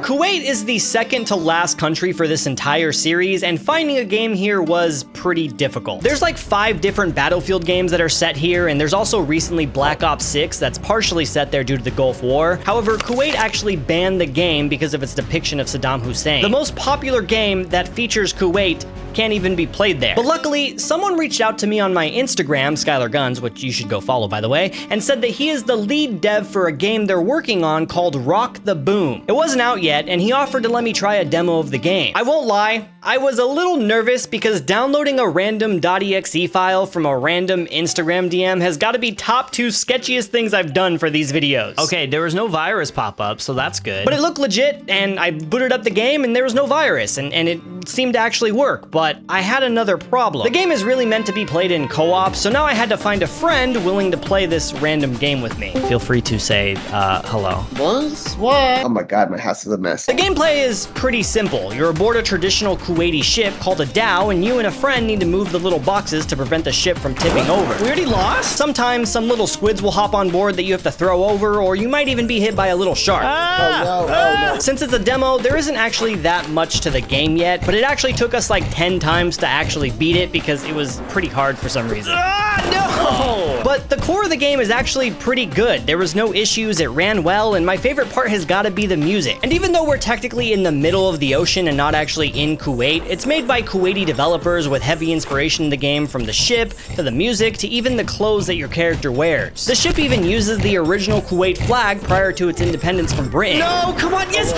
Kuwait is the second to last country for this entire series, and finding a game here was pretty difficult. There's like 5 different Battlefield games that are set here, and there's also recently Black Ops 6 that's partially set there due to the Gulf War. However, Kuwait actually banned the game because of its depiction of Saddam Hussein. The most popular game that features Kuwait can't even be played there. But luckily, someone reached out to me on my Instagram, Skylerbuns, which you should go follow by the way, and said that he is the lead dev for a game they're working on called Rock the Boom. It wasn't out yet, and he offered to let me try a demo of the game. I won't lie, I was a little nervous because downloading a random .exe file from a random Instagram DM has got to be top 2 sketchiest things I've done for these videos. Okay, there was no virus pop up, so that's good. But it looked legit, and I booted up the game and there was no virus, and it seemed to actually work, but I had another problem. The game is really meant to be played in co-op, so now I had to find a friend willing to play this random game with me. Feel free to say, hello. What? Oh my God, my house is a mess. The gameplay is pretty simple. You're aboard a traditional Kuwaiti ship called a dhow, and you and a friend need to move the little boxes to prevent the ship from tipping over. We already lost? Sometimes some little squids will hop on board that you have to throw over, or you might even be hit by a little shark. Oh no. Since it's a demo, there isn't actually that much to the game yet, but it actually took us like 10 times to actually beat it because it was pretty hard for some reason. No! But the core of the game is actually pretty good. There was no issues, it ran well, and my favorite part has got to be the music. And even though we're technically in the middle of the ocean and not actually in Kuwait, it's made by Kuwaiti developers with heavy inspiration in the game, from the ship to the music to even the clothes that your character wears. The ship even uses the original Kuwait flag prior to its independence from Britain. No, come on, yes!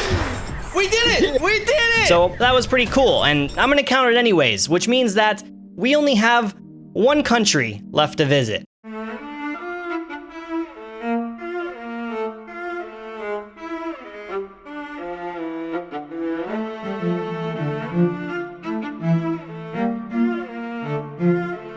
We did it! We did it! So that was pretty cool, and I'm gonna count it anyways, which means that we only have one country left to visit.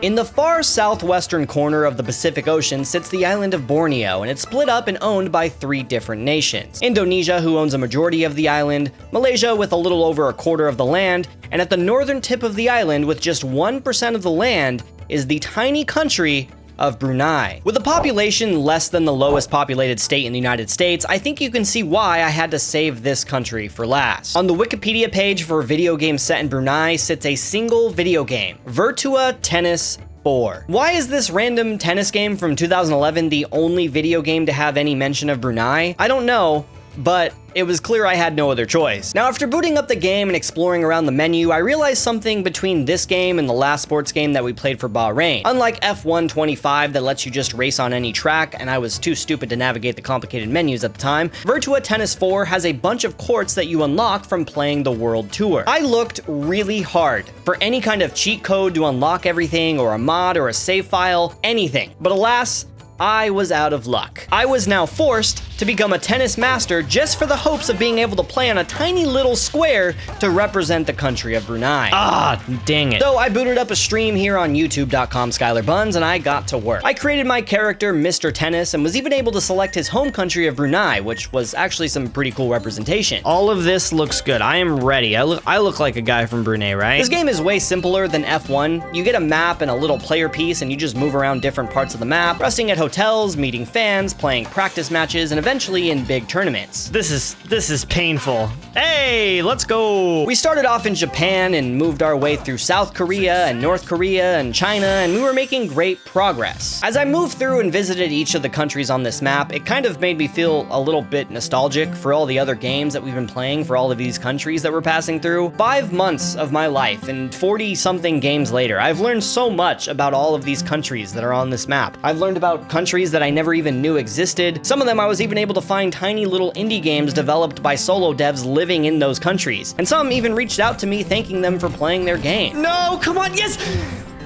In the far southwestern corner of the Pacific Ocean sits the island of Borneo, and it's split up and owned by 3 different nations. Indonesia, who owns a majority of the island, Malaysia with a little over a quarter of the land, and at the northern tip of the island with just 1% of the land is the tiny country of Brunei. With a population less than the lowest populated state in the United States, I think you can see why I had to save this country for last. On the Wikipedia page for video games set in Brunei sits a single video game, Virtua Tennis 4. Why is this random tennis game from 2011 the only video game to have any mention of Brunei? I don't know, but it was clear I had no other choice. Now, after booting up the game and exploring around the menu, I realized something between this game and the last sports game that we played for Bahrain. Unlike F1 25 that lets you just race on any track, and I was too stupid to navigate the complicated menus at the time, Virtua Tennis 4 has a bunch of courts that you unlock from playing the World Tour. I looked really hard for any kind of cheat code to unlock everything, or a mod, or a save file, anything. But alas, I was out of luck. I was now forced to become a tennis master just for the hopes of being able to play on a tiny little square to represent the country of Brunei. Ah, dang it. So I booted up a stream here on youtube.com/Skylerbuns, and I got to work. I created my character, Mr. Tennis, and was even able to select his home country of Brunei, which was actually some pretty cool representation. All of this looks good. I am ready. I look like a guy from Brunei, right? This game is way simpler than F1. You get a map and a little player piece, and you just move around different parts of the map, resting at hotels, meeting fans, playing practice matches, and eventually in big tournaments. This is painful. Hey, let's go. We started off in Japan and moved our way through South Korea and North Korea and China, and we were making great progress. As I moved through and visited each of the countries on this map, it kind of made me feel a little bit nostalgic for all the other games that we've been playing for all of these countries that we're passing through. 5 months of my life and 40-something games later, I've learned so much about all of these countries that are on this map. I've learned about countries that I never even knew existed. Some of them I was even able to find tiny little indie games developed by solo devs living in those countries. And some even reached out to me thanking them for playing their game. No, come on, yes!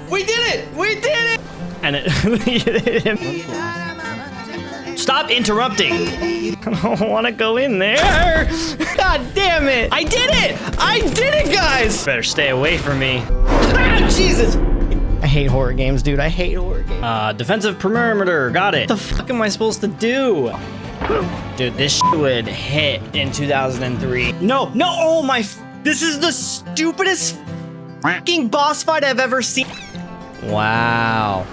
We did it! We did it! And it Stop interrupting! I don't want to go in there. God damn it! I did it! I did it, guys! Better stay away from me. Ah, Jesus! I hate horror games, dude. I hate horror games. Defensive perimeter. Got it. What the fuck am I supposed to do? Dude, this shit would hit in 2003. No, oh my, this is the stupidest fucking boss fight I've ever seen. Wow.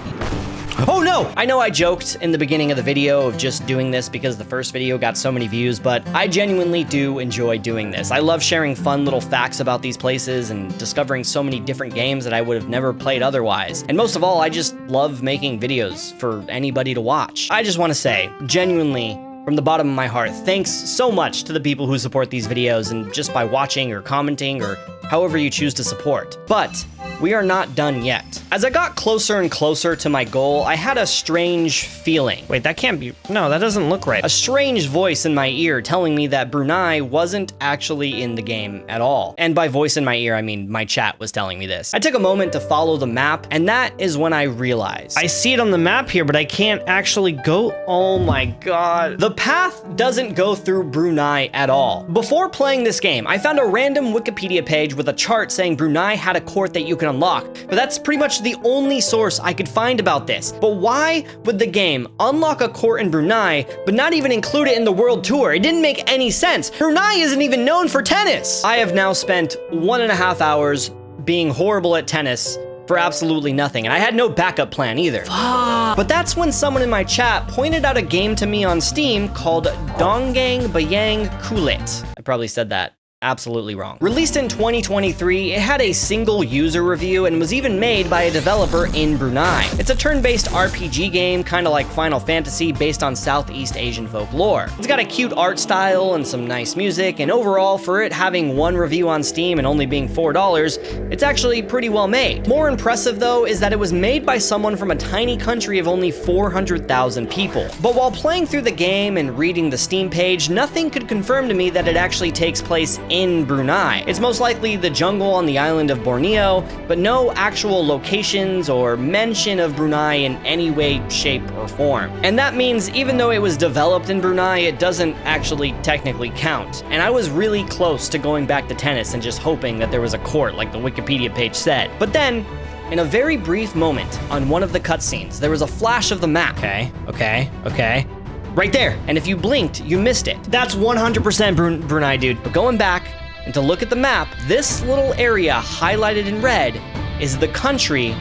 Oh no! I know I joked in the beginning of the video of just doing this because the first video got so many views, but I genuinely do enjoy doing this. I love sharing fun little facts about these places and discovering so many different games that I would have never played otherwise. And most of all, I just love making videos for anybody to watch. I just want to say, genuinely, from the bottom of my heart, thanks so much to the people who support these videos and just by watching or commenting or however you choose to support. But we are not done yet. As I got closer and closer to my goal, I had a strange feeling. Wait, that can't be, no, that doesn't look right. A strange voice in my ear telling me that Brunei wasn't actually in the game at all. And by voice in my ear, I mean my chat was telling me this. I took a moment to follow the map, and that is when I realized. I see it on the map here, but I can't actually go, oh my God. The path doesn't go through Brunei at all. Before playing this game, I found a random Wikipedia page with a chart saying Brunei had a court that you can unlock, but that's pretty much the only source I could find about this. But why would the game unlock a court in Brunei, but not even include it in the World Tour? It didn't make any sense. Brunei isn't even known for tennis. I have now spent 1.5 hours being horrible at tennis for absolutely nothing, and I had no backup plan either. But that's when someone in my chat pointed out a game to me on Steam called Donggang Bayang Kulit. I probably said that absolutely wrong. Released in 2023, it had a single user review and was even made by a developer in Brunei. It's a turn-based RPG game, kind of like Final Fantasy, based on Southeast Asian folklore. It's got a cute art style and some nice music, and overall, for it having one review on Steam and only being $4, it's actually pretty well made. More impressive though is that it was made by someone from a tiny country of only 400,000 people. But while playing through the game and reading the Steam page, nothing could confirm to me that it actually takes place in Brunei. It's most likely the jungle on the island of Borneo, but no actual locations or mention of Brunei in any way, shape, or form. And that means even though it was developed in Brunei, it doesn't actually technically count. And I was really close to going back to tennis and just hoping that there was a court like the Wikipedia page said. But then, in a very brief moment on one of the cutscenes, there was a flash of the map. Okay. Right there. And if you blinked, you missed it. That's 100% Brunei, dude. But going back and to look at the map, this little area highlighted in red is the country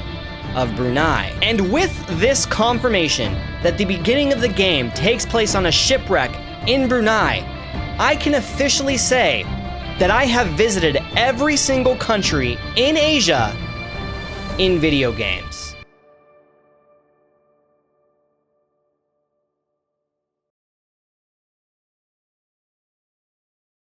of Brunei. And with this confirmation that the beginning of the game takes place on a shipwreck in Brunei, I can officially say that I have visited every single country in Asia in video games.